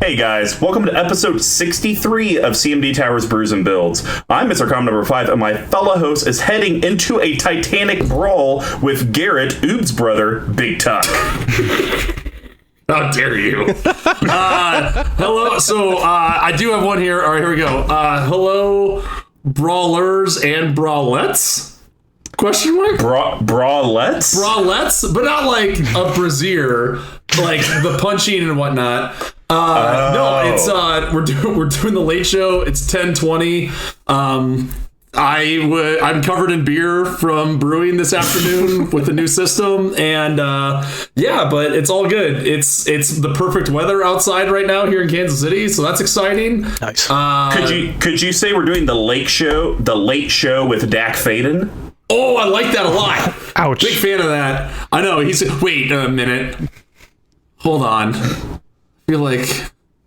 Hey guys, welcome to episode 63 of CMD Towers, Brews, and Builds. I'm Mr. Com number 5, and my fellow host is heading into a titanic brawl with Garrett, Oob's brother, Big Tuck. How dare you? Hello. So I do have one here. All right, here we go. Hello, brawlers and brawlettes? Question mark? Brawlettes? Brawlettes, but not like a brassiere, like the punching and whatnot. No, it's we're doing the late show. It's 10:20. I'm covered in beer from brewing this afternoon with the new system, and yeah, but it's all good. It's the perfect weather outside right now here in Kansas City, so that's exciting. Nice. Could you say we're doing the late show with Dak Faden? Oh, I like that a lot. Ouch. Big fan of that. I know. Wait a minute. Hold on. I feel like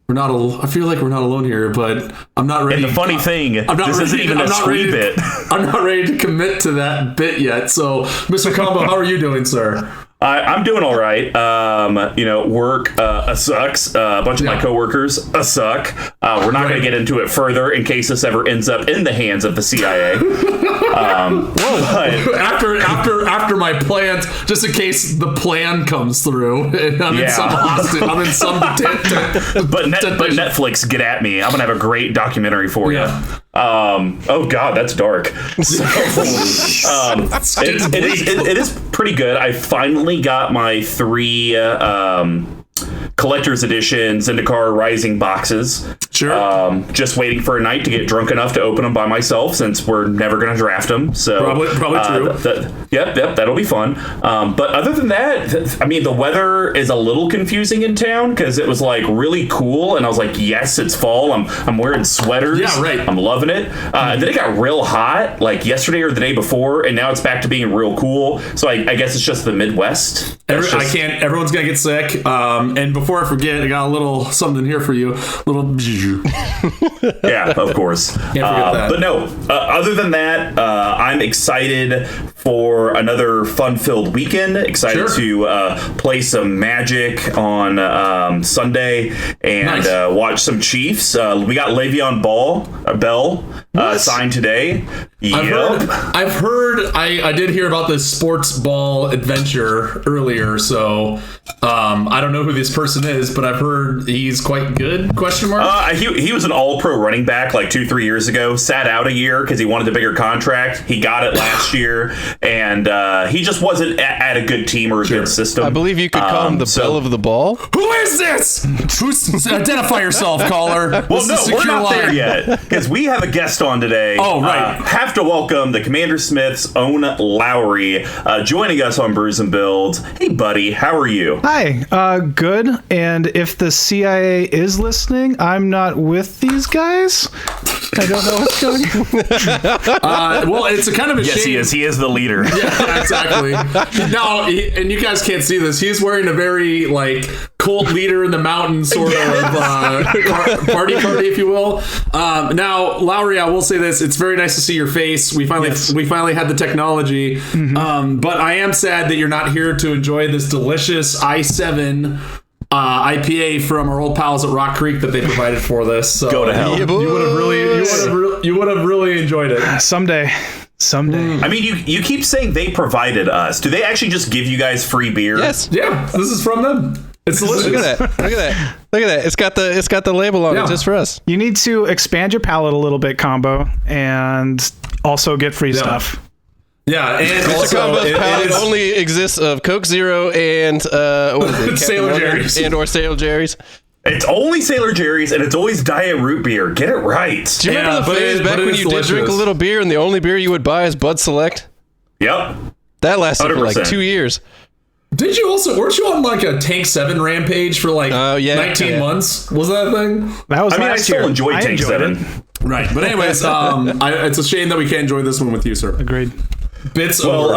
we're not alone here, but I'm not ready. And the funny thing, this isn't even a sweet bit. I'm not ready to commit to that bit yet. So, Mr. Combo, how are you doing, sir? I'm doing all right. Work sucks. A bunch of my coworkers suck. We're not going to get into it further in case this ever ends up in the hands of the CIA. But after my plans, just in case the plan comes through, and I'm in some hostage. I'm in some but Netflix, get at me. I'm gonna have a great documentary for you. Oh God, that's dark. So, it is pretty good. I finally got my 3 collector's edition Zendikar Rising boxes. Sure. Just waiting for a night to get drunk enough to open them by myself, since we're never going to draft them. So probably true. Yep, that'll be fun. But other than that, I mean, the weather is a little confusing in town because it was like really cool, and I was like, yes, it's fall. I'm wearing sweaters. Yeah, right. I'm loving it. And then it got real hot, like yesterday or the day before, and now it's back to being real cool. So I guess it's just the Midwest. Everyone's gonna get sick. And before I forget, I got a little something here for you. Yeah, of course. Can't forget that. But no, other than that, I'm excited for another fun-filled weekend. Excited to play some Magic on Sunday and watch some Chiefs. We got Le'Veon Bell signed today. I've heard. I did hear about this sports ball adventure earlier, so I don't know who this person is, but I've heard he's quite good. Question mark. He was an all-pro running back like 2-3 years ago. Sat out a year because he wanted a bigger contract. He got it last year, and he just wasn't at a good team or a good system. I believe you could call him the bell of the ball. Who is this? Identify yourself, caller. Well, no, we're not there yet because we have a guest on today. Oh, right. Have to welcome the CommanderSmith's own Lowry, joining us on Brews and Builds. Hey, buddy, how are you? Hi, good. And if the CIA is listening, I'm not with these guys. I don't know what's going on. Well, it's a kind of a shame. Yes, he is. He is the leader. Yeah, exactly. No, and you guys can't see this. He's wearing a very cult leader in the mountain sort of party, if you will. Now, Lowry, I will say this: it's very nice to see your face. We finally had the technology, but I am sad that you're not here to enjoy this delicious i7 IPA from our old pals at Rock Creek that they provided for this. So go to hell. You would have really enjoyed it. Someday. I mean, you keep saying they provided us. Do they actually just give you guys free beer? Yes. Yeah, this is from them. It's delicious. Look at that. It's got the label on it just for us. You need to expand your palate a little bit, Combo, and also get free stuff. Yeah, and Mr. also Combo's palate only exists of Coke Zero and what is it? Sailor Jerry's or Sailor Jerry's. It's only Sailor Jerry's, and it's always Diet Root Beer. Get it right. Do you remember the phase back when you did drink a little beer and the only beer you would buy is Bud Select? Yep. That lasted 100%. for 2 years. Weren't you on a Tank 7 rampage for 19 months? Was that a thing? That was last year. I still enjoyed Tank 7. Right. But anyways, it's a shame that we can't enjoy this one with you, sir. Agreed. Bits over.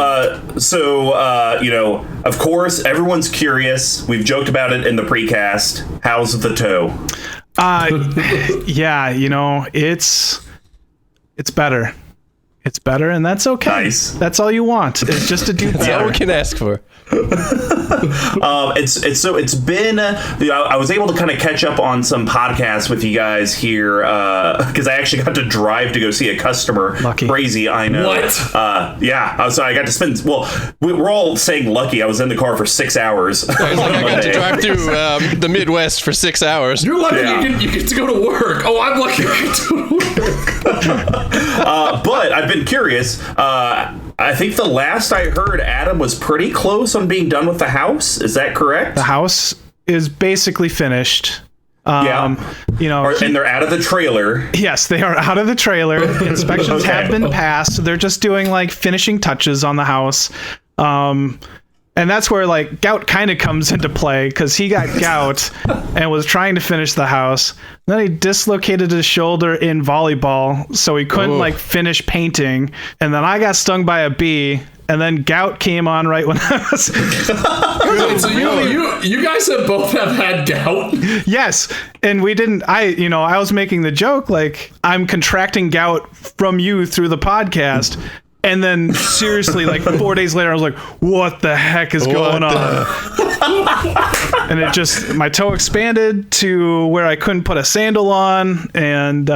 Of course, everyone's curious. We've joked about it in the precast. How's the toe? Yeah, it's better. It's better, and that's okay. Nice. That's all you want. It's just to do That's all we can ask for. It's been I was able to kind of catch up on some podcasts with you guys here because I actually got to drive to go see a customer. Lucky. Crazy, I know. What? So I got to spend. Well, we're all saying lucky. I was in the car for 6 hours. I got to drive through the Midwest for 6 hours. You're lucky you get to go to work. Oh, I'm lucky I get to go to work. But I've been curious. I think the last I heard, Adam was pretty close on being done with the house. Is that correct? The house is basically finished. Yeah. And they're out of the trailer. Yes, they are out of the trailer. Inspections have been passed. They're just doing like finishing touches on the house. And that's where like gout kind of comes into play because he got gout and was trying to finish the house. Then he dislocated his shoulder in volleyball, so he couldn't like finish painting. And then I got stung by a bee. And then gout came on right when I was. So you guys both have had gout? Yes, and we didn't. I was making the joke like I'm contracting gout from you through the podcast. And then seriously, like 4 days later, I was like, what the heck is going on? And it just, my toe expanded to where I couldn't put a sandal on. And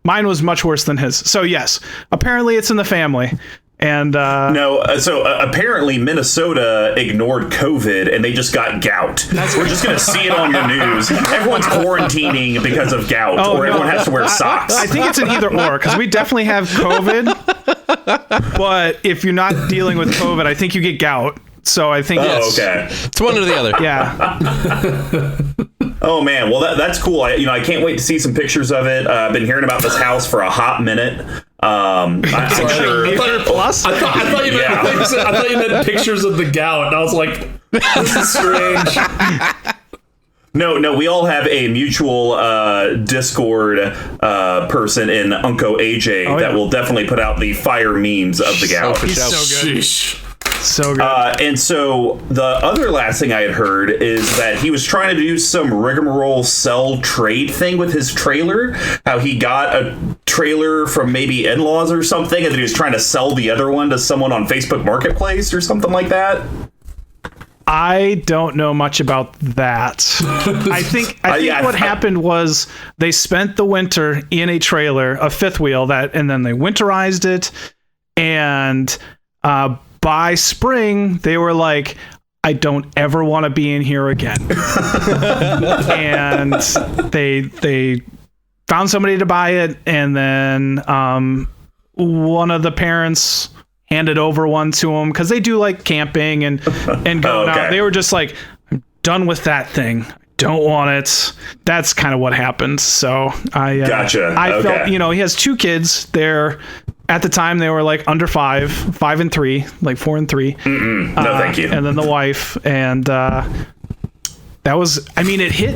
mine was much worse than his. So yes, apparently it's in the family. And apparently Minnesota ignored COVID and they just got gout. We're just going to see it on the news. Everyone's quarantining because of gout, everyone has to wear socks. I think it's an either or because we definitely have COVID. But if you're not dealing with COVID, I think you get gout. So I think okay. It's one or the other. Yeah. Oh man, well that's cool. I can't wait to see some pictures of it. I've been hearing about this house for a hot minute. I'm sure. I thought you meant pictures of the gout, and I was like, this is strange. No, we all have a mutual Discord person in Unco AJ that will definitely put out the fire memes of the gout. He's so good. Sheesh. So good. And so the other last thing I had heard is that he was trying to do some rigmarole sell trade thing with his trailer. How he got a trailer from maybe in-laws or something, and then he was trying to sell the other one to someone on Facebook Marketplace or something like that. I don't know much about that. I think what happened was they spent the winter in a trailer, a fifth wheel, and then they winterized it, and by spring, they were like, I don't ever want to be in here again. And they found somebody to buy it, and then one of the parents handed over one to them because they do like camping and going out. They were just like, I'm done with that thing. Don't want it. That's kind of what happened. So Gotcha. I felt, he has two kids. At the time, they were like under 5 and 3, like 4 and 3. No, thank you. And then the wife. And that was, it hit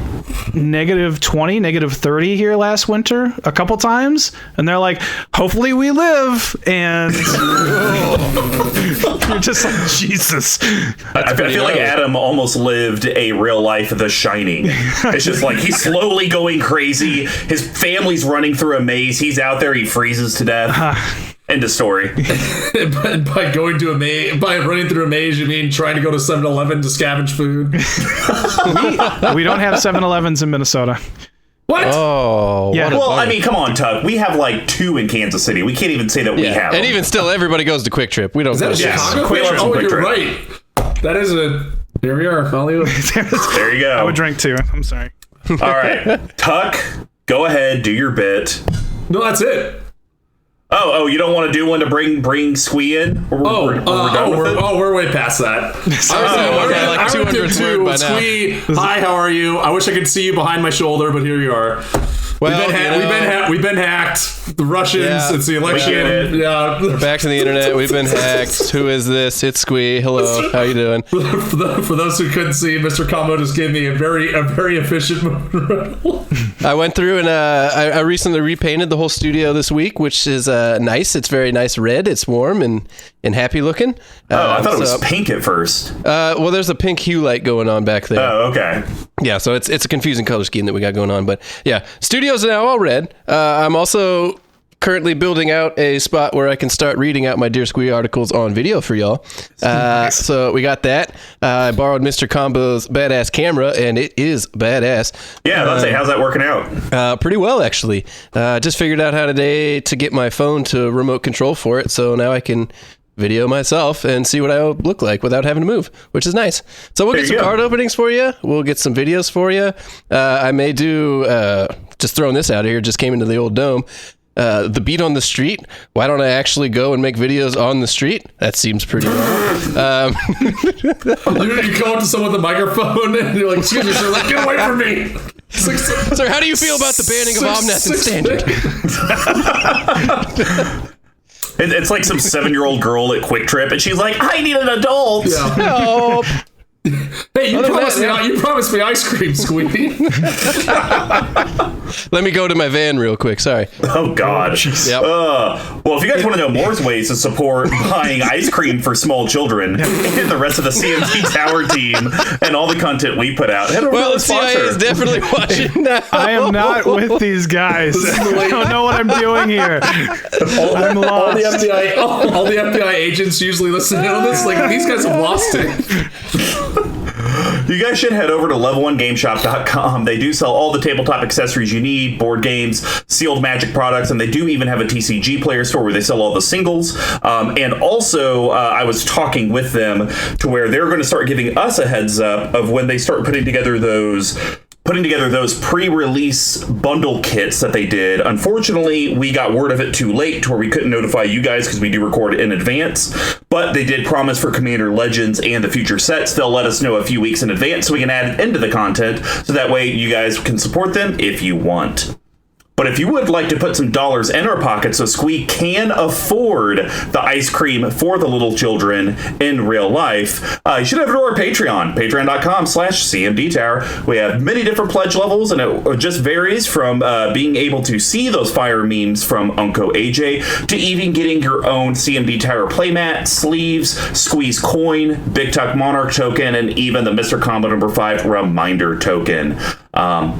-20, -30 here last winter a couple times. And they're like, hopefully we live. And you're just like, Jesus. I feel like Adam almost lived a real life of The Shining. It's just like he's slowly going crazy. His family's running through a maze. He's out there. He freezes to death. End of story. By going to by running through a maze, you mean trying to go to 7-Eleven to scavenge food? We don't have 7-Elevens in Minnesota. What? Oh, yeah. Well, come on, Tug. We have like 2 in Kansas City. We can't even say that we have. And them. even still, everybody goes to Quick Trip. We don't. Is that a Chicago Quick Trip? Oh, you're right. That is a. Here we are, Hollywood. There you go. I would drink too. I'm sorry. All right, Tuck, go ahead, do your bit. No, that's it. Oh, you don't want to do one to bring Squee in? We're way past that. Like 200 word by now. Squee, hi, how are you? I wish I could see you behind my shoulder, but here you are. Well, we've been hacked. The Russians, it's the election. Yeah. We're back to the internet. We've been hacked. Who is this? It's Squee. Hello. How you doing? For those who couldn't see, Mr. Combo just gave me a very efficient motor. I went through and I recently repainted the whole studio this week, which is nice. It's very nice red. It's warm and happy looking. I thought it was pink at first. Well, there's a pink hue light going on back there. Oh, okay. Yeah, so it's a confusing color scheme that we got going on, but yeah, studio's now all red. I'm also currently building out a spot where I can start reading out my Dear Squee articles on video for y'all. So we got that. I borrowed Mr. Combo's badass camera, and it is badass. Yeah, let's say, how's that working out? Pretty well, actually. Just figured out how today to get my phone to remote control for it, so now I can video myself and see what I look like without having to move, which is nice. So we'll get some card openings for you. We'll get some videos for you. I may do, just throwing this out here, just came into the old dome, the beat on the street. Why don't I actually go and make videos on the street? That seems pretty wrong. You go up to someone with a microphone and you're like, excuse me, sir, like, get away from me. Sir, how do you feel about the banning of Omnath and Standard? It's like some 7-year-old girl at Quick Trip, and she's like, I need an adult. Yeah. Help. Hey, you promised me ice cream, Squeaky. Let me go to my van real quick. Sorry. Oh, God. Yep. Well, if you guys want to know more ways to support buying ice cream for small children and the rest of the CMD Tower team and all the content we put out, head over to the sponsor. CIA is definitely watching now. I am not with these guys. I don't know what I'm doing here. I'm lost. All the FBI agents usually listen to this. Like, these guys have lost it. You guys should head over to level1gameshop.com. They do sell all the tabletop accessories you need, board games, sealed Magic products, and they do even have a TCG player store where they sell all the singles. And also, I was talking with them to where they're going to start giving us a heads up of when they start putting together those pre-release bundle kits that they did. Unfortunately, we got word of it too late to where we couldn't notify you guys because we do record in advance. But they did promise for Commander Legends and the future sets, they'll let us know a few weeks in advance so we can add it into the content. So that way you guys can support them if you want. But if you would like to put some dollars in our pockets so Squee can afford the ice cream for the little children in real life, you should head over to our Patreon, patreon.com/CMD Tower. We have many different pledge levels, and it just varies from being able to see those fire memes from Unco AJ to even getting your own CMD Tower playmat, sleeves, Squeeze coin, Big Tuck Monarch token, and even the Mr. Combo number 5 reminder token.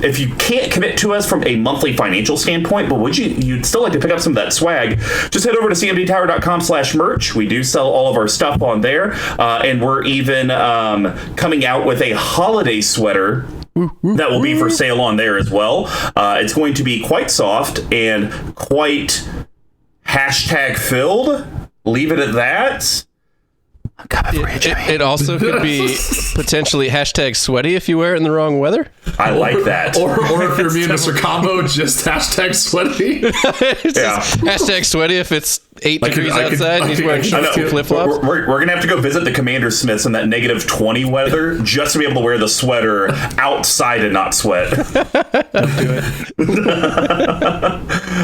If you can't commit to us from a monthly financial standpoint, but you'd still like to pick up some of that swag, just head over to cmdtower.com/merch. We do sell all of our stuff on there, and we're even coming out with a holiday sweater that will be for sale on there as well. It's going to be quite soft and quite hashtag filled. Leave it at that. It also could be potentially hashtag sweaty if you wear it in the wrong weather. I like that. Or if you're me and Mr. Combo, just hashtag sweaty. Yeah. Hashtag sweaty if it's 8 degrees outside and he's wearing shorts and flip-flops. We're going to have to go visit the CommanderSmiths in that -20 weather just to be able to wear the sweater outside and not sweat. Don't do it.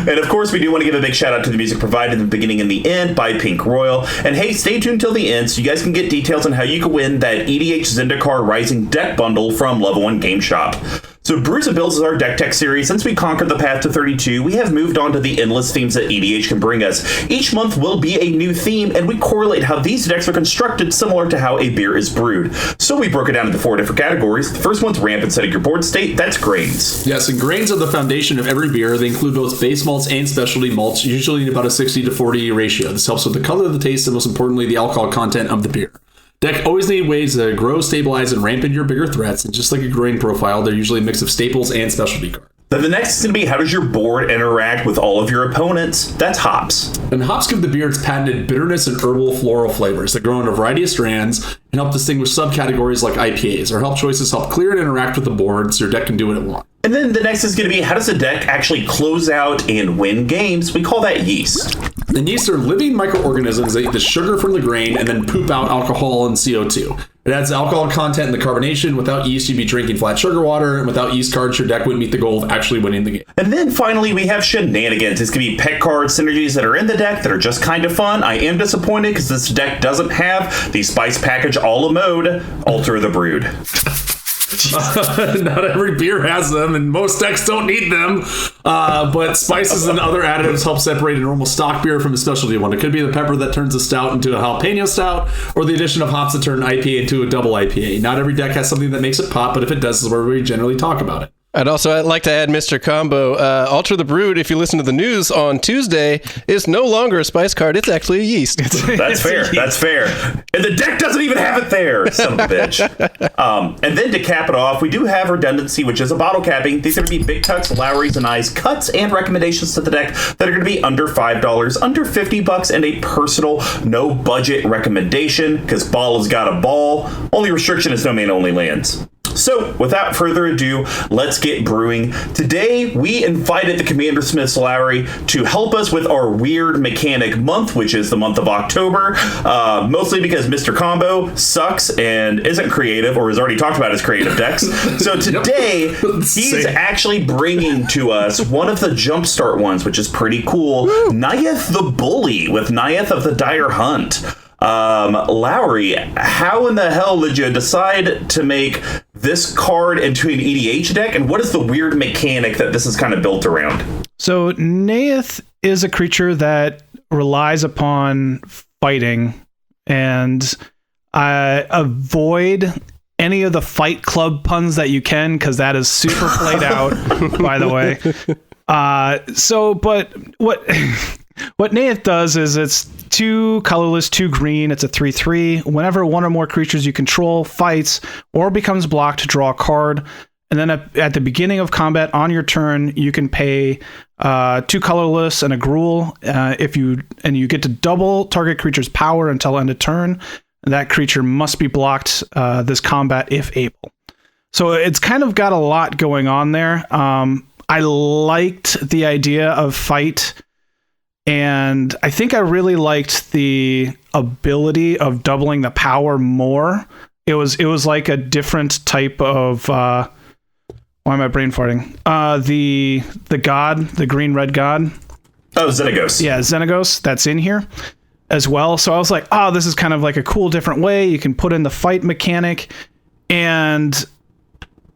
And of course, we do want to give a big shout out to the music provided in the beginning and the end by Pink Royal. And hey, stay tuned till the end so you guys can get details on how you can win that EDH Zendikar Rising deck bundle from Level 1 Game Shop. So Brews and Builds is our deck tech series. Since we conquered the path to 32, we have moved on to the endless themes that EDH can bring us. Each month will be a new theme, and we correlate how these decks are constructed similar to how a beer is brewed. So we broke it down into 4 different categories. The first one's rampant setting your board state. That's grains. Yes, and grains are the foundation of every beer. They include both base malts and specialty malts, usually in about a 60-40 ratio. This helps with the color, the taste, and most importantly, the alcohol content of the beer. Deck always need ways to grow, stabilize, and ramp in your bigger threats, and just like a grain profile, they're usually a mix of staples and specialty cards. Then the next is going to be, how does your board interact with all of your opponents? That's hops. And hops give the beer its patented bitterness and herbal floral flavors that grow in a variety of strands and help distinguish subcategories like IPAs. Our help choices help clear and interact with the board so your deck can do what it wants. And then the next is going to be, how does the deck actually close out and win games? We call that yeast. And yeast are living microorganisms that eat the sugar from the grain and then poop out alcohol and CO2. It adds alcohol content in the carbonation. Without yeast, you'd be drinking flat sugar water. And without yeast cards, your deck wouldn't meet the goal of actually winning the game. And then finally, we have shenanigans. It's going to be pet card synergies that are in the deck that are just kind of fun. I am disappointed because this deck doesn't have the spice package a la mode, Alter the Brood. Not every beer has them, and most decks don't need them. But spices and other additives help separate a normal stock beer from a specialty one. It could be the pepper that turns a stout into a jalapeno stout, or the addition of hops that turn an IPA into a double IPA. Not every deck has something that makes it pop, but if it does, this is where we generally talk about it. I'd like to add, Mr. Combo, Alter the Brood, if you listen to the news on Tuesday, is no longer a spice card. It's actually a yeast. That's fair. That's fair. And the deck doesn't even have it there, son of a bitch. And then to cap it off, we do have redundancy, which is a bottle capping. These are going to be big tucks, Lowry's, and I's cuts and recommendations to the deck that are going to be under $5, under $50, and a personal, no budget recommendation, because ball has got a ball. Only restriction is domain only lands. So, without further ado, let's get brewing. Today, we invited the CommanderSmith's Lowry to help us with our weird mechanic month, which is the month of October, mostly because Mr. Combo sucks and isn't creative, or has already talked about his creative decks. So today, he's actually bringing to us one of the Jumpstart ones, which is pretty cool. Neyith the Bully with Neyith of the Dire Hunt. Lowry, how in the hell did you decide to make this card into an EDH deck, and what is the weird mechanic that this is kind of built around? So Neyith is a creature that relies upon fighting, and avoid any of the Fight Club puns that you can, because that is super played out, by the way. But what Neyith does is it's 2 colorless, 2 green. It's a 3/3. Whenever one or more creatures you control fights or becomes blocked, draw a card. And then at the beginning of combat on your turn, you can pay 2 colorless and a gruel. You get to double target creature's power until end of turn. That creature must be blocked this combat if able. So it's kind of got a lot going on there. I liked the idea of fight. And I think I really liked the ability of doubling the power more. It was like a different type of why am I brain farting? The god, the green-red god. Oh, Xenagos. Yeah, Xenagos, that's in here as well. So I was like, this is kind of like a cool different way. You can put in the fight mechanic. And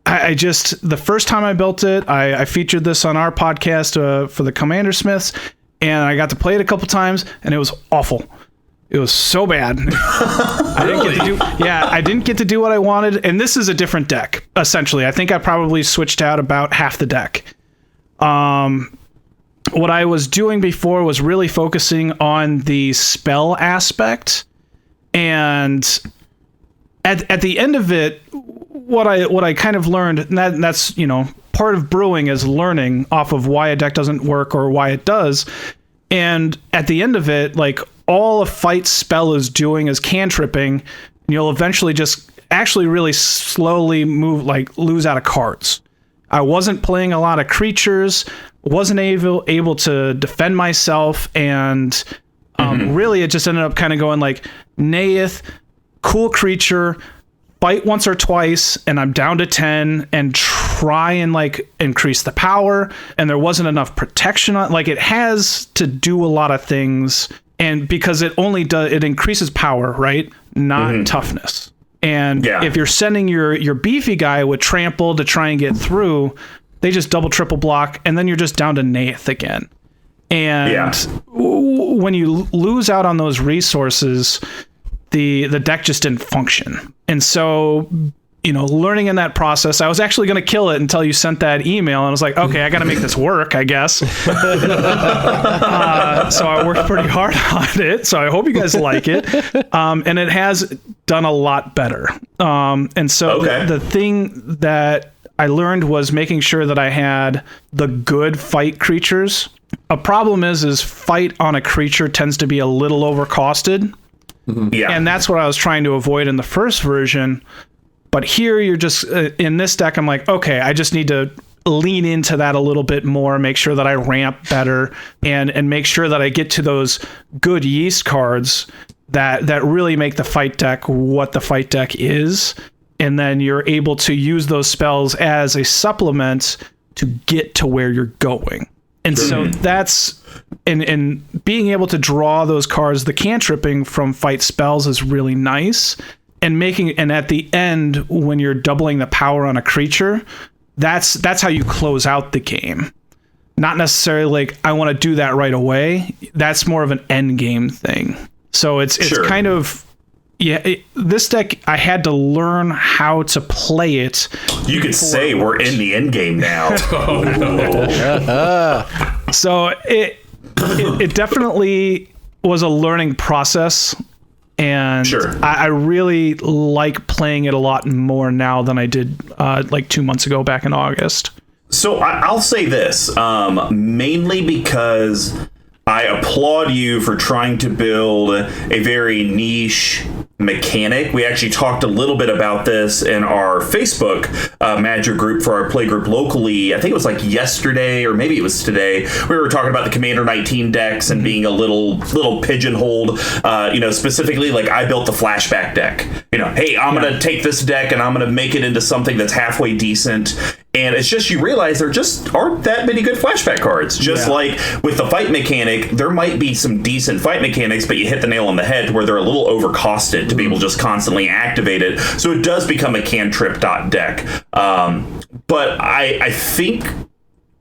I just, the first time I built it, I featured this on our podcast for the CommanderSmiths. And I got to play it a couple times, and it was awful. It was so bad. I didn't get to do what I wanted. And this is a different deck, essentially. I think I probably switched out about half the deck. What I was doing before was really focusing on the spell aspect. And at the end of it, what I kind of learned, and that's, part of brewing is learning off of why a deck doesn't work or why it does. And at the end of it, like, all a fight spell is doing is cantripping, and you'll eventually just actually really slowly lose out of cards. I wasn't playing a lot of creatures, wasn't able to defend myself, and really it just ended up kind of going like, Neyith, cool creature, fight once or twice, and I'm down to 10, and try and increase the power, and there wasn't enough protection on, it has to do a lot of things, and because it increases power, right? Not toughness. And if you're sending your beefy guy with trample to try and get through, they just double triple block, and then you're just down to Neyith again. And when you lose out on those resources, the deck just didn't function. And so, learning in that process, I was actually going to kill it until you sent that email, and I was like, okay, I got to make this work, I guess. So I worked pretty hard on it. So I hope you guys like it. And it has done a lot better. And so the thing that I learned was making sure that I had the good fight creatures. A problem is fight on a creature tends to be a little overcosted. Yeah. And that's what I was trying to avoid in the first version. But here you're just, in this deck, I'm like, okay, I just need to lean into that a little bit more, make sure that I ramp better, and make sure that I get to those good yeast cards that really make the fight deck what the fight deck is. And then you're able to use those spells as a supplement to get to where you're going. And so that's, and being able to draw those cards, the cantripping from fight spells is really nice. And at the end, when you're doubling the power on a creature, that's how you close out the game. Not necessarily I want to do that right away. That's more of an end game thing. So it's kind of this deck, I had to learn how to play it. You could say we're in the end game now. So it definitely was a learning process, and Sure. I really like playing it a lot more now than I did like 2 months ago back in August. So I'll say this, mainly because I applaud you for trying to build a very niche mechanic. We actually talked a little bit about this in our Facebook Magic group for our play group locally. I think it was like yesterday, or maybe it was today. We were talking about the Commander 19 decks and being a little pigeonholed. Specifically, like I built the flashback deck. Hey, I'm going to take this deck and I'm going to make it into something that's halfway decent. And it's just, you realize there just aren't that many good flashback cards. Just like with the fight mechanic, there might be some decent fight mechanics, but you hit the nail on the head where they're a little overcosted to be able to just constantly activate it. So it does become a cantrip deck. But I think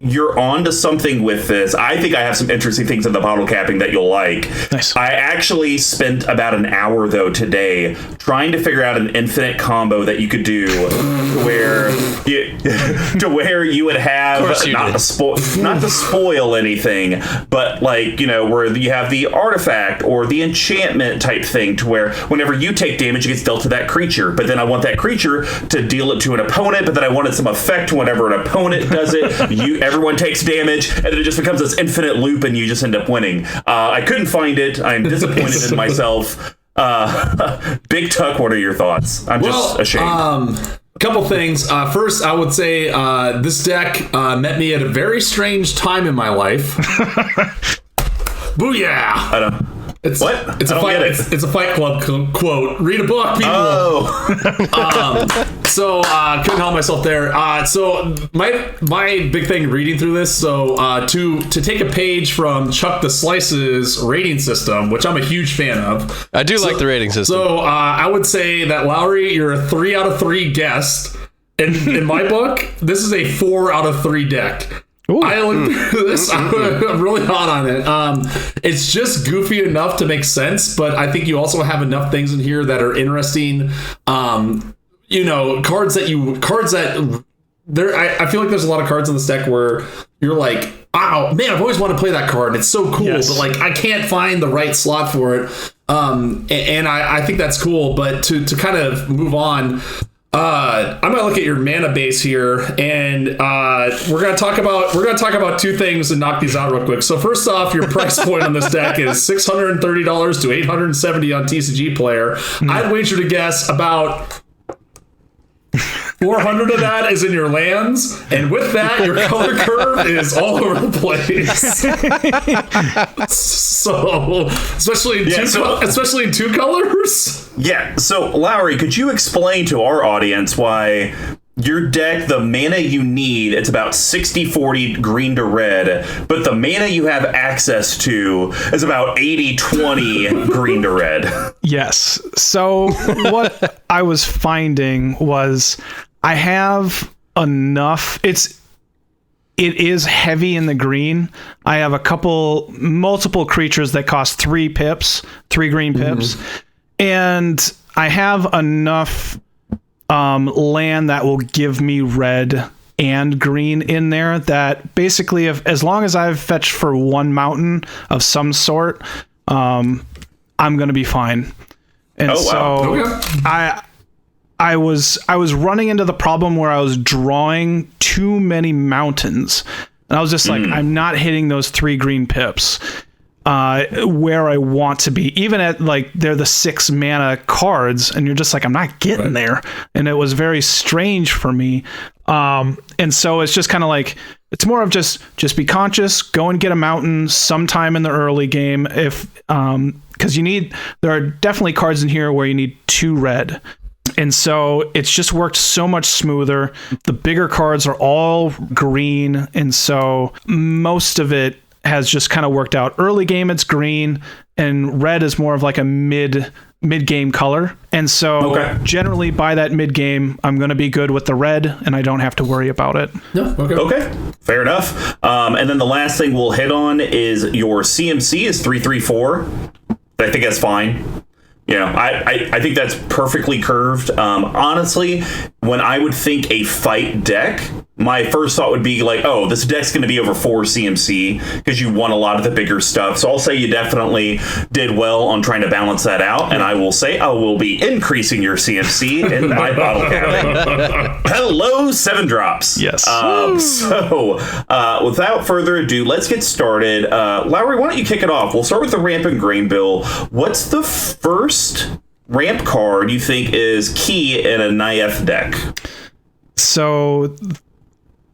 you're on to something with this. I think I have some interesting things in the bottle capping that you'll like. Nice. I actually spent about an hour, though, today trying to figure out an infinite combo that you could do where you would have, not to spoil anything, but like, where you have the artifact or the enchantment type thing to where whenever you take damage, it gets dealt to that creature. But then I want that creature to deal it to an opponent, but then I wanted some effect whenever an opponent does it. Everyone takes damage, and then it just becomes this infinite loop, and you just end up winning. I couldn't find it. I'm disappointed in myself. Big Tuck, what are your thoughts? I'm just ashamed. A couple things. First, I would say this deck met me at a very strange time in my life. Booyah! I don't. It's what? It's a fight. It's a Fight Club quote. Read a book, people. Oh. So couldn't help myself there. So my big thing reading through this. So to take a page from Chuck the Slice's rating system, which I'm a huge fan of. I do like the rating system. So I would say that Lowry, you're a 3 out of 3 guest. In my book, this is a 4 out of 3 deck. Ooh. I looked through this. I'm really hot on it. It's just goofy enough to make sense, but I think you also have enough things in here that are interesting. Cards that I feel like there's a lot of cards in this deck where you're like, wow, man, I've always wanted to play that card. And it's so cool, but like I can't find the right slot for it. And I think that's cool. But to kind of move on. I'm gonna look at your mana base here, and we're gonna talk about 2 things and knock these out real quick. So first off, your price point on this deck is $630 to $870 on TCG Player. I'd wager to guess about 400 of that is in your lands, and with that, your color curve is all over the place. So, especially in 2 colors. Yeah. So, Lowry, could you explain to our audience why your deck, the mana you need, it's about 60-40 green to red, but the mana you have access to is about 80-20 green to red? Yes. So what I was finding was I have enough. It is heavy in the green. I have multiple creatures that cost 3 green pips. And I have enough land that will give me red and green in there that basically, as long as I've fetched for 1 mountain of some sort, I'm going to be fine. And I was running into the problem where I was drawing too many mountains, and I was just like, I'm not hitting those 3 green pips where I want to be, even at like they're the 6 mana cards, and you're just like, I'm not getting there. And it was very strange for me. And so it's just kind of like, it's more of just be conscious, go and get a mountain sometime in the early game. Because there are definitely cards in here where you need 2 red. And so it's just worked so much smoother. The bigger cards are all green. And so most of it has just kind of worked out. Early game, it's green, and red is more of like a mid-game color. And so generally by that mid-game, I'm going to be good with the red, and I don't have to worry about it. No, okay. Fair enough. And then the last thing we'll hit on is your CMC is 334. I think that's fine. I think that's perfectly curved. Honestly, when I would think a fight deck, my first thought would be like, oh, this deck's going to be over 4 CMC because you won a lot of the bigger stuff. So I'll say you definitely did well on trying to balance that out. And I will say I will be increasing your CMC in my bottle counting. Hello, 7 drops. Yes. Without further ado, let's get started. Lowry, why don't you kick it off? We'll start with the ramp and grain bill. What's the first ramp card you think is key in a Neyith deck? So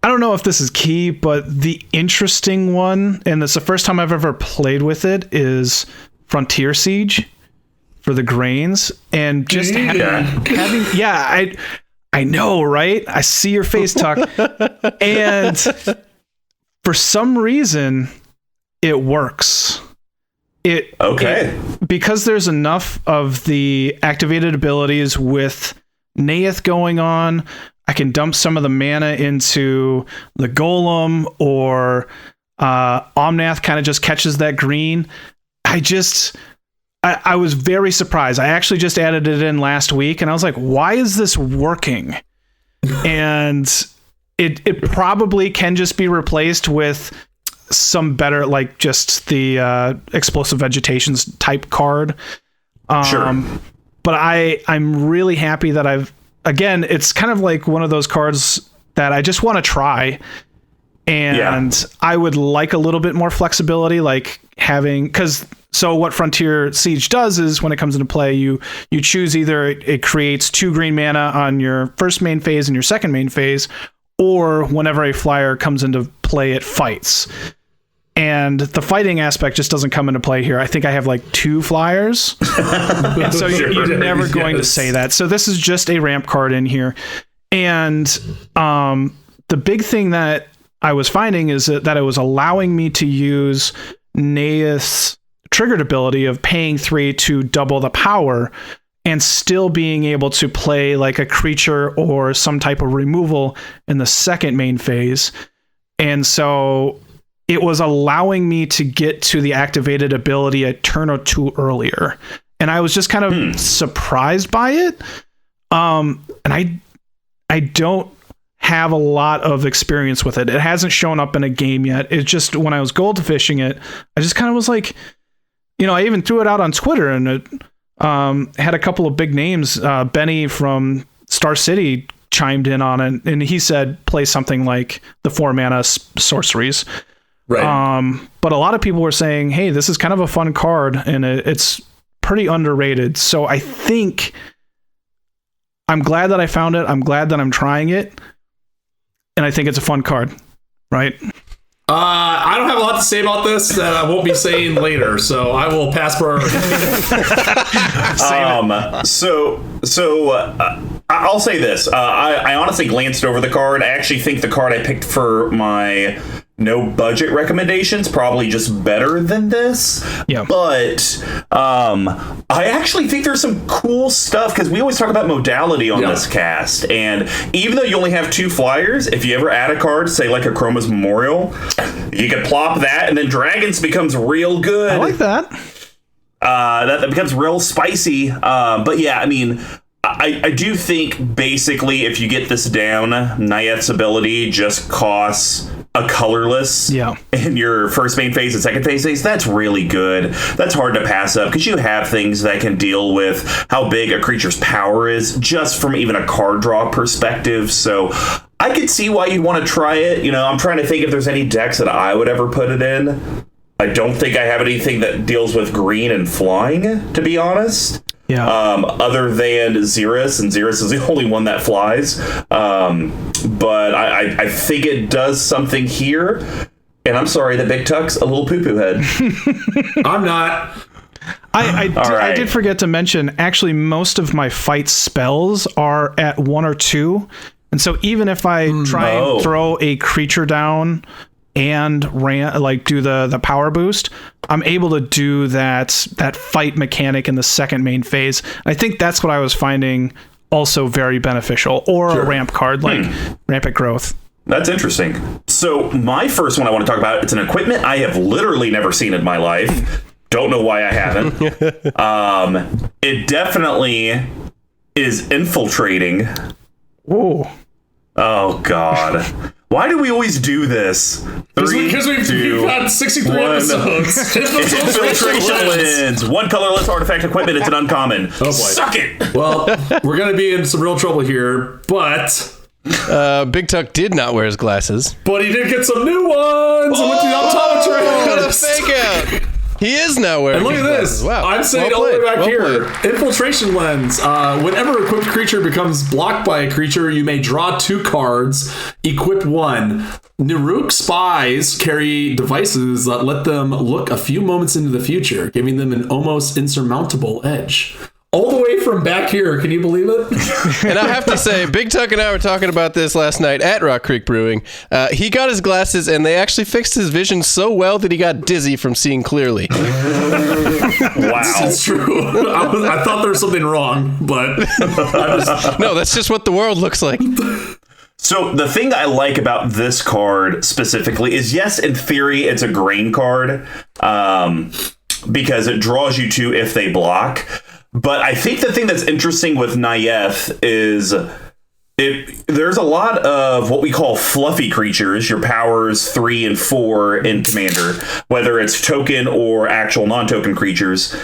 I don't know if this is key, but the interesting one, and it's the first time I've ever played with it, is Frontier Siege for the grains. And just I know, right? I see your face, Tuck. And for some reason, it works. Because there's enough of the activated abilities with Neyith going on, I can dump some of the mana into the Golem, or Omnath kind of just catches that green. I was very surprised. I actually just added it in last week, and I was like, why is this working? And it probably can just be replaced with some better, like just the explosive vegetations type card. Sure. But I'm really happy that again, it's kind of like one of those cards that I just want to try. And I would like a little bit more flexibility, like so what Frontier Siege does is when it comes into play, you choose either it creates 2 green mana on your first main phase and your second main phase, or whenever a flyer comes into play, it fights. And the fighting aspect just doesn't come into play here. I think I have like 2 flyers. And so you're never going to say that. So this is just a ramp card in here. And the big thing that I was finding is that it was allowing me to use Neyith's triggered ability of paying 3 to double the power and still being able to play like a creature or some type of removal in the second main phase. And so it was allowing me to get to the activated ability a turn or 2 earlier. And I was just kind of surprised by it. And I don't have a lot of experience with it. It hasn't shown up in a game yet. It's just when I was goldfishing it, I just kind of was like, I even threw it out on Twitter, and it had a couple of big names. Benny from Star City chimed in on it, and he said play something like the 4 mana sorceries. Right. But a lot of people were saying, hey, this is kind of a fun card, and it's pretty underrated. So I think I'm glad that I found it. I'm glad that I'm trying it. And I think it's a fun card, right? I don't have a lot to say about this that I won't be saying later, so I will pass for. I'll say this. I honestly glanced over the card. I actually think the card I picked for my no budget recommendations probably just better than this. Yeah. But I actually think there's some cool stuff, because we always talk about modality on this cast, and even though you only have 2 flyers, if you ever add a card, say like a Chroma's Memorial, you can plop that, and then Dragons becomes real good. I like that. That becomes real spicy. But yeah, I mean, I do think basically if you get this down, Neyith's ability just costs a colorless in your first main phase and second phase. That's really good. That's hard to pass up, because you have things that can deal with how big a creature's power is just from even a card draw perspective. So I could see why you'd want to try it. I'm trying to think if there's any decks that I would ever put it in. I don't think I have anything that deals with green and flying, to be honest. Yeah. Other than Xeris, and Xeris is the only one that flies. But I think it does something here. And I'm sorry that Big Tuck's a little poo-poo head. I'm not. I did forget to mention, actually, most of my fight spells are at 1 or 2. And so even if I try and throw a creature down and do the power boost, I'm able to do that fight mechanic in the second main phase. I think that's what I was finding also very beneficial, or a ramp card like Rampant Growth. That's interesting. So my first one I want to talk about, it's an equipment I have literally never seen in my life. Don't know why I haven't. It definitely is infiltrating. Ooh. Oh, God. Why do we always do this? Because we've had 63 episodes. Infiltration lens. One colorless artifact equipment. It's an uncommon. Oh, boy. Suck it. Well, we're going to be in some real trouble here, but... Big Tuck did not wear his glasses. But he did get some new ones. I went to the optometrist. What a fake out. He is now wearing. And look at this. Wow. I'm saying all the way back here. Infiltration lens. Whenever equipped creature becomes blocked by a creature, you may draw 2 cards, equip 1. Nuruk spies carry devices that let them look a few moments into the future, giving them an almost insurmountable edge. All the way from back here, can you believe it? And I have to say, Big Tuck and I were talking about this last night at Rock Creek Brewing. He got his glasses, and they actually fixed his vision so well that he got dizzy from seeing clearly. Wow. It's true. I thought there was something wrong, but... No, that's just what the world looks like. So the thing I like about this card specifically is, yes, in theory, it's a grain card because it draws you 2 if they block. But I think the thing that's interesting with Neyith is there's a lot of what we call fluffy creatures, your powers 3 and 4 in Commander, whether it's token or actual non-token creatures.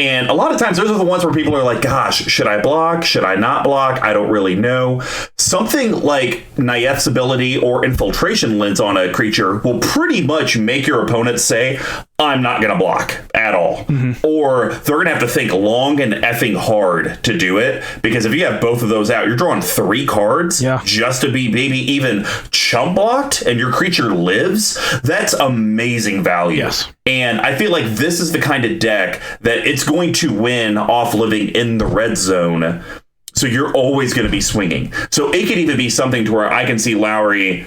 And a lot of times those are the ones where people are like, gosh, should I block? Should I not block? I don't really know. Something like Neyith's ability or infiltration lens on a creature will pretty much make your opponent say, I'm not going to block at all. Mm-hmm. Or they're going to have to think long and effing hard to do it. Because if you have both of those out, you're drawing 3 cards just to be maybe even chump blocked and your creature lives. That's amazing value. Yes. And I feel like this is the kind of deck that it's going to win off living in the red zone. So you're always going to be swinging. So it could even be something to where I can see Lowry,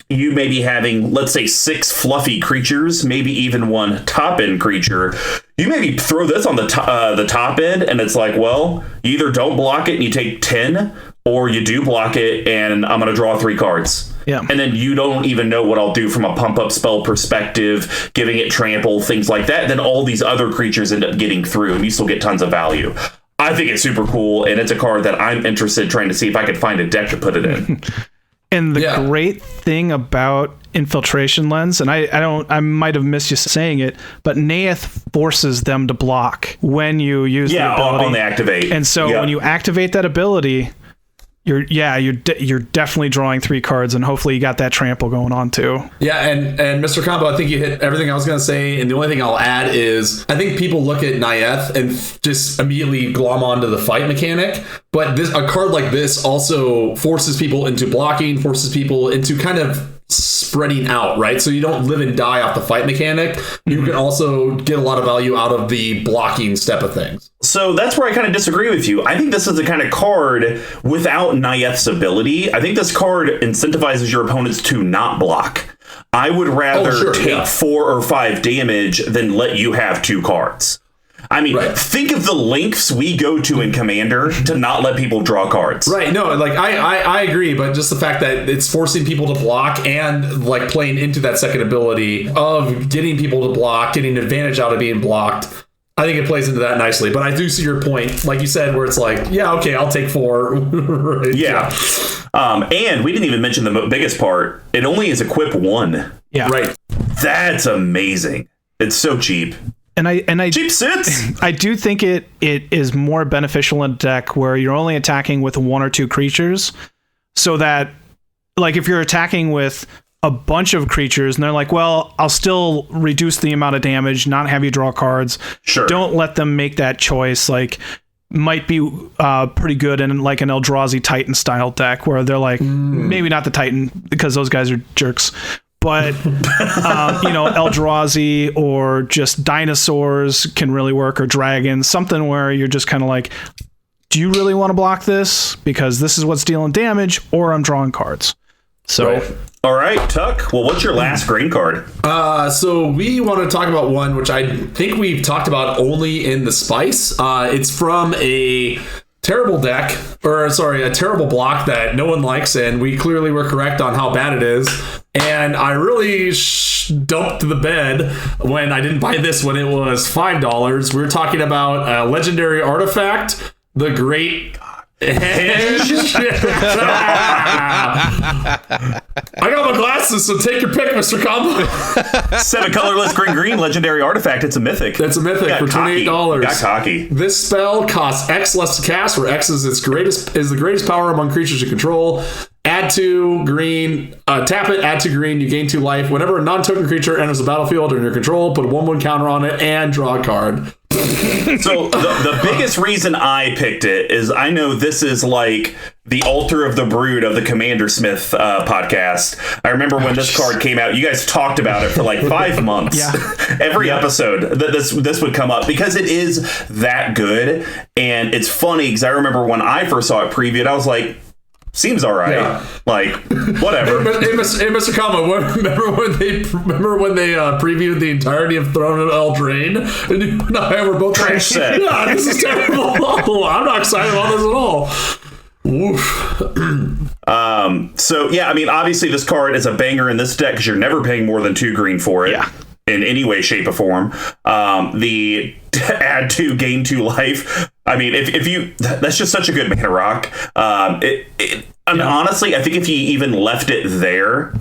you may be having, let's say, 6 fluffy creatures, maybe even 1 top-end creature. You maybe throw this on the top end, and it's like, well, you either don't block it and you take 10, or you do block it and I'm going to draw 3 cards. Yeah. And then you don't even know what I'll do from a pump-up spell perspective, giving it trample, things like that. Then all these other creatures end up getting through, and you still get tons of value. I think it's super cool, and it's a card that I'm interested in trying to see if I could find a deck to put it in. And the great thing about infiltration lens, and I might have missed you saying it, but Neyith forces them to block when you use the ability. On the activate. And so when you activate that ability, you're definitely drawing 3 cards, and hopefully you got that trample going on too. Yeah, and Mr. Combo, I think you hit everything I was going to say, and the only thing I'll add is I think people look at Neyith and just immediately glom onto the fight mechanic, but a card like this also forces people into blocking, forces people into kind of spreading out, right? So you don't live and die off the fight mechanic. You can also get a lot of value out of the blocking step of things. So that's where I kind of disagree with you. I think this is the kind of card without Neyith's ability. I think this card incentivizes your opponents to not block. I would rather take 4 or 5 damage than let you have 2 cards. I mean, think of the lengths we go to in Commander to not let people draw cards. Right. No, like I agree, but just the fact that it's forcing people to block and like playing into that second ability of getting people to block, getting advantage out of being blocked, I think it plays into that nicely. But I do see your point, like you said, where it's like, yeah, okay, I'll take 4. Right. Yeah. And we didn't even mention the biggest part. It only is equip 1. Yeah. Right. That's amazing. It's so cheap. And I cheap sits. I do think it is more beneficial in a deck where you're only attacking with 1 or 2 creatures, so that like if you're attacking with a bunch of creatures and they're like, well, I'll still reduce the amount of damage, not have you draw cards. Sure. Don't let them make that choice. Like might be pretty good in like an Eldrazi Titan style deck where they're like, maybe not the Titan because those guys are jerks. But, Eldrazi or just dinosaurs can really work, or dragons, something where you're just kind of like, do you really want to block this? Because this is what's dealing damage, or I'm drawing cards. So, All right, Tuck. Well, what's your last green card? So we want to talk about one, which I think we've talked about only in the Spice. It's from a terrible deck, or sorry, a terrible block that no one likes, and we clearly were correct on how bad it is. And I really dumped the bed when I didn't buy this when it was $5. We were talking about a legendary artifact, the Great Hedge. I got my glasses, so take your pick, Mr. Combo. 7 colorless green legendary artifact. It's a mythic. That's a mythic for $28. Got cocky. This spell costs X less to cast, where X is the greatest power among creatures you control. Add 2 green, tap it, add 2 green, you gain 2 life. Whenever a non-token creature enters the battlefield or in your control, put a 1/1 counter on it and draw a card. So the biggest reason I picked it is I know this is like the altar of the brood of the CommanderSmith podcast. I remember when this card came out, you guys talked about it for like 5 months. Yeah. Every episode this would come up because it is that good. And it's funny because I remember when I first saw it previewed, I was like, seems all right. Yeah. Like, whatever. Hey, Mr. Combo, remember when they previewed the entirety of Throne of Eldraine? And you and I were both like, yeah, this is terrible. I'm not excited about this at all. Woof. So, yeah, I mean, obviously this card is a banger in this deck because you're never paying more than 2 green for it. Yeah. In any way, shape, or form. The add 2, gain 2 life. I mean, if you, that's just such a good mana rock. I mean, honestly, I think if you even left it there,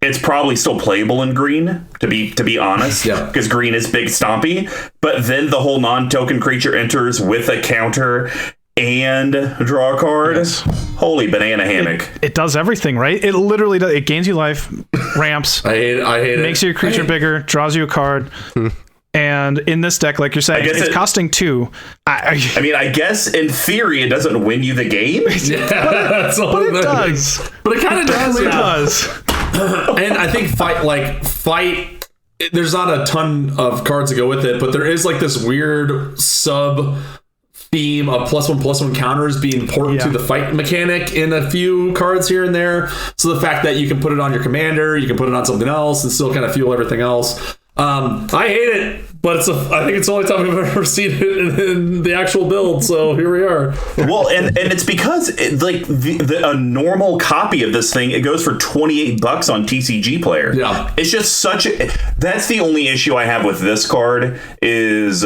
it's probably still playable in green, to be honest, because green is big stompy. But then the whole non-token creature enters with a counter and draw a card. Yes. Holy banana hammock. It does everything, right? It literally does. It gains you life, ramps. I hate it. Makes your creature bigger, draws you a card. And in this deck, like you're saying, it's costing 2. I mean, I guess in theory it doesn't win you the game. Yeah, but it does. But it kind of does. It does. And I think fight. There's not a ton of cards to go with it, but there is like this weird sub theme of +1/+1 counters being important to the fight mechanic in a few cards here and there. So the fact that you can put it on your commander, you can put it on something else, and still kind of fuel everything else. I hate it, but I think it's the only time I've ever seen it in the actual build. So here we are. Well, and it's because a normal copy of this thing, it goes for $28 on TCG Player. Yeah, it's just that's the only issue I have with this card is,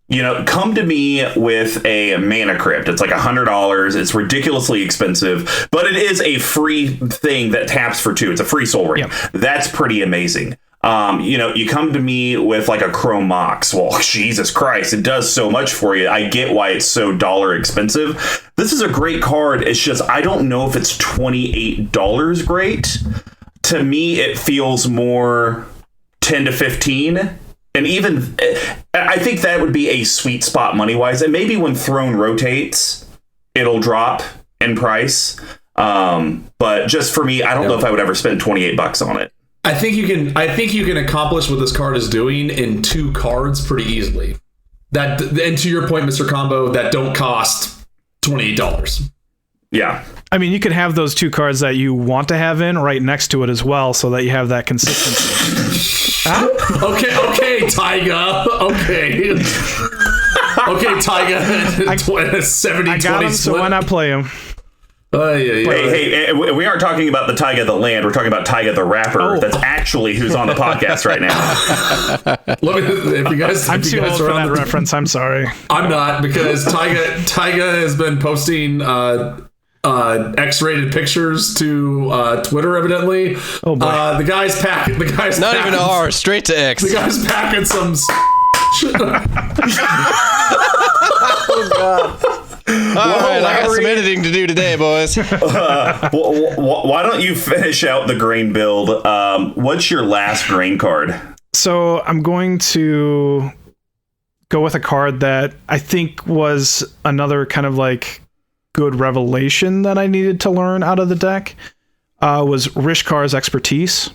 you know, come to me with a Mana Crypt. It's like $100. It's ridiculously expensive, but it is a free thing that taps for 2. It's a free Soul Ring. Yep. That's pretty amazing. You know, you come to me with like a Chrome Mox. Well, Jesus Christ, it does so much for you. I get why it's so dollar expensive. This is a great card. It's just, I don't know if it's $28 great. To me, it feels more 10 to 15. And even, I think that would be a sweet spot money-wise. And maybe when Throne rotates, it'll drop in price. But just for me, I don't know if I would ever spend $28 on it. I think you can accomplish what this card is doing in 2 cards pretty easily. And to your point, Mr. Combo, that don't cost $28. Yeah. I mean, you could have those 2 cards that you want to have in right next to it as well, so that you have that consistency. Okay, Tyga. Okay, Tyga. 70-20 I got him, split. so why not play him? Hey, we aren't talking about the Tyga the land. We're talking about Tyga the rapper. That's actually who's on the podcast right now. I'm too old for that reference. I'm sorry. I'm not, because Tyga has been posting X-rated pictures to Twitter, evidently. Oh boy. The guy's not even R, straight to X. The guy's packing some. Oh God. All right, I got some editing to do today, boys. Why don't you finish out the grain build? What's your last grain card? So I'm going to go with a card that I think was another kind of like good revelation that I needed to learn out of the deck. Was Rishkar's Expertise.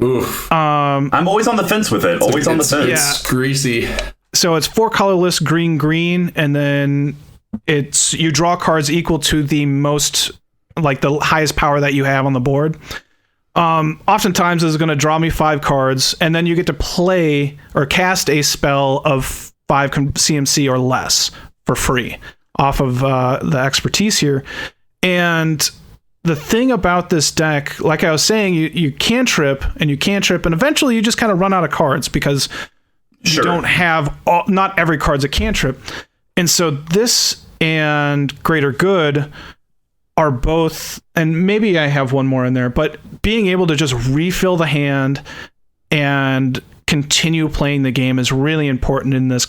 Oof. I'm always on the fence with it. Always on the fence. Yeah. It's greasy. So it's 4 colorless, green, and then you draw cards equal to the most, like the highest power that you have on the board. Oftentimes this is going to draw me 5 cards, and then you get to play or cast a spell of 5 CMC or less for free. off of the expertise here. And the thing about this deck, like I was saying, you cantrip, and eventually you just kind of run out of cards because you don't have not every card's a cantrip. And so this and Greater Good are both, and maybe I have one more in there, but being able to just refill the hand and continue playing the game is really important in this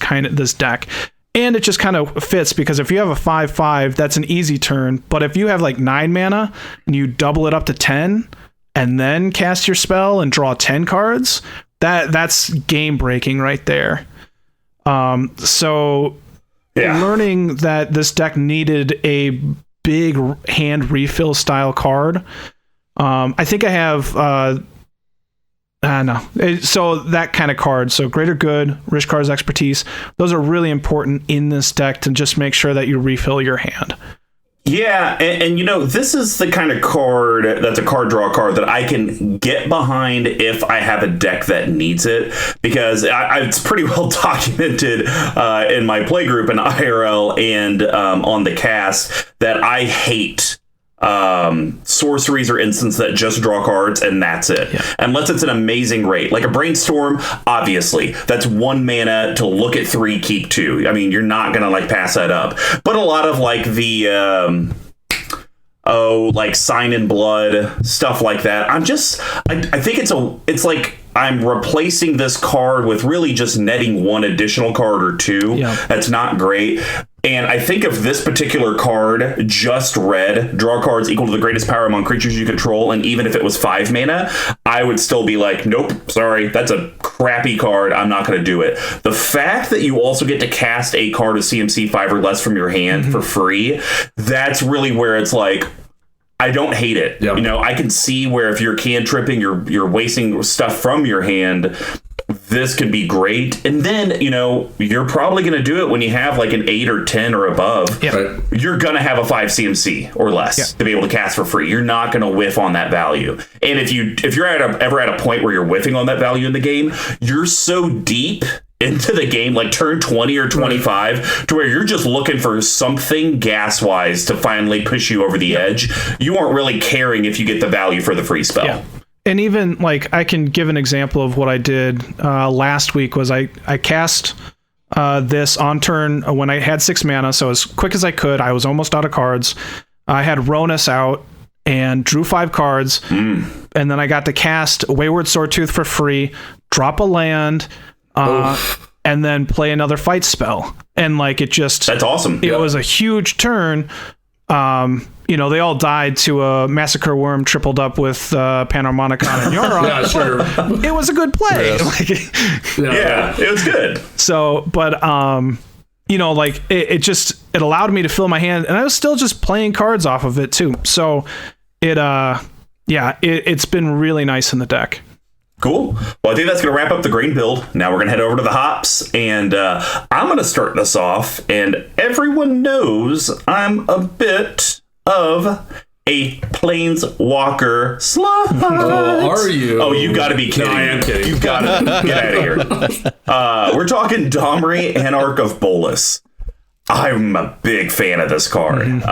deck. And it just kind of fits because if you have a 5/5, that's an easy turn. But if you have like 9 mana and you double it up to 10 and then cast your spell and draw 10 cards, that's game breaking right there. Learning that this deck needed a big hand refill style card. I think I have no. So that kind of card. So Greater Good, Rishkar's Expertise, those are really important in this deck to just make sure that you refill your hand. Yeah, and this is the kind of card that's a card draw card that I can get behind if I have a deck that needs it, because it's pretty well documented in my playgroup in IRL and on the cast that I hate sorceries or instants that just draw cards and that's it. Yeah. Unless it's an amazing rate. Like a Brainstorm, obviously, that's 1 mana to look at 3, keep 2. I mean, you're not gonna like pass that up. But a lot of like the like Sign in Blood, stuff like that. I think it's like I'm replacing this card with really just netting 1 additional card or 2. Yeah. That's not great. And I think if this particular card, just red, draw cards equal to the greatest power among creatures you control, and even if it was 5 mana, I would still be like, nope, sorry, that's a crappy card, I'm not going to do it. The fact that you also get to cast a card of CMC 5 or less from your hand for free, that's really where it's like, I don't hate it. Yep. I can see where if you're cantripping, you're wasting stuff from your hand, this could be great. And then, you're probably going to do it when you have like an 8 or 10 or above. Yeah. Right. You're going to have a 5 CMC or less to be able to cast for free. You're not going to whiff on that value. And if you're ever at a point where you're whiffing on that value in the game, you're so deep into the game, like turn 20 or 25, to where you're just looking for something gas-wise to finally push you over the edge. You aren't really caring if you get the value for the free spell. Yeah. And even like I can give an example of what I did last week was I cast this on turn when I had 6 mana, so as quick as I could. I was almost out of cards. I had Ronus out and drew 5 cards, and then I got to cast Wayward Swordtooth for free, drop a land, and then play another fight spell. And like that's awesome. It was a huge turn. They all died to a Massacre Worm tripled up with Panharmonicon and Yoron. Yeah, sure. It was a good play. Yes. It was good. So, but it allowed me to fill my hand, and I was still just playing cards off of it too. So it's been really nice in the deck. Cool. Well, I think that's going to wrap up the green build. Now we're going to head over to the hops, and I'm going to start this off. And everyone knows I'm a bit of a Planeswalker slut. Oh, are you? Oh, you got to be kidding. No, I am kidding. You got to get out of here. We're talking Domri, Anarch of Bolas. I'm a big fan of this card.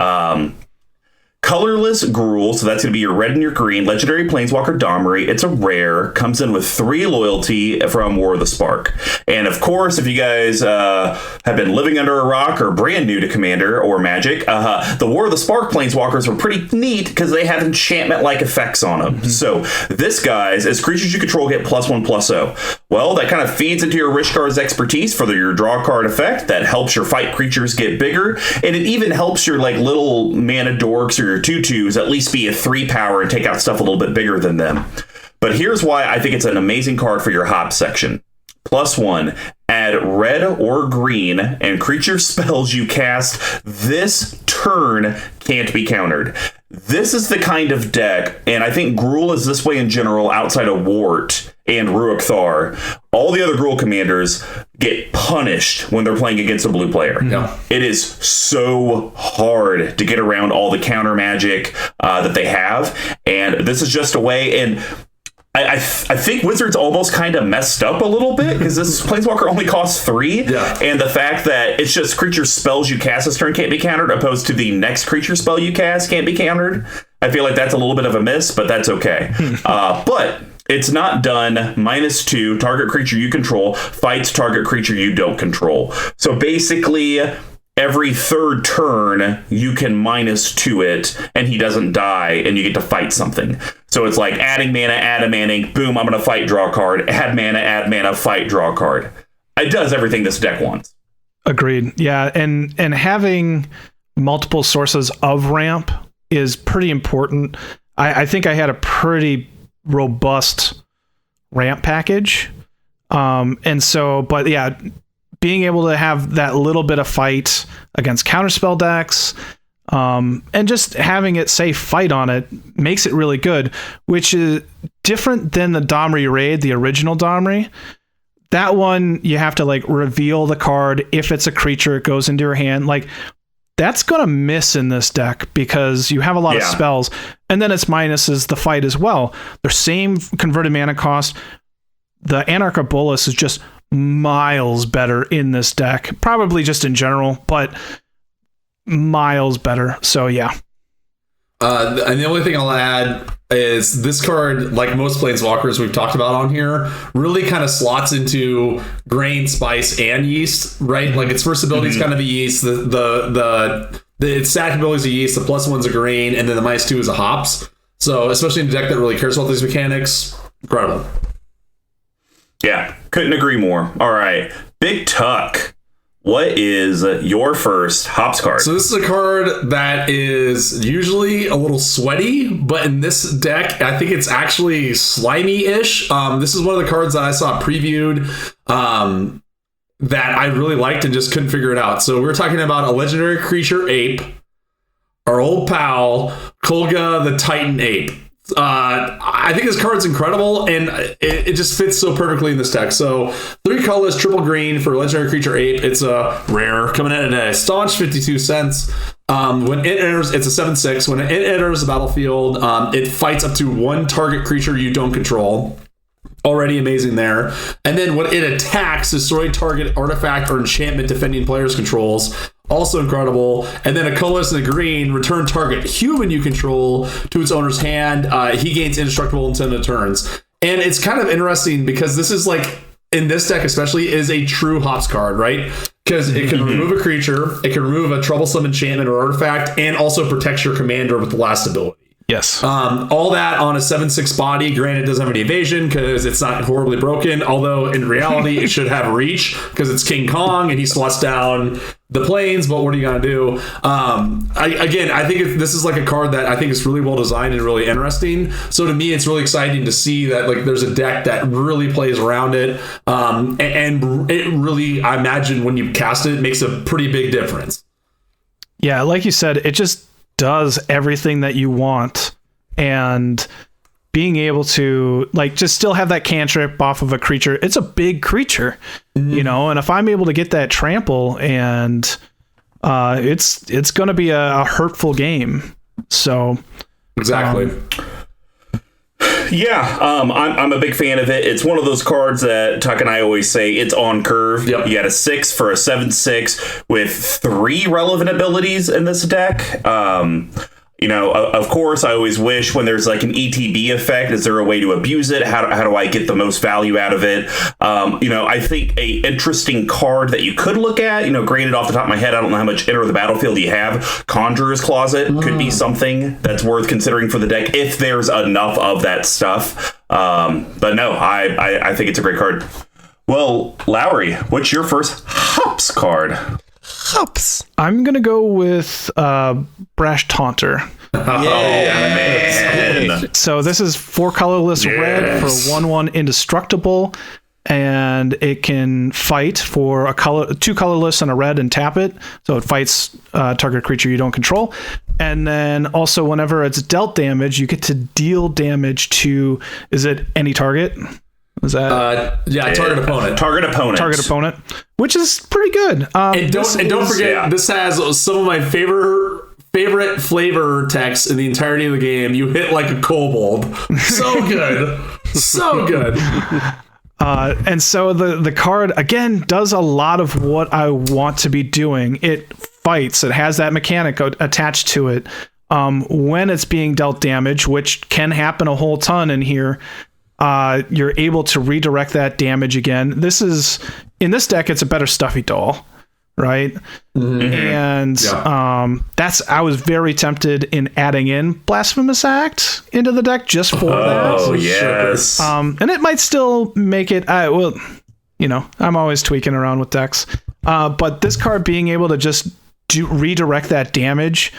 Colorless Gruul, so that's going to be your red and your green. Legendary Planeswalker Domri. It's a rare. Comes in with 3 loyalty from War of the Spark. And of course, if you guys have been living under a rock or brand new to Commander or Magic, the War of the Spark Planeswalkers are pretty neat because they have enchantment-like effects on them. So this, guys, as creatures you control get +1/+0. Well, that kind of feeds into your Rishkar's Expertise for your draw card effect. That helps your fight creatures get bigger. And it even helps your like little mana dorks or your 2/2s at least be a 3 power and take out stuff a little bit bigger than them. But here's why I think it's an amazing card for your hop section. +1, add red or green, and creature spells you cast this turn can't be countered. This is the kind of deck, and I think Gruul is this way in general outside of Wart and Ruach Thar. All the other Gruul commanders get punished when they're playing against a blue player. Yeah. It is so hard to get around all the counter magic that they have, and this is just a way. And I think Wizards almost kind of messed up a little bit because this Planeswalker only costs 3. Yeah. And the fact that it's just creature spells you cast this turn can't be countered, opposed to the next creature spell you cast can't be countered. I feel like that's a little bit of a miss, but that's okay. But it's not done. -2, target creature you control fights target creature you don't control. So basically, every third turn, you can -2 it, and he doesn't die, and you get to fight something. So it's like adding mana, add a mana, boom, I'm going to fight, draw a card, add mana, fight, draw a card. It does everything this deck wants. Agreed. Yeah, and having multiple sources of ramp is pretty important. I think I had a pretty robust ramp package. And so, but yeah, being able to have that little bit of fight against counterspell decks, and just having it say fight on it makes it really good, which is different than the Domri raid, the original Domri. That one, you have to like reveal the card. If it's a creature, it goes into your hand. Like, that's going to miss in this deck because you have a lot of spells, and then its minuses the fight as well. They're same converted mana cost. The Anarcha Bolus is just miles better in this deck, probably just in general, but miles better. So yeah. And the only thing I'll add is this card, like most Planeswalkers we've talked about on here, really kind of slots into grain, spice, and yeast, right? Like its first ability is kind of a yeast, its stack ability is a yeast, the +1's a grain, and then the -2 is a hops. So especially in a deck that really cares about these mechanics, incredible. Yeah, couldn't agree more. All right, Big Tuck. What is your first hops card? So this is a card that is usually a little sweaty, but in this deck, I think it's actually slimy-ish. This is one of the cards that I saw previewed that I really liked and just couldn't figure it out. So we're talking about a legendary creature ape, our old pal, Kolga the Titan Ape. I think this card's incredible, and it just fits so perfectly in this deck. So 3 colors, triple green for legendary creature ape. It's a rare coming in at a staunch 52 cents. When it enters, it's a 7/6. When it enters the battlefield, it fights up to 1 target creature you don't control. Already amazing there. And then when it attacks, destroy target artifact or enchantment defending players' controls. Also incredible. And then a colorless and a green, return target human you control to its owner's hand. He gains indestructible until it turns. And it's kind of interesting because this is like, in this deck especially, is a true hops card, right? Because it can remove a creature, it can remove a troublesome enchantment or artifact, and also protects your commander with the last ability. Yes. All that on a 7/6 body. Granted, it doesn't have any evasion because it's not horribly broken. Although in reality, it should have reach because it's King Kong and he slots down the planes. But what are you gonna do? I think this is like a card that I think is really well designed and really interesting. So to me, it's really exciting to see that like there's a deck that really plays around it, and it really, I imagine when you cast it, makes a pretty big difference. Yeah, like you said, it just does everything that you want, and being able to like just still have that cantrip off of a creature. It's a big creature, you know, and if I'm able to get that trample, and it's going to be a hurtful game. So exactly. Yeah, I'm a big fan of it. It's one of those cards that Tuck and I always say it's on curve. Yep. You got a 6 for a 7/6 with 3 relevant abilities in this deck. You know, of course, I always wish when there's like an ETB effect, is there a way to abuse it? How do I get the most value out of it? You know, I think a interesting card that you could look at, you know, granted off the top of my head, I don't know how much enter the battlefield you have. Conjurer's Closet could be something that's worth considering for the deck if there's enough of that stuff. But no, I think it's a great card. Well, Lowry, what's your first hops card? Hops. I'm gonna go with Brash Taunter. Man. So this is 4 colorless red for 1/1 indestructible, and it can fight for 2 colorless and a red and tap it. So it fights target creature you don't control. And then also whenever it's dealt damage, you get to deal damage to, is it any target? Is that target opponent. Target opponent. Which is pretty good. And don't forget, this has some of my favorite flavor text in the entirety of the game. You hit like a kobold. So good. So good. And so the card, again, does a lot of what I want to be doing. It fights. It has that mechanic attached to it. When it's being dealt damage, which can happen a whole ton in here, you're able to redirect that damage again. In this deck, it's a better Stuffy Doll, right? Mm-hmm. And I was very tempted in adding in Blasphemous Act into the deck just for that. Oh, yes. And it might still make it, I'm always tweaking around with decks. But this card being able to just redirect that damage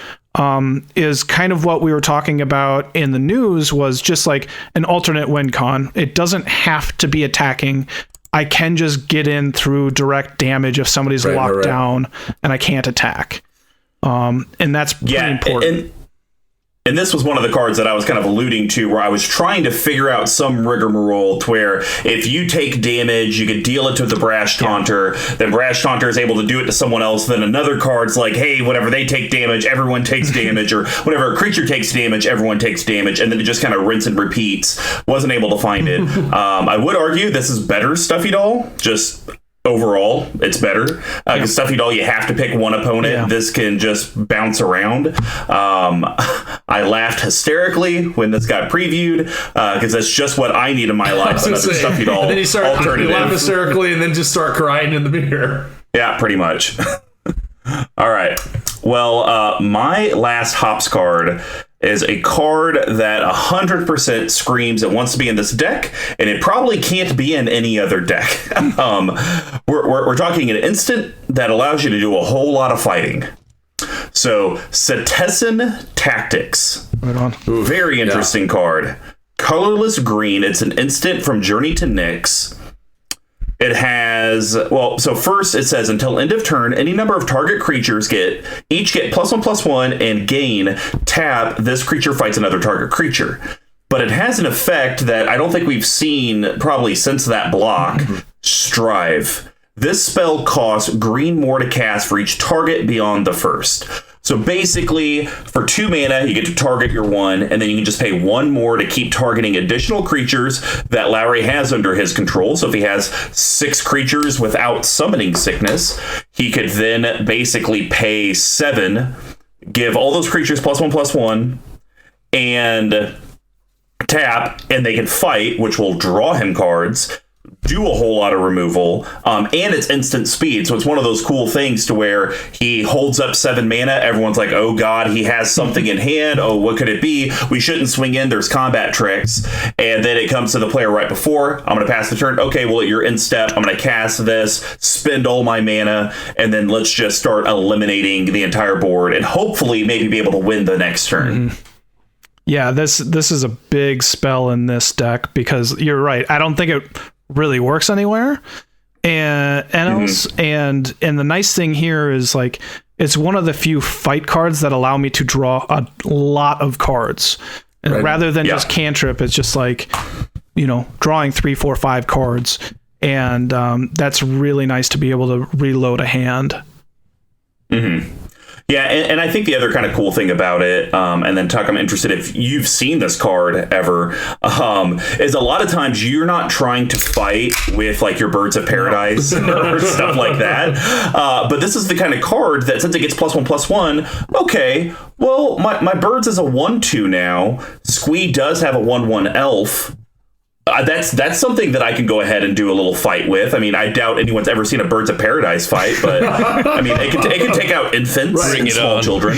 is kind of what we were talking about in the news, was just like an alternate win con. It doesn't have to be attacking. I can just get in through direct damage if somebody's locked down and I can't attack. And that's pretty important. And this was one of the cards that I was kind of alluding to, where I was trying to figure out some rigmarole to where if you take damage, you could deal it to the Brash Taunter, then Brash Taunter is able to do it to someone else, then another card's like, hey, whenever they take damage, everyone takes damage, or whenever a creature takes damage, everyone takes damage, and then it just kind of rinse and repeats. Wasn't able to find it. I would argue this is better Stuffy Doll, just... overall, it's better. Because Stuffy Doll, you have to pick one opponent. Yeah. This can just bounce around. I laughed hysterically when this got previewed, because that's just what I need in my life. Another Stuffy Doll and then you laugh hysterically and then just start crying in the mirror. Yeah, pretty much. All right. Well, my last Hops card is a card that 100% screams it wants to be in this deck, and it probably can't be in any other deck. We're talking an instant that allows you to do a whole lot of fighting. So, Cetizen Tactics. Right on. Very interesting card. Colorless green. It's an instant from Journey to Nyx. It has, so first it says, until end of turn, any number of target creatures each get +1/+1 and gain tap. This creature fights another target creature. But it has an effect that I don't think we've seen probably since that block, Strive. This spell costs green more to cast for each target beyond the first. So basically, for 2 mana, you get to target your 1, and then you can just pay 1 more to keep targeting additional creatures that Lowry has under his control. So if he has 6 creatures without Summoning Sickness, he could then basically pay 7, give all those creatures +1/+1, and tap, and they can fight, which will draw him cards, do a whole lot of removal, and it's instant speed. So it's one of those cool things to where he holds up 7 mana. Everyone's like, oh god, he has something in hand. Oh, what could it be? We shouldn't swing in. There's combat tricks. And then it comes to the player right before. I'm going to pass the turn. Okay, well, you're in step. I'm going to cast this, spend all my mana, and then let's just start eliminating the entire board and hopefully maybe be able to win the next turn. Mm-hmm. Yeah, this is a big spell in this deck, because you're right. I don't think it really works anywhere, and the nice thing here is, like, it's one of the few fight cards that allow me to draw a lot of cards, and rather than just cantrip. It's just like, drawing 3, 4, 5 cards, and that's really nice to be able to reload a hand. Yeah, and I think the other kind of cool thing about it, and then Tuck, I'm interested if you've seen this card ever, is a lot of times you're not trying to fight with like your Birds of Paradise or stuff like that. But this is the kind of card that, since it gets +1/+1, okay, well, my Birds is a 1/2 now. Squee does have a 1/1 elf. That's something that I can go ahead and do a little fight with. I mean, I doubt anyone's ever seen a Birds of Paradise fight, but I mean, it can take out infants and small children.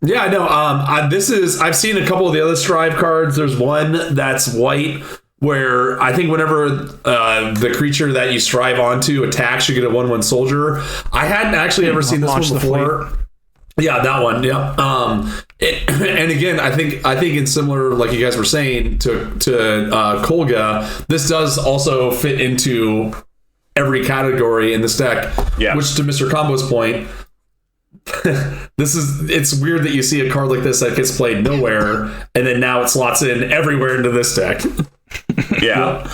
Yeah, I know. I've seen a couple of the other Strive cards. There's one that's white, where I think whenever the creature that you strive onto attacks, you get a 1/1 soldier. I hadn't actually ever seen this one before. Yeah, that one. Yeah. And again, I think in similar, like you guys were saying, to Kolga, this does also fit into every category in this deck. Yeah. Which, to Mr. Combo's point, it's weird that you see a card like this that gets played nowhere, and then now it slots in everywhere into this deck. Yeah.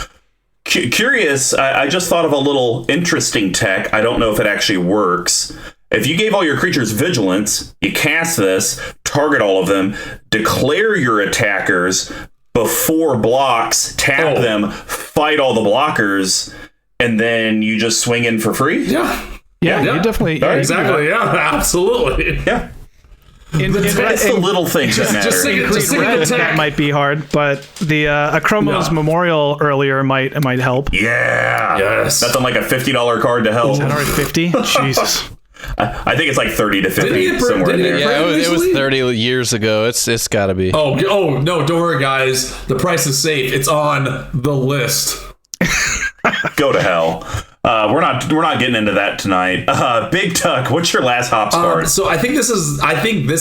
Curious, I just thought of a little interesting tech. I don't know if it actually works. If you gave all your creatures Vigilance, you cast this, target all of them, declare your attackers, before blocks, tap them, fight all the blockers, and then you just swing in for free? Yeah, you definitely... Right. Exactly, yeah, absolutely. Yeah. It's the little things that matter. That might be hard, but the Acromo's Memorial earlier might help. Yeah. Yes. Nothing like a $50 card to help. Is that already 50? Jesus. I think it's like 30 to 50 somewhere in there. Yeah, it was 30 years ago. It's got to be. Oh no! Don't worry, guys. The price is safe. It's on the list. Go to hell. We're not getting into that tonight. Big Tuck, what's your last hops card? So I think this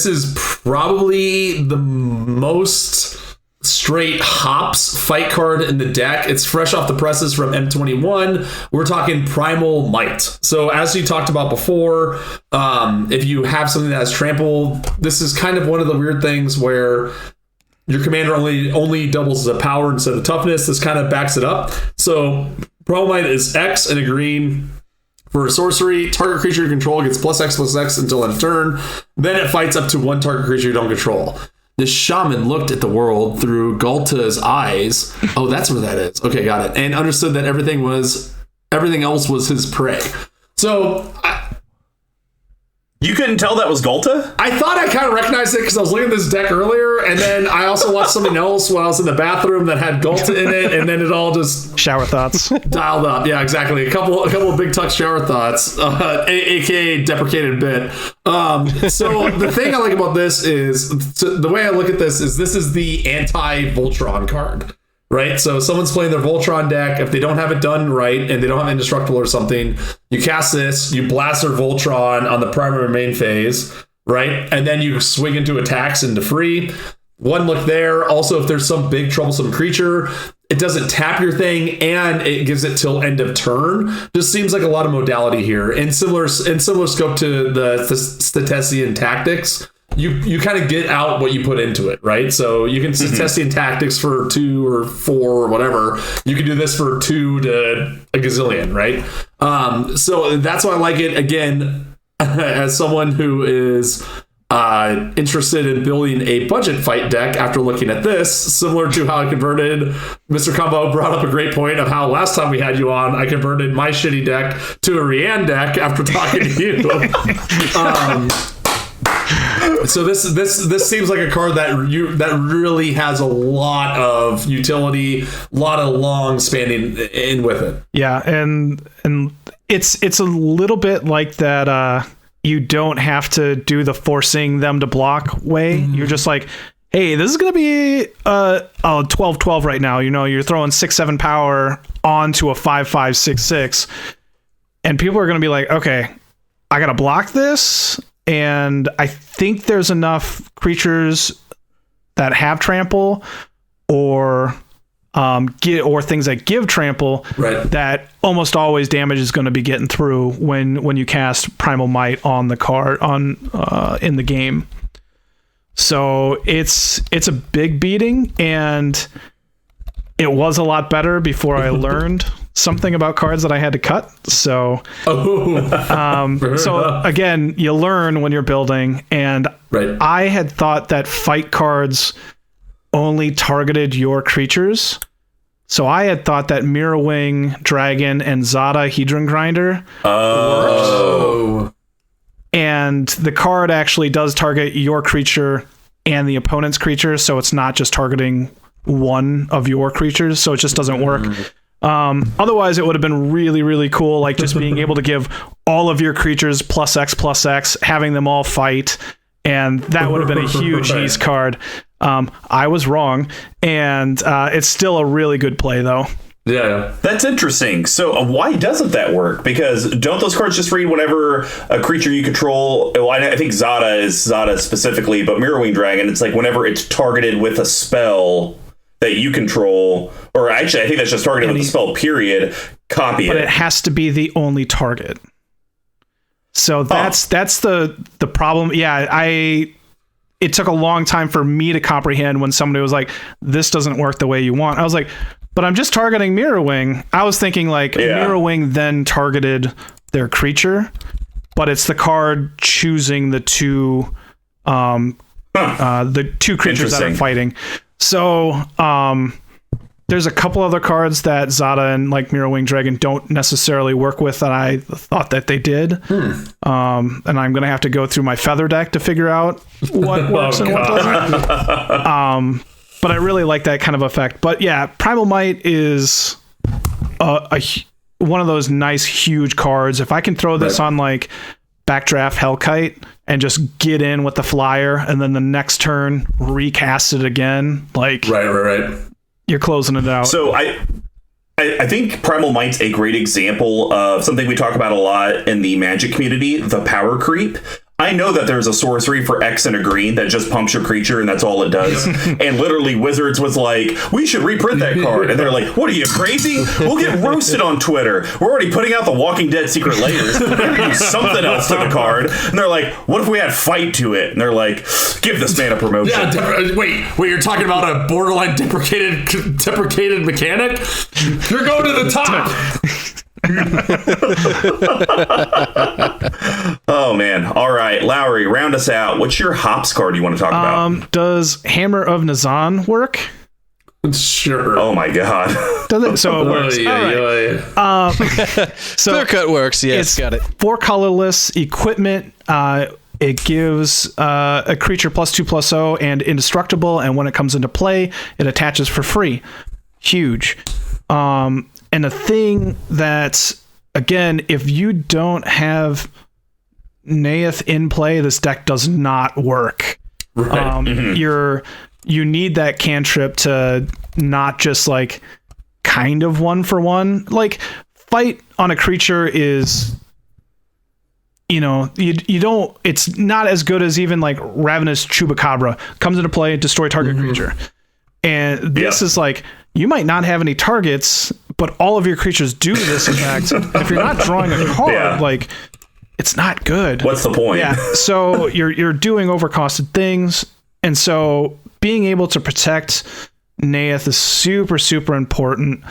is probably the most straight hops fight card in the deck. It's fresh off the presses from M21. We're talking Primal Might. So as you talked about before, if you have something that has trample, this is kind of one of the weird things where your commander only doubles the power instead of toughness. This kind of backs it up. So Primal Might is X and a green for a sorcery. Target creature you control gets +X/+X until end of turn. Then it fights up to one target creature you don't control. The shaman looked at the world through Galta's eyes. Oh, that's where that is. Okay, got it. And understood that everything else was his prey. So you couldn't tell that was Galta? I thought I kind of recognized it because I was looking at this deck earlier, and then I also watched something else while I was in the bathroom that had Galta in it, and then it all just shower thoughts dialed up. Yeah, exactly. A couple of Big Tuck shower thoughts, aka deprecated bit. So the thing I like about this is the way I look at this is the anti-Voltron card. Right, so someone's playing their Voltron deck. If they don't have it done right and they don't have Indestructible or something, you cast this, you blast their Voltron on the primary main phase, right? And then you swing into attacks into free. One look there. Also, if there's some big troublesome creature, it doesn't tap your thing and it gives it till end of turn. Just seems like a lot of modality here. In similar scope to the Statesian Tactics. You kind of get out what you put into it, right? So you can Statesian Tactics for 2 or 4 or whatever. You can do this for 2 to a gazillion, right? So that's why I like it. Again, as someone who is interested in building a budget fight deck after looking at this, similar to how I converted, Mr. Combo brought up a great point of how last time we had you on, I converted my shitty deck to a Rian deck after talking to you. So this seems like a card that really has a lot of utility, a lot of long spanning in with it. Yeah, and it's a little bit like that. You don't have to do the forcing them to block way. You're just like, hey, this is gonna be 12/12 right now. You know, you're throwing 6/7 power onto a 5/5 6/6, and people are gonna be like, okay, I gotta block this. And I think there's enough creatures that have trample or things that give trample that almost always damage is going to be getting through when you cast Primal Might on the card in the game. So it's a big beating, and it was a lot better before I learned something about cards that I had to cut. So, so again, you learn when you're building, and I had thought that fight cards only targeted your creatures. So I had thought that Mirrorwing Dragon and Zada Hedron Grinder worked. And the card actually does target your creature and the opponent's creature, so it's not just targeting one of your creatures, so it just doesn't work. Otherwise, it would have been really, really cool, like just being able to give all of your creatures +X/+X, having them all fight, and that would have been a huge ease card. I was wrong, and it's still a really good play, though. Yeah, that's interesting. So why doesn't that work? Because don't those cards just read whenever a creature you control? Well, I think Zada is Zada specifically, but Mirrorwing Dragon, it's like whenever it's targeted with a spell that you control, or actually I think that's just targeted with a spell, period, copy it. But it has to be the only target. So that's the problem. Yeah, it took a long time for me to comprehend when somebody was like, this doesn't work the way you want. I was like, but I'm just targeting Mirrorwing. I was thinking like Mirrorwing then targeted their creature, but it's the card choosing the two creatures that are fighting. So, there's a couple other cards that Zada and like Mirrorwing Dragon don't necessarily work with that I thought that they did. And I'm going to have to go through my feather deck to figure out what works and what doesn't. But I really like that kind of effect. But yeah, Primal Might is one of those nice, huge cards. If I can throw this on like Backdraft Hellkite and just get in with the flyer and then the next turn recast it again, like right. You're closing it out. So I think Primal Might's a great example of something we talk about a lot in the Magic community, the power creep. I know that there's a sorcery for X and a green that just pumps your creature and that's all it does. And literally Wizards was like, we should reprint that card. And they're like, what are you, crazy? We'll get roasted on Twitter. We're already putting out the Walking Dead Secret Layers. We're going to do something else to the card. And they're like, what if we add fight to it? And they're like, give this man a promotion. Yeah, wait, you're talking about a borderline deprecated mechanic? You're going to the top. Oh man. All right, Lowry, round us out. What's your hops card you want to talk about? Does Hammer of Nazan work? Sure. Oh my god. Does it? So it works. All right. So Clear cut works. Yes, got it. 4 colorless equipment. It gives a creature +2/+0 and indestructible, and when it comes into play, it attaches for free. Huge. And the thing that's, again, if you don't have Neyith in play, this deck does not work. Right. You need that cantrip to not just like kind of 1-for-1. Like fight on a creature is, you don't. It's not as good as even like Ravenous Chupacabra comes into play, destroy target creature, and this is like you might not have any targets, but all of your creatures do this effect. If you're not drawing a card, like it's not good. What's the point? Yeah. So you're doing overcosted things, and so being able to protect Neyith is super, super important.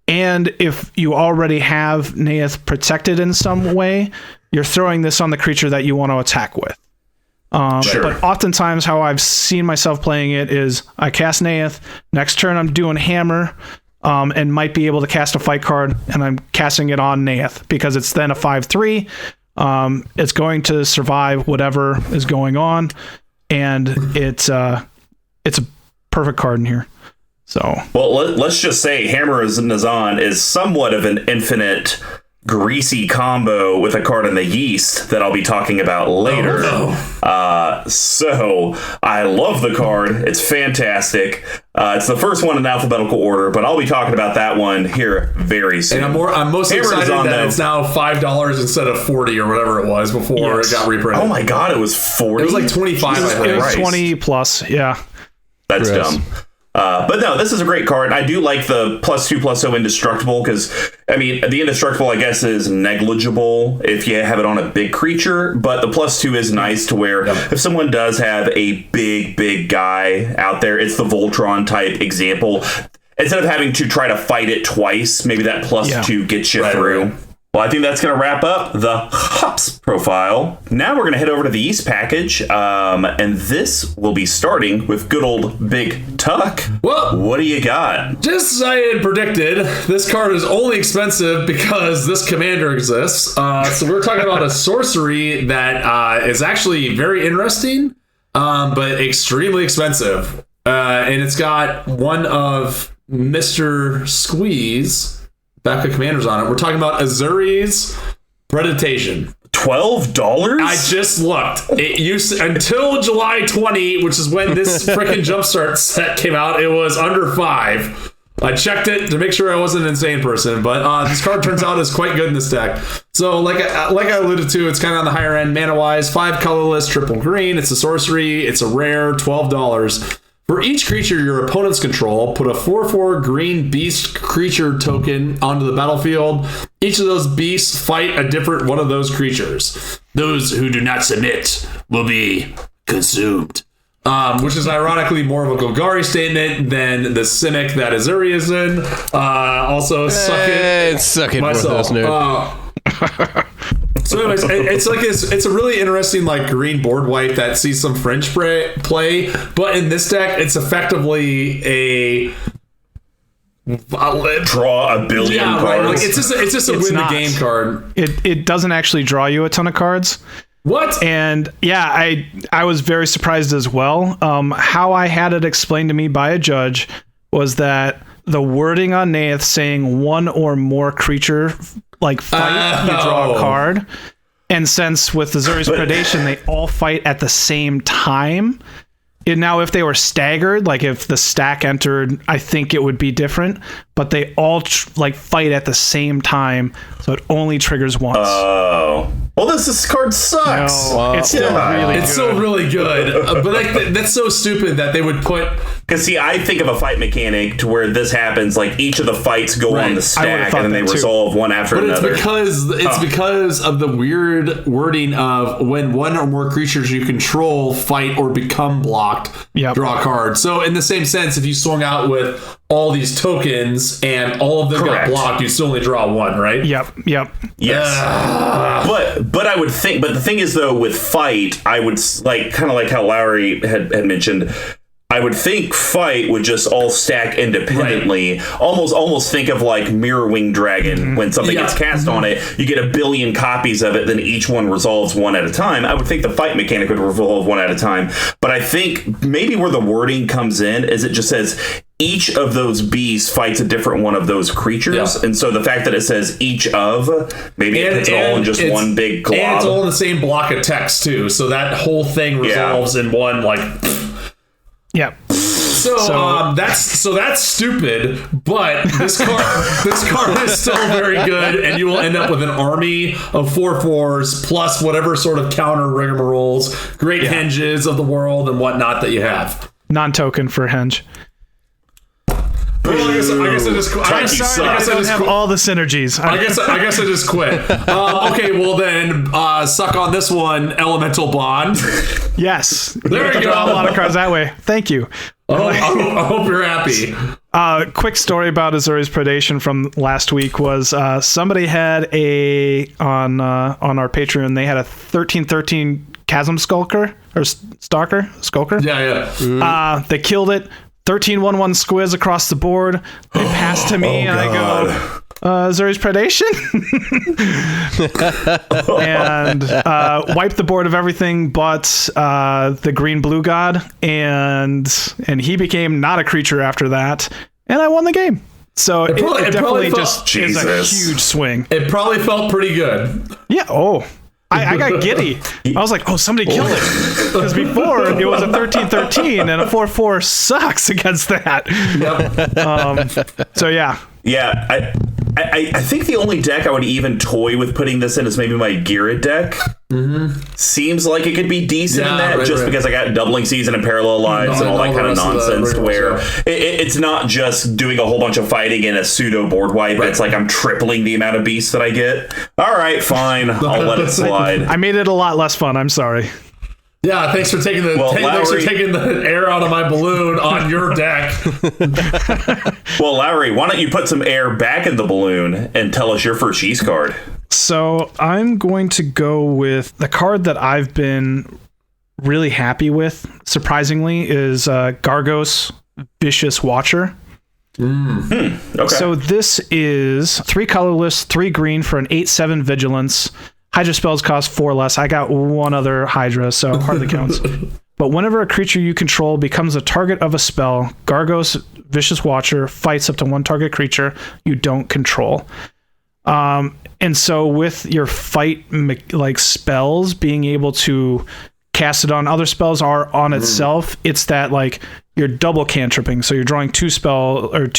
And if you already have Neyith protected in some way, you're throwing this on the creature that you want to attack with. But oftentimes how I've seen myself playing it is I cast Neyith, next turn I'm doing Hammer, and might be able to cast a fight card, and I'm casting it on Neyith because it's then a 5/3. It's going to survive whatever is going on, and it's a perfect card in here. So let's just say Hammer of Nazan is somewhat of an infinite greasy combo with a card in the Yeast that I'll be talking about later. So I love the card. It's fantastic. It's the first one in alphabetical order, but I'll be talking about that one here very soon. And I'm most excited that it's now $5 instead of $40 or whatever it was before it got reprinted. Oh my god, it was $40. It was like $25. It was 20 plus. Yeah, that's dumb. But no, this is a great card. I do like the +2/+0 indestructible because, I mean, the indestructible, I guess, is negligible if you have it on a big creature, but the +2 is nice to where if someone does have a big guy out there, it's the Voltron type example. Instead of having to try to fight it twice, maybe that +2 gets you through. Right. Well, I think that's going to wrap up the hops profile. Now we're going to head over to the Yeast package, and this will be starting with good old Big Tuck. Well, what do you got? Just as I had predicted, this card is only expensive because this commander exists. So we're talking about a sorcery that is actually very interesting, but extremely expensive. And it's got one of Mr. Squeeze back of commanders on it. We're talking about Azuri's Preditation. $12? I just looked. It used until July 20, which is when this freaking Jumpstart set came out. It was under $5. I checked it to make sure I wasn't an insane person, but this card turns out is quite good in this deck. So, like I alluded to, it's kind of on the higher end mana wise. 5 colorless, triple green. It's a sorcery. It's a rare. $12. For each creature your opponents control, put a 4/4 green beast creature token onto the battlefield. Each of those beasts fight a different one of those creatures. Those who do not submit will be consumed. Which is ironically more of a Golgari statement than the Simic that Azuri is in. Also, suck it. Suck it, myself. So anyways, it's a really interesting like green board wipe that sees some French play, but in this deck, it's effectively a draw a billion cards. Right. Like it's just a win the game card. It doesn't actually draw you a ton of cards. What? And yeah, I was very surprised as well. How I had it explained to me by a judge was that the wording on Neyith saying one or more creature like fight, you draw a card. And since with the Zuri's Predation, they all fight at the same time. Now, if they were staggered, like if the stack entered, I think it would be different. But they all fight at the same time, so it only triggers once. Oh, well, this card sucks. No, it's still really good. It's still really good, but that's so stupid that they would put. Because see, I think of a fight mechanic to where this happens. Like each of the fights go on the stack, and then they resolve one after another. It's because of the weird wording of when one or more creatures you control fight or become blocked, draw a card. So in the same sense, if you swung out with all these tokens and all of them got blocked, you still only draw one, right? Yep. Yes. But I would think. But the thing is, though, with fight, I would kind of like how Lowry had mentioned. I would think fight would just all stack independently. Right. Almost think of like Mirror Wing Dragon. When something gets cast on it, you get a billion copies of it, then each one resolves one at a time. I would think the fight mechanic would resolve one at a time. But I think maybe where the wording comes in is it just says each of those beasts fights a different one of those creatures. Yeah. And so the fact that it says each of, maybe it puts it all in just one big glob. And it's all in the same block of text too. So that whole thing resolves in one Yep. So that's stupid, but this card is still very good, and you will end up with an army of 4/4s plus whatever sort of counter rigmaroles, great henges of the world and whatnot that you have. Non-token for henge. Well, I guess I just have all the synergies. I guess I just quit. Okay, well then, suck on this one, Elemental Bond. Yes, there we go. Draw a lot of cards that way. Thank you. I hope you're happy. Quick story about Azuri's Predation from last week was somebody had on our Patreon. They had a 13/13 Chasm Skulker or Stalker. Yeah. Mm-hmm. They killed it. 13/1/1 squiz across the board. They pass to me, and I go, Zuri's Predation? And wipe the board of everything but the green-blue god, and he became not a creature after that, and I won the game. So it definitely just is a huge swing. It probably felt pretty good. Yeah, I got giddy. I was like, somebody killed it. Because before, it was a 13/13, and a 4/4 sucks against that. Yep. So, yeah. Yeah, I think the only deck I would even toy with putting this in is maybe my Garrett deck. Mm-hmm. Seems like it could be decent in that, because I got Doubling Season and Parallel Lives and all that kind of nonsense where it's not just doing a whole bunch of fighting in a pseudo board wipe. Right. It's like I'm tripling the amount of beasts that I get. All right, fine. I'll let it slide. I made it a lot less fun. I'm sorry. Yeah, thanks for taking the air out of my balloon on your deck. Well, Lowry, why don't you put some air back in the balloon and tell us your first Yeast card? So I'm going to go with the card that I've been really happy with, surprisingly, is Gargos Vicious Watcher. Okay. So this is 3 colorless, 3 green for an 8/7 vigilance. Hydra spells cost 4 less. I got one other Hydra, so hardly counts. But whenever a creature you control becomes a target of a spell, Gargos Vicious Watcher fights up to 1 target creature you don't control. And so with your fight spells, being able to cast it on other spells are on itself, it's that you're double cantripping. So you're drawing 2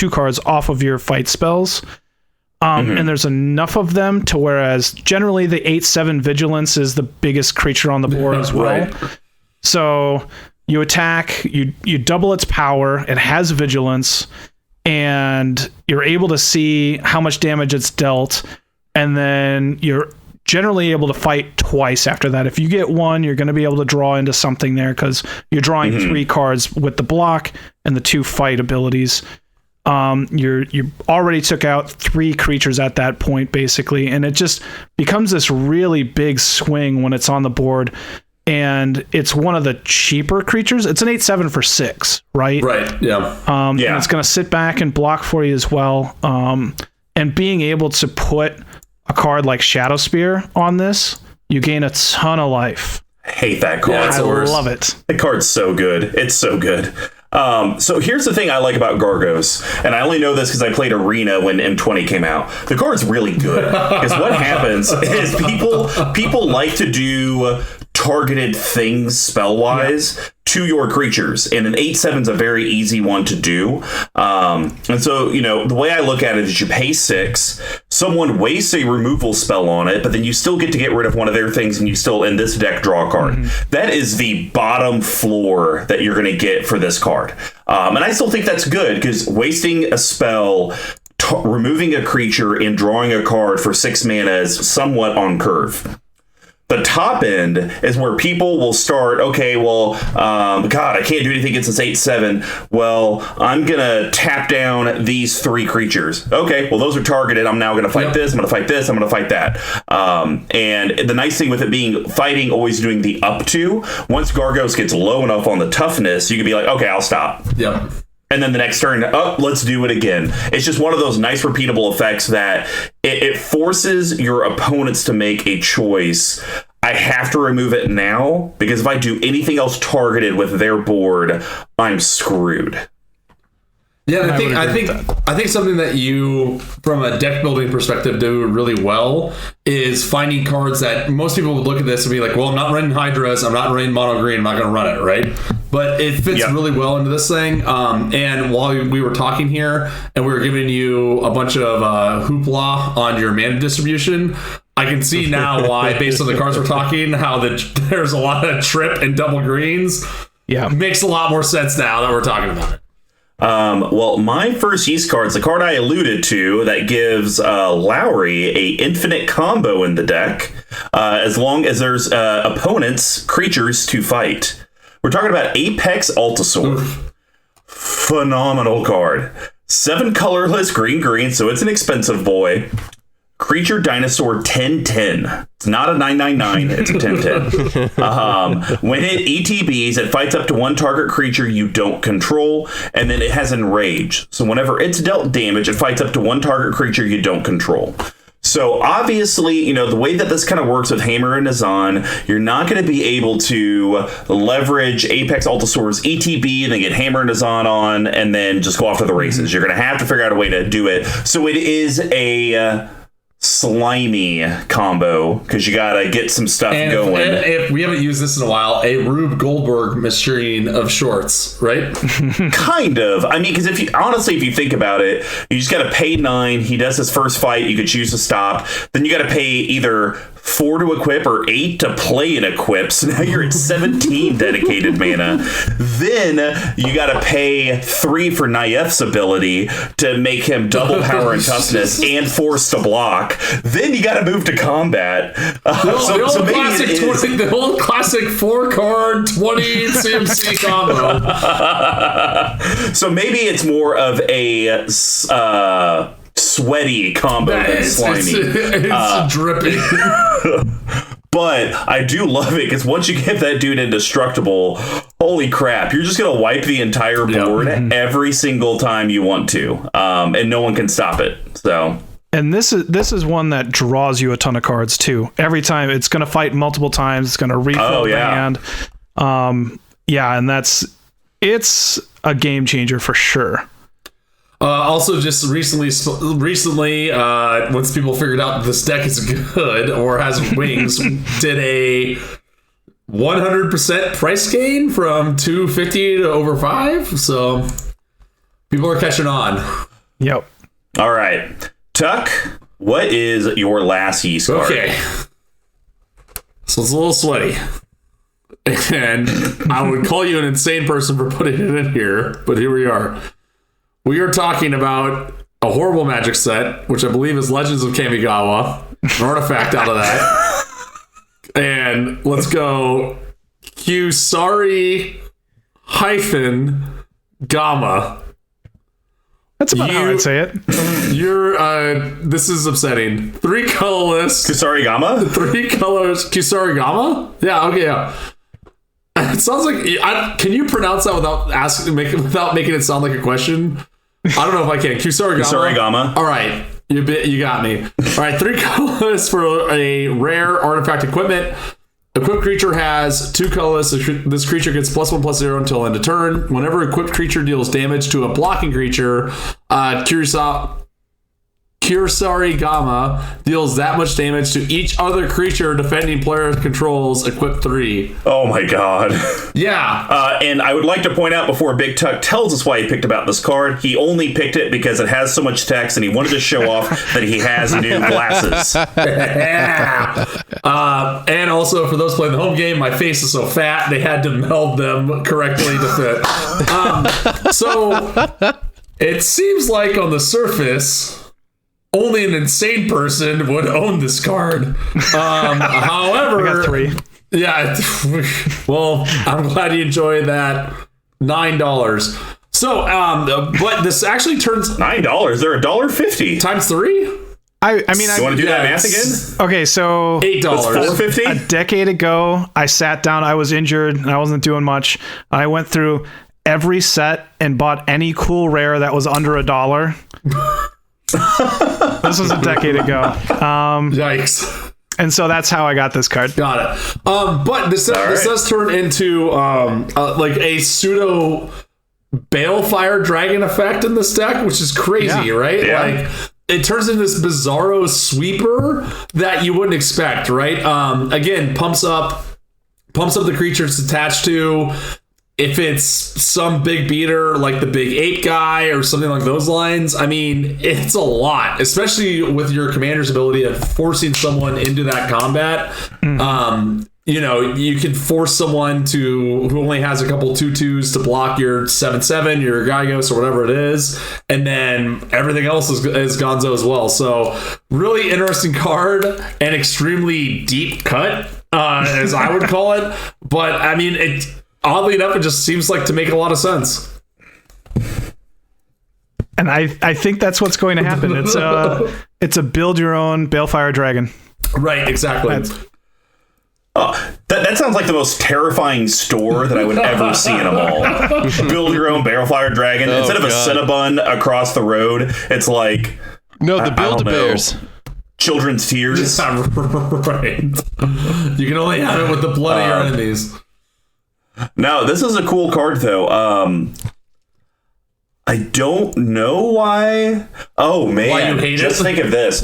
cards off of your fight spells. And there's enough of them to whereas generally the 8/7 vigilance is the biggest creature on the board as well. Right. So you attack, you double its power, it has vigilance, and you're able to see how much damage it's dealt, and then you're generally able to fight twice after that. If you get 1, you're going to be able to draw into something there because you're drawing 3 cards with the block and the 2 fight abilities. You already took out 3 creatures at that point, basically, and it just becomes this really big swing when it's on the board. And it's one of the cheaper creatures. It's an 8/7 for 6, right? Right. Yeah. And it's going to sit back and block for you as well. And being able to put a card like Shadow Spear on this, you gain a ton of life. I hate that card. Yeah, I love it. The card's so good. It's so good. So here's the thing I like about Gargos, and I only know this because I played Arena when M20 came out. The card's really good because what happens is people like to do targeted things spell-wise to your creatures, and an 8/7 is a very easy one to do. And so, the way I look at it is you pay 6, someone wastes a removal spell on it, but then you still get to get rid of one of their things, and you still, in this deck, draw a card. That is the bottom floor that you're going to get for this card. And I still think that's good, because wasting a spell, removing a creature, and drawing a card for 6 mana is somewhat on curve. The top end is where people will start, okay, well, God, I can't do anything against this 8/7. Well, I'm going to tap down these 3 creatures. Okay, well, those are targeted. I'm now going to fight this. I'm going to fight this. I'm going to fight that. And the nice thing with it being fighting, always doing the up to, once Gargos gets low enough on the toughness, you can be like, okay, I'll stop. Yep. And then the next turn, let's do it again. It's just one of those nice repeatable effects that it forces your opponents to make a choice. I have to remove it now, because if I do anything else targeted with their board, I'm screwed. Yeah, and I think something that you, from a deck building perspective, do really well is finding cards that most people would look at this and be like, well, I'm not running Hydras, I'm not running Mono Green, I'm not going to run it, right? But it fits really well into this thing. And while we were talking here and we were giving you a bunch of hoopla on your mana distribution, I can see now why, based on the cards we're talking, how there's a lot of trip and double greens. Yeah, makes a lot more sense now that we're talking about it. Well, my first yeast card is the card I alluded to that gives Lowry a infinite combo in the deck, as long as there's opponents, creatures to fight. We're talking about Apex Altasaur. Phenomenal card. 7 colorless green, so it's an expensive boy. Creature Dinosaur 10/10. It's not a 9/9/9, it's a 10/10. When it ETBs, it fights up to 1 target creature you don't control, and then it has Enrage. So whenever it's dealt damage, it fights up to 1 target creature you don't control. So obviously, the way that this kind of works with Hammer and Nazan, you're not going to be able to leverage Apex Altasaur's ETB and then get Hammer and Nazan on and then just go off to the races. You're going to have to figure out a way to do it. So it is a slimy combo, because you gotta get some stuff going. If we haven't used this in a while, a Rube Goldberg machine of shorts, right? Kind of. I mean, because if you think about it, you just gotta pay 9. He does his first fight. You could choose to stop. Then you gotta pay either 4 to equip or 8 to play and equip. So now you're at 17 dedicated mana. Then you gotta pay 3 for Neyith's ability to make him double power and toughness and force to block. Then you gotta move to combat. The old classic 4-card 20 CMC combo. So maybe it's more of a sweaty combo than slimy. It's dripping. But I do love it, because once you get that dude indestructible, holy crap, you're just gonna wipe the entire board every single time you want to, and no one can stop it. So. And this is one that draws you a ton of cards too. Every time it's going to fight multiple times, it's going to refill the hand. And it's a game changer for sure. Also, just recently, once people figured out this deck is good or has wings, did a 100% price gain from 250 to over 5. So people are catching on. Yep. All right. Tuck, what is your last yeast card? Okay. So it's a little sweaty. And I would call you an insane person for putting it in here, but here we are. We are talking about a horrible Magic set, which I believe is Legends of Kamigawa, an artifact out of that. And let's go Kusari-Gamma. That's about how I'd say it. This is upsetting. 3 colorless. Kusarigama? 3 colors. Kusarigama? Yeah, okay, yeah. It sounds like... can you pronounce that without making it sound like a question? I don't know if I can. Kusarigama. All right. You got me. All right, 3 colorless for a rare artifact equipment. Equipped creature has 2 colorless. This creature gets +1/+0 until end of turn. Whenever equipped creature deals damage to a blocking creature, Kusarigama deals that much damage to each other creature defending player controls equipped 3. Oh my god. Yeah. And I would like to point out before Big Tuck tells us why he picked about this card, he only picked it because it has so much text and he wanted to show off that he has new glasses. Yeah. And also for those playing the home game, my face is so fat they had to meld them correctly to fit. So it seems like on the surface, only an insane person would own this card. However, I got 3. Yeah. Well, I'm glad you enjoy that. $9. So, but this actually turns $9. They're $1.50 times 3. I mean, you want to do that math again? Okay, so $8. $4.50. A decade ago, I sat down. I was injured and I wasn't doing much. I went through every set and bought any cool rare that was under $1. This was a decade ago. Yikes. And so that's how I got this card. Got it. But this does turn into like a pseudo Balefire Dragon effect in this deck, which is crazy, right? Yeah. Like it turns into this bizarro sweeper that you wouldn't expect, right? Again, pumps up the creature it's attached to. If it's some big beater like the big ape guy or something like those lines, I mean, it's a lot, especially with your commander's ability of forcing someone into that combat. You know, you can force someone who only has a couple 2/2s to block your 7/7, your Gygos or whatever it is, and then everything else is gonzo as well. So really interesting card and extremely deep cut, as I would call it. But I mean, oddly enough, it just seems like to make a lot of sense. And I think that's what's going to happen. It's a build your own Balefire Dragon. Right, exactly. That sounds like the most terrifying store that I would ever see in a mall. Build your own Balefire Dragon. Instead of a Cinnabon across the road, it's like... No, the Build-A-Bears. Children's tears. Right. You can only have it with the blood of your enemies. No, this is a cool card, though. I don't know why. Oh, man. Why you hate just think of this.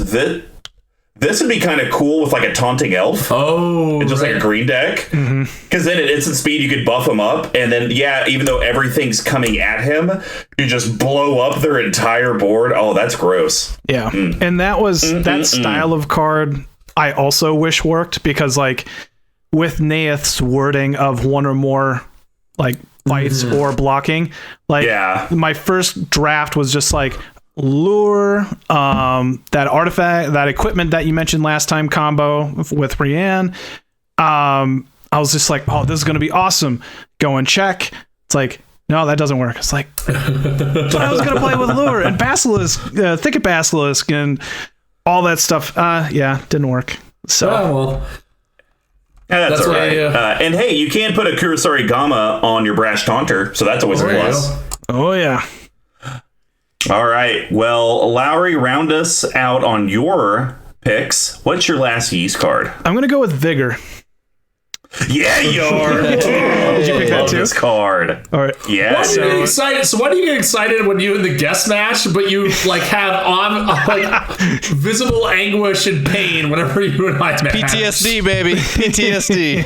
This would be kind of cool with like a taunting elf. Oh, it's just like a green deck. Because then at instant speed, you could buff him up. And then, yeah, even though everything's coming at him, you just blow up their entire board. Oh, that's gross. Yeah. And that was that style of card I also wish worked because, like, with Neyith's wording of one or more, like, fights or blocking, like, my first draft was just like, lure, that artifact, that equipment that you mentioned last time combo with Rianne. I was just like, oh, this is going to be awesome. Go and check. It's like, no, that doesn't work. It's like, but I was going to play with lure and Basilisk, Thicket Basilisk and all that stuff. Didn't work. So, well. Yeah, that's all right. And hey, you can put a Kusarigama on your Brash Taunter, so that's always a plus. Oh, yeah. All right. Well, Lowry, round us out on your picks. What's your last yeast card? I'm going to go with Vigor. Yeah, you are. Did you pick that too? This card. All right. Yeah. Why do you get excited? So why do you get excited when you in the guest match, but you like have on like visible anguish and pain whenever you and I match? PTSD, baby. PTSD.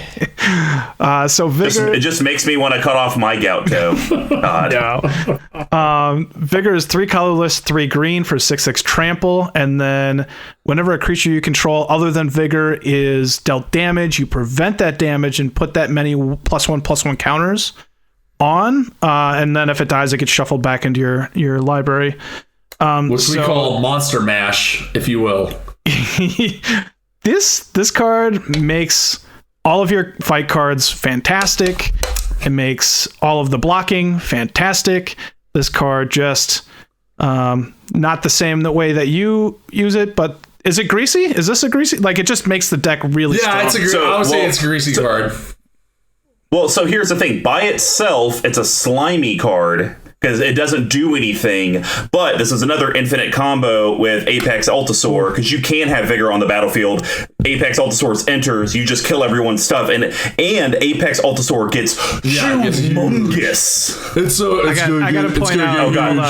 So Vigor. It just makes me want to cut off my gout toe. God. No. Vigor is 3 colorless, 3 green for 6/6 trample, and then whenever a creature you control other than Vigor is dealt damage, you prevent that damage and put that many +1/+1 counters on, and then if it dies, it gets shuffled back into your library. Which we call Monster Mash, if you will. This card makes all of your fight cards fantastic. It makes all of the blocking fantastic. This card just Not the same the way that you use it, but is it greasy? Is this a greasy? Like, it just makes the deck really strong. Yeah, I would say it's a greasy card. Well, so here's the thing. By itself, it's a slimy card because it doesn't do anything. But this is another infinite combo with Apex Altasaur because you can have Vigor on the battlefield. Apex Altasaur enters, you just kill everyone's stuff, and Apex Altasaur gets humongous. I gotta point out. Hold on.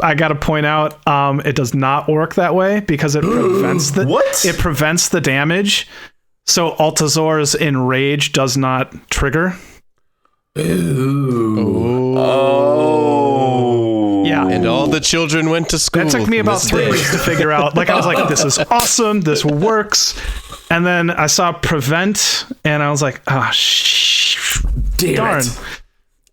I gotta point out. It does not work that way because it prevents the It prevents the damage. So Altasaur's Enrage does not trigger. Ooh. Oh. Yeah. And all the children went to school. That took me about 3 weeks to figure out. Like, I was like, this is awesome. This works. And then I saw Prevent, and I was like, darn.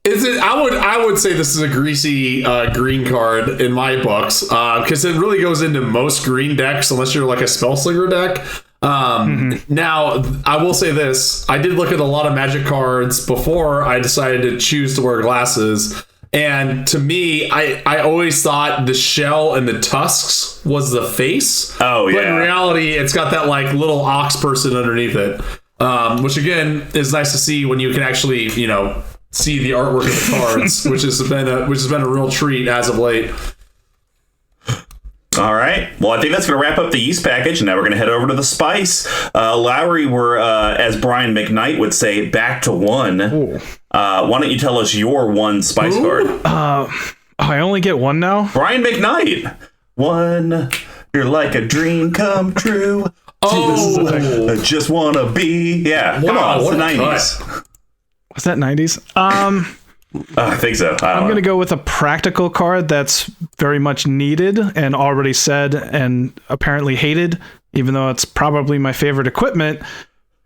Is it? I would say this is a greasy green card in my books because it really goes into most green decks unless you're like a Spellslinger deck. Now, I will say this. I did look at a lot of Magic cards before I decided to choose to wear glasses. And to me, I always thought the shell and the tusks was the face. Oh, yeah. But in reality, it's got that like little ox person underneath it, which again is nice to see when you can actually, see the artwork of the cards, which has been a real treat as of late. All right. Well, I think that's going to wrap up the yeast package. And now we're going to head over to the spice. Lowry, we're, as Brian McKnight would say, back to one. Why don't you tell us your one spice card? I only get one now? Brian McKnight. One. You're like a dream come true. Oh. I just want to be. Yeah. Wow, come on. It's the what a 90s. Was that 90s? I think so. I'm going to go with a practical card that's very much needed and already said and apparently hated, even though it's probably my favorite equipment.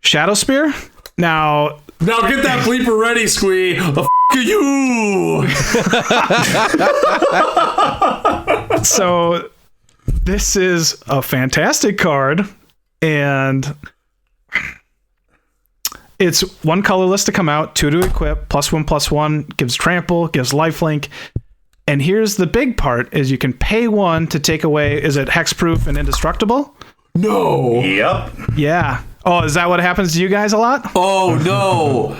Shadow Spear. Now get that bleeper ready, Squee. The f*** you. So this is a fantastic card, and it's one colorless to come out, 2 to equip, +1/+1, gives trample, gives lifelink. And here's the big part is you can pay 1 to take away, is it hexproof and indestructible? No. Yep. Yeah. Oh, is that what happens to you guys a lot? Oh, no.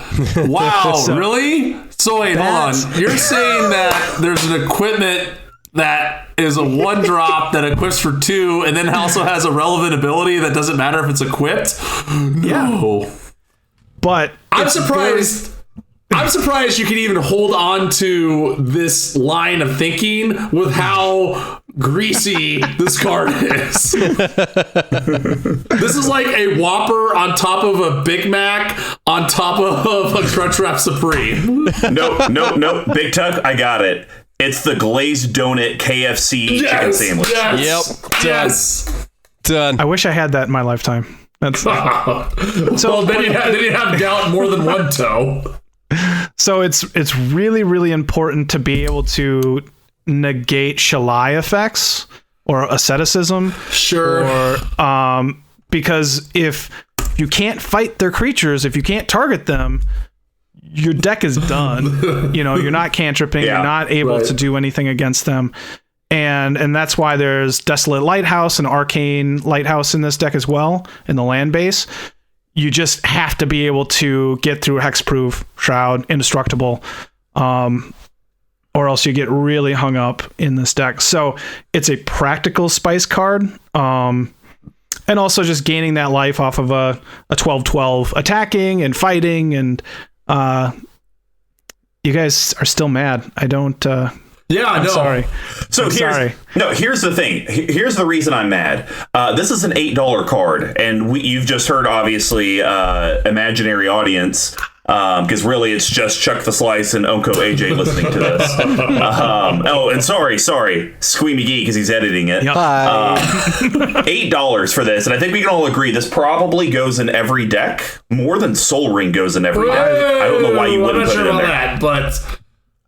Wow, really? So wait, hold on. You're saying that there's an equipment that is a 1-drop that equips for 2 and then also has a relevant ability that doesn't matter if it's equipped? No. Yeah. But I'm surprised you can even hold on to this line of thinking with how greasy this card is. This is like a Whopper on top of a Big Mac on top of a Crunchwrap Supreme. No. Big Tuck, I got it. It's the glazed donut KFC chicken sandwich. Yes, Yep. yes. Done. I wish I had that in my lifetime. That's So then you have gout more than one toe. So it's really, really important to be able to negate Shalai effects or asceticism. Sure. Or because if you can't fight their creatures, if you can't target them, your deck is done. You're not cantripping, you're not able to do anything against them. And that's why there's Desolate Lighthouse and Arcane Lighthouse in this deck as well, in the land base. You just have to be able to get through Hexproof, Shroud, Indestructible, or else you get really hung up in this deck. So it's a practical spice card, and also just gaining that life off of a 12/12 attacking and fighting. And you guys are still mad. I don't... Yeah, I know. Sorry. So here's the thing. Here's the reason I'm mad. This is an $8 card, and you've just heard, obviously, imaginary audience, because really it's just Chuck the Slice and Unco AJ listening to this. And sorry, Squee McGee, because he's editing it. Yep. $8 for this, and I think we can all agree this probably goes in every deck. More than Soul Ring goes in every deck. I don't know why you wouldn't put it in there. That, but...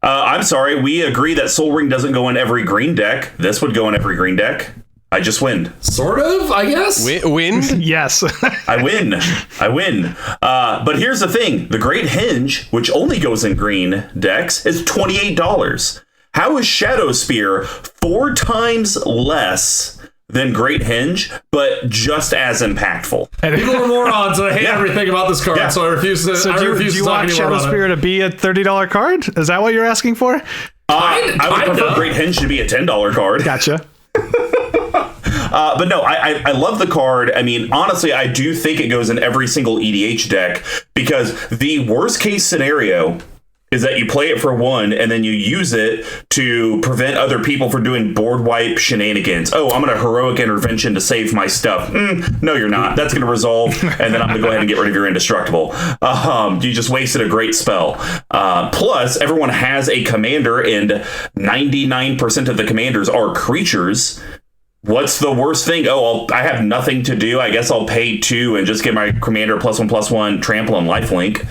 I'm sorry, we agree that Soul Ring doesn't go in every green deck. This would go in every green deck. I just win. Sort of, I guess. Win? Yes. I win. But here's the thing. The Great Hinge, which only goes in green decks, is $28. How is Shadow Spear 4 times less than Great Henge, but just as impactful? People are morons, and I hate everything about this card, so I refuse to. So do you talk want Shadow Spear to be a $30 card? Is that what you're asking for? I would prefer Great Henge to be a $10 card. Gotcha. But no, I love the card. I mean, honestly, I do think it goes in every single EDH deck, because the worst case scenario is that you play it for 1 and then you use it to prevent other people from doing board wipe shenanigans. Oh, I'm going to heroic intervention to save my stuff. No, you're not. That's going to resolve, and then I'm going to go ahead and get rid of your indestructible. You just wasted a great spell. Plus, everyone has a commander, and 99% of the commanders are creatures. What's the worst thing? Oh, I have nothing to do. I guess I'll pay 2 and just get my commander +1/+1 trample and lifelink.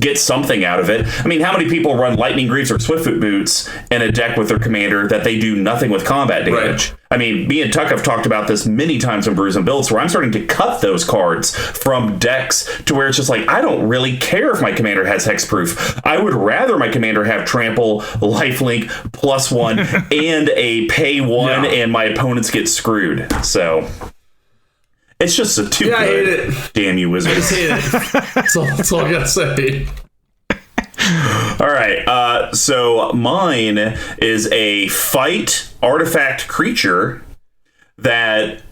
Get something out of it. I mean, how many people run Lightning Greaves or Swiftfoot Boots in a deck with their commander that they do nothing with combat damage? Right. I mean, me and Tuck have talked about this many times on Brews and Builds, where I'm starting to cut those cards from decks to where it's just like, I don't really care if my commander has hexproof. I would rather my commander have trample, lifelink, +1, and a pay 1, and my opponents get screwed. So it's just a too good. I hate it. Damn you, Wizards. I just hate it. That's all I gotta say. All right. So mine is a fight artifact creature that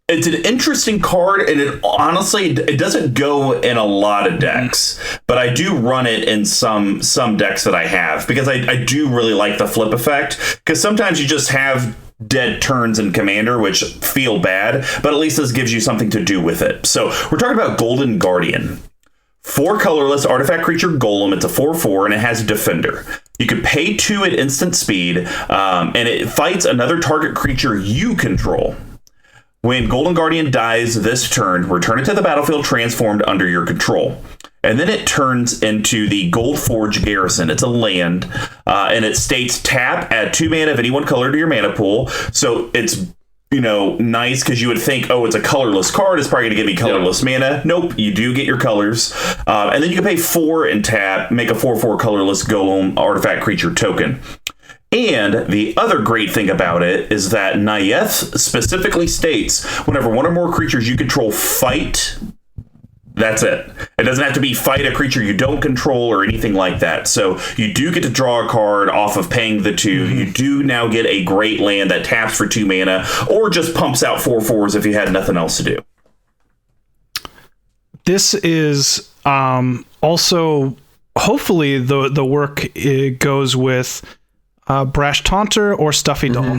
it's an interesting card, and it honestly, it doesn't go in a lot of decks, but I do run it in some decks that I have, because I do really like the flip effect, because sometimes you just have dead turns in Commander, which feel bad, but at least this gives you something to do with it. So we're talking about Golden Guardian. 4 colorless artifact creature golem. It's a 4/4, and it has Defender. You could pay 2 at instant speed, and it fights another target creature you control. When Golden Guardian dies this turn, return it to the battlefield transformed under your control. And then it turns into the Gold Forge Garrison. It's a land, and it states tap, add 2 mana of any one color to your mana pool. So it's, nice, because you would think, oh, it's a colorless card, it's probably going to give me colorless mana. Nope, you do get your colors. And then you can pay 4 and tap, make a 4/4 colorless golem artifact creature token. And the other great thing about it is that Neyith specifically states whenever one or more creatures you control fight, that's it. It doesn't have to be fight a creature you don't control or anything like that. So you do get to draw a card off of paying the 2. You do now get a great land that taps for 2 mana, or just pumps out 4/4s if you had nothing else to do. This is also, hopefully, the work it goes with Brash Taunter or Stuffy Doll.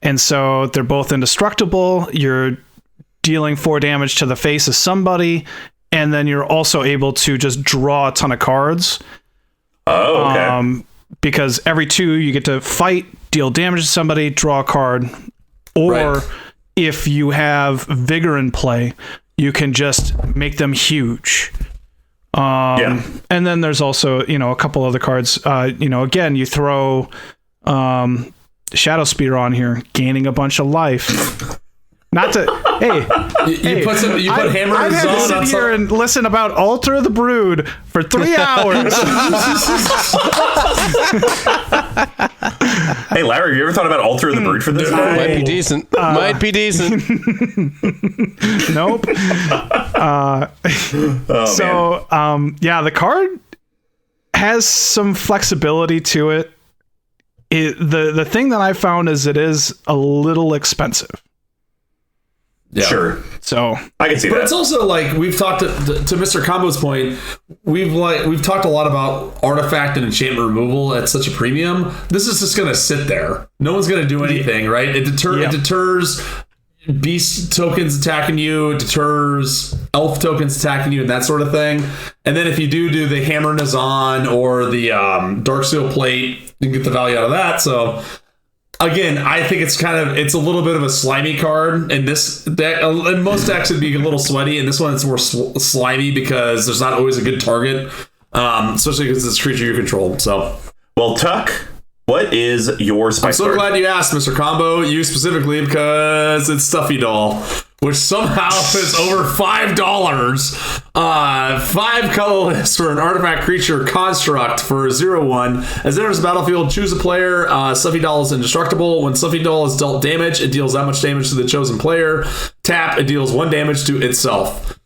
And so they're both indestructible. You're dealing 4 damage to the face of somebody, and then you're also able to just draw a ton of cards. Oh, okay. Because every 2 you get to fight, deal damage to somebody, draw a card. Or if you have Vigor in play, you can just make them huge. And then there's also, a couple other cards. Again, you throw Shadow Spear on here, gaining a bunch of life. Not to, you put Hammer I've had to sit here and listen about Altar of the Brood for 3 hours. Hey, Larry, have you ever thought about Altar of the Brood for this? Might be decent. Might be decent. Nope. The card has some flexibility to it. The thing that I found is it is a little expensive. Yeah. Sure. So I can see that. But it's also like we've talked to Mr. Combo's point. We've talked a lot about artifact and enchantment removal at such a premium. This is just going to sit there. No one's going to do anything, right? It deters beast tokens attacking you. It deters elf tokens attacking you, and that sort of thing. And then if you do the Hammer Nazan or the Darksteel Plate, you can get the value out of that. So again, I think it's a little bit of a slimy card, and this deck, in most decks it'd be a little sweaty, and this one it's more slimy because there's not always a good target, especially because it's a creature you control. So, well, Tuck, what is your spice I'm so card? glad you asked, Mr. Combo, you specifically, because it's Stuffy Doll, which somehow is over $5. 5 colorless for an artifact creature construct for 0/1. As it enters the battlefield, choose a player. Stuffy Doll is indestructible. When Stuffy Doll is dealt damage, it deals that much damage to the chosen player. Tap, it deals 1 damage to itself.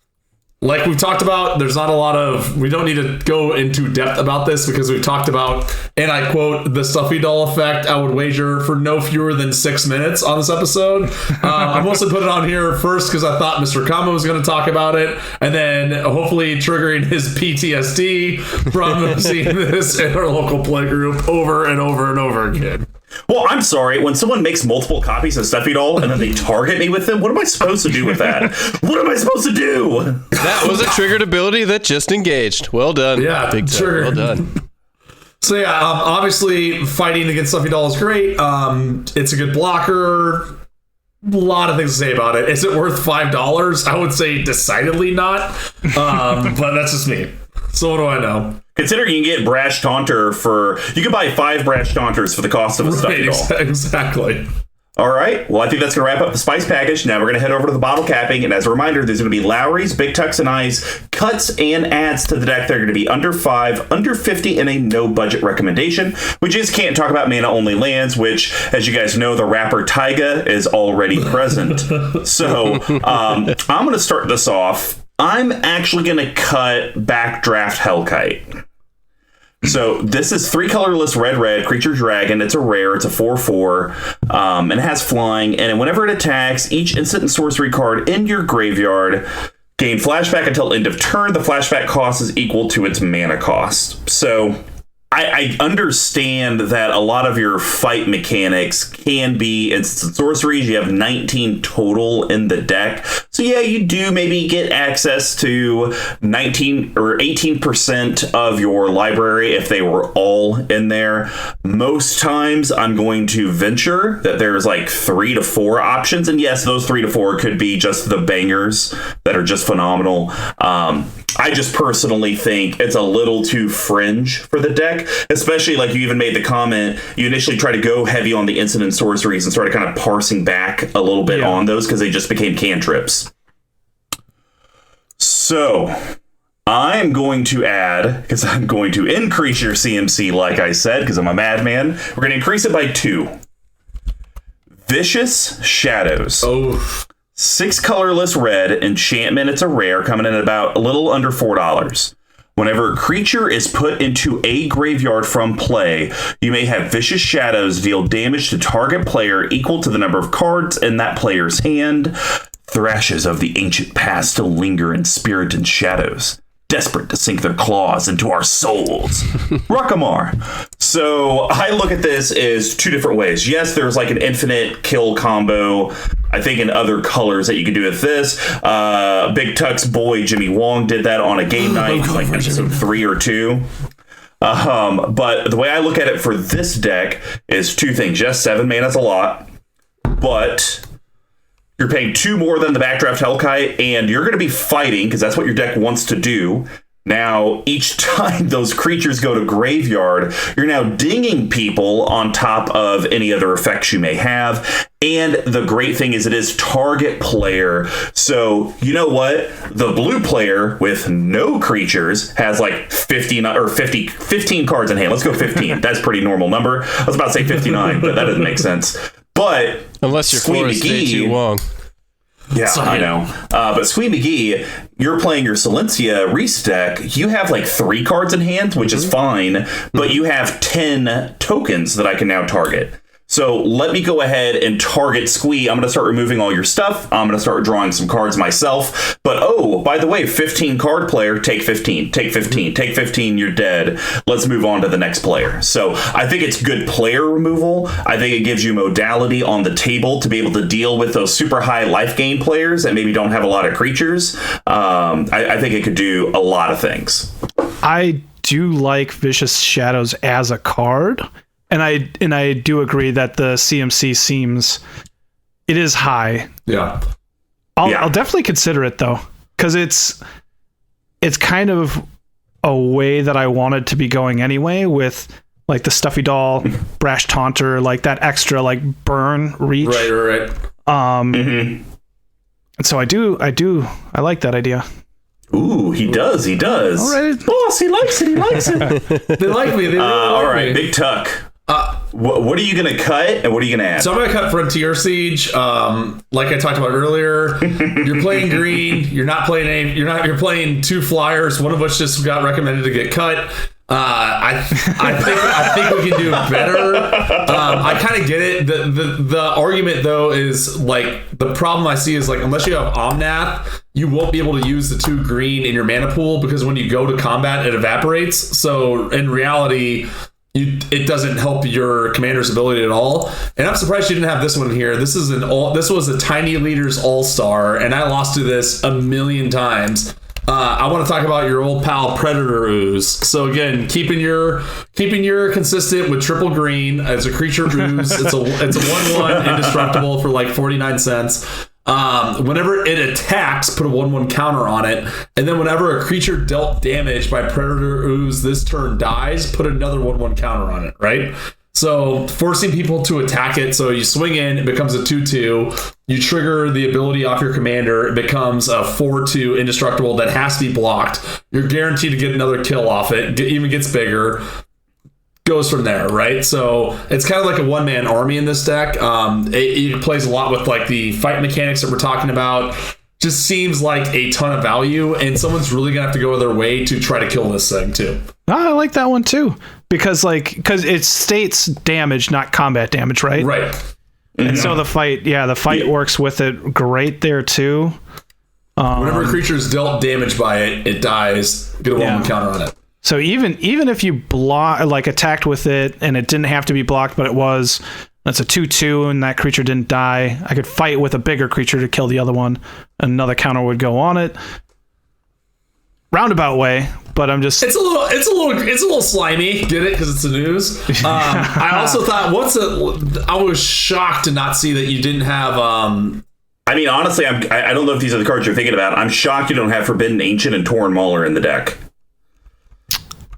Like we've talked about, there's not a lot of... We don't need to go into depth about this because we've talked about, and I quote, the Stuffy Doll effect, I would wager, for no fewer than 6 minutes on this episode. I mostly put it on here first because I thought Mr. Kama was going to talk about it, and then hopefully triggering his PTSD from seeing this in our local play group over and over and over again. Well, I'm sorry. When someone makes multiple copies of Stuffy Doll and then they target me with them, what am I supposed to do with that? What am I supposed to do? That was a triggered ability that just engaged. Well done. Yeah, Big time. triggered. Well done. So yeah, obviously fighting against Stuffy Doll is great. It's a good blocker. A lot of things to say about it. Is it worth $5? I would say decidedly not. But that's just me. So what do I know? Consider you can get Brash Taunter for... You can buy 5 Brash Taunters for the cost of a Stuffy Doll. Exactly. All right. Well, I think that's going to wrap up the spice package. Now we're going to head over to the bottle capping. And as a reminder, there's going to be Lowry's, Big Tucks, and I's cuts and adds to the deck. They're going to be under 5, under 50, and a no-budget recommendation. We just can't talk about mana-only lands, which, as you guys know, the rapper Tyga is already present. So I'm going to start this off. I'm actually going to cut Backdraft Hellkite. So this is 3 colorless red creature dragon. It's a rare. It's a 4/4, and it has flying. And whenever it attacks, each instant and sorcery card in your graveyard gain flashback until end of turn. The flashback cost is equal to its mana cost. So I understand that a lot of your fight mechanics can be instant sorceries. You have 19 total in the deck. So yeah, you do maybe get access to 19 or 18% of your library if they were all in there. Most times I'm going to venture that there's like 3 to 4 options. And yes, those 3 to 4 could be just the bangers that are just phenomenal. I just personally think it's a little too fringe for the deck, especially like you even made the comment, you initially try to go heavy on the instant and sorceries and started kind of parsing back a little bit on those because they just became cantrips. So I'm going to add, because I'm going to increase your CMC like I said, because I'm a madman, we're going to increase it by 2. Vicious Shadows. Oh. 6 colorless red enchantment. It's a rare, coming in at about a little under $4. Whenever a creature is put into a graveyard from play, you may have Vicious Shadows deal damage to target player equal to the number of cards in that player's hand. Thrashes of the ancient past still linger in spirit and shadows, desperate to sink their claws into our souls. Rakamar. So I look at this as 2 different ways. Yes, there's like an infinite kill combo, I think, in other colors that you can do with this. Big Tuck's boy Jimmy Wong did that on a game night, like episode 3 or 2. But the way I look at it for this deck is 2 things. Yes, 7 mana is a lot, but you're paying 2 more than the Backdraft Hellkite, and you're going to be fighting, because that's what your deck wants to do. Now, each time those creatures go to graveyard, you're now dinging people on top of any other effects you may have. And the great thing is it is target player. So, you know what? The blue player with no creatures has like 15 cards in hand. Let's go 15. That's a pretty normal number. I was about to say 59, but that doesn't make sense. But unless your floor is way too long. Yeah, I know. But Squee McGee, you're playing your Silencia Reese deck. You have like 3 cards in hand, which is fine, but you have 10 tokens that I can now target. So let me go ahead and target Squee. I'm going to start removing all your stuff. I'm going to start drawing some cards myself. But oh, by the way, 15 card player, take 15, take 15, take 15, you're dead. Let's move on to the next player. So I think it's good player removal. I think it gives you modality on the table to be able to deal with those super high life gain players that maybe don't have a lot of creatures. I think it could do a lot of things. I do like Vicious Shadows as a card. And I do agree that the CMC seems, it is high. Yeah. I'll definitely consider it though, because it's kind of a way that I wanted to be going anyway, with like the Stuffy Doll, Brash Taunter, like that extra like burn reach. Right. And so I like that idea. Ooh, he does. All right. Boss, he likes it. They like me. They really All like right, me. Big Tuck. What are you gonna cut and what are you gonna add? So I'm gonna cut Frontier Siege. Like I talked about earlier, you're playing green. You're not playing any. You're playing 2 flyers. One of which just got recommended to get cut. I think we can do better. I kind of get it. The argument though is like the problem I see is like unless you have Omnath, you won't be able to use the 2 green in your mana pool because when you go to combat, it evaporates. So in reality, it doesn't help your commander's ability at all. And I'm surprised you didn't have this one here. This was a Tiny Leaders All-Star, and I lost to this a million times. I want to talk about your old pal Predator Ooze. So again, keeping your consistent with triple green as a creature ooze. It's a 1/1 indestructible for like 49 cents. Whenever it attacks, put a 1/1 counter on it, and then whenever a creature dealt damage by Predator Ooze this turn dies, put another 1/1 counter on it, right? So forcing people to attack it. So you swing in, it becomes a 2/2. You trigger the ability off your commander, it becomes a 4/2 indestructible that has to be blocked. You're guaranteed to get another kill off it. It even gets bigger. Goes from there, right? So it's kind of like a one-man army in this deck. It plays a lot with like the fight mechanics that we're talking about. Just seems like a ton of value, and someone's really gonna have to go their way to try to kill this thing too. I like that one too because it states damage, not combat damage, right? Right. And so the fight works with it great there too. Whenever a creature is dealt damage by it, it dies. Get a 1/1 counter on it. So even if you attacked with it and it didn't have to be blocked, but that's a 2/2 and that creature didn't die, I could fight with a bigger creature to kill the other one. Another counter would go on it. Roundabout way, but I'm just it's a little slimy. Get it? Because it's the news. I also thought I was shocked to not see that you didn't have I mean, honestly, I don't know if these are the cards you're thinking about. I'm shocked you don't have Forbidden Ancient and Torn Mauler in the deck.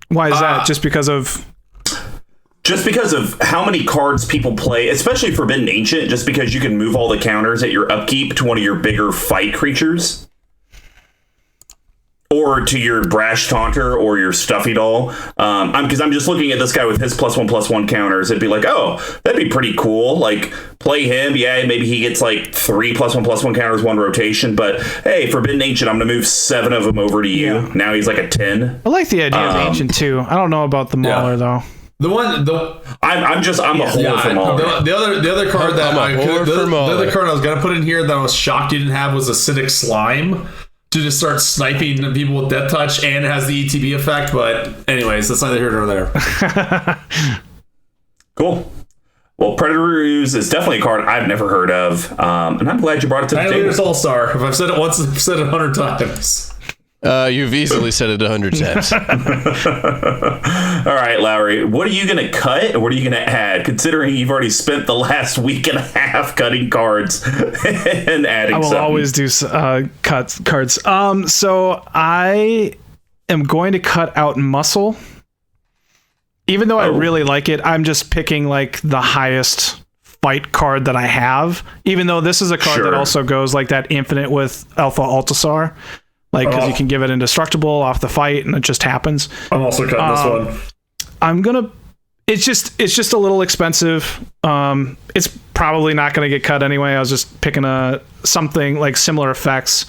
Why is that? Just because of how many cards people play, especially Forbidden Ancient, just because you can move all the counters at your upkeep to one of your bigger fight creatures. Or to your Brash Taunter or your Stuffy Doll. Because I'm just looking at this guy with his +1/+1 counters. It'd be like, oh, that'd be pretty cool. Like, play him. Yeah, maybe he gets like 3 +1/+1 counters, 1 rotation. But hey, Forbidden Ancient, I'm going to move 7 of them over to you. Yeah. Now he's like a 10. I like the idea of Ancient too. I don't know about the Mauler though. I'm a whore for Mauler. The other card the other card I was gonna put in here that I was shocked you didn't have was Acidic Slime to just start sniping people with Death Touch, and it has the ETB effect. But anyways, that's neither here nor there. Cool. Well, Predator Ooze is definitely a card I've never heard of, and I'm glad you brought it to the table. It's All-Star. If I've said it once, I've said it 100 times. You've easily said it 100 times. All right, Lowry, what are you going to cut and what are you going to add, considering you've already spent the last week and a half cutting cards and adding I will something? always do cards. So I am going to cut out Muscle. Even though I really like it, I'm just picking like the highest fight card that I have, even though this is a card that also goes like that infinite with Alpha Altasar. Like, because you can give it indestructible off the fight, and it just happens. I'm also cutting this one. It's just a little expensive. It's probably not gonna get cut anyway. I was just picking something like similar effects,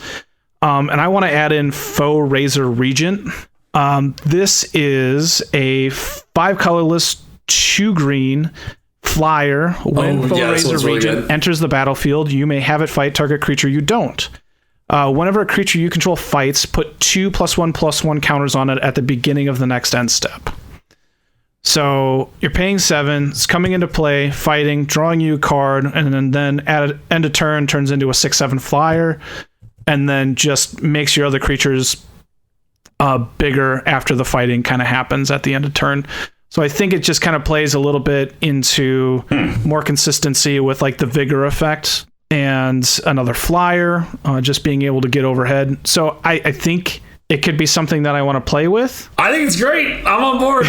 and I want to add in Faux Razor Regent. This is a 5 colorless 2 green flyer. When Faux Razor Regent enters the battlefield, you may have it fight target creature you don't. Whenever a creature you control fights, put 2 +1/+1 counters on it at the beginning of the next end step. So you're paying 7, it's coming into play, fighting, drawing you a card, and then at end of turn turns into a 6/7 flyer, and then just makes your other creatures bigger after the fighting kind of happens at the end of turn. So I think it just kind of plays a little bit into more consistency with like the Vigor effect and another flyer, just being able to get overhead. So I think it could be something that I want to play with. I think it's great. I'm on board.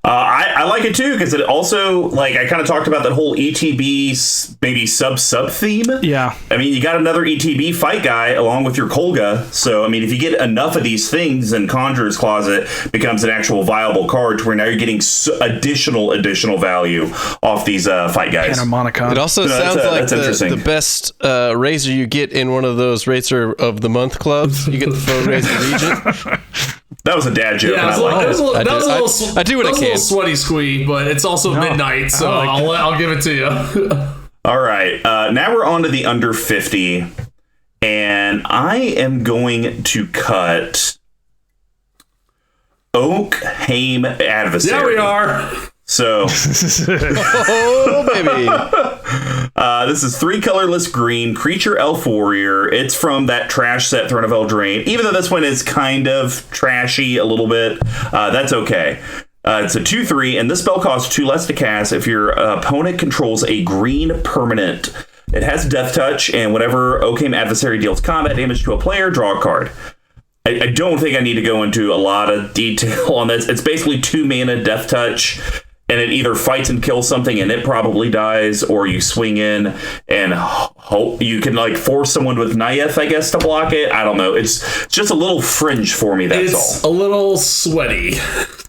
I like it too because it also, like, I kind of talked about that whole ETB maybe sub theme. Yeah. I mean, you got another ETB fight guy along with your Kolga. So, I mean, if you get enough of these things, then Conjurer's Closet becomes an actual viable card to where now you're getting additional value off these fight guys. Panharmonicon. It also sounds like the best Razor you get in one of those Razor of the Month clubs. You get the phone Razor Regent. That was a dad joke. Yeah, I do what I can. A little sweaty squee, but it's also midnight, so I'll give it to you. All right. Now we're on to the under 50, and I am going to cut Oakheim Adversary. Yeah, we are. So, oh baby, this is 3 colorless green creature elf warrior. It's from that trash set Throne of Eldraine. Even though this one is kind of trashy a little bit, that's okay. It's a 2/3, and this spell costs 2 less to cast if your opponent controls a green permanent. It has Death Touch, and whenever Oakheim Adversary deals combat damage to a player, draw a card. I don't think I need to go into a lot of detail on this. It's basically 2 mana Death Touch. And it either fights and kills something and it probably dies, or you swing in and hope you can like force someone with Neyith, I guess, to block it. I don't know. It's just a little fringe for me. That's all. A little sweaty.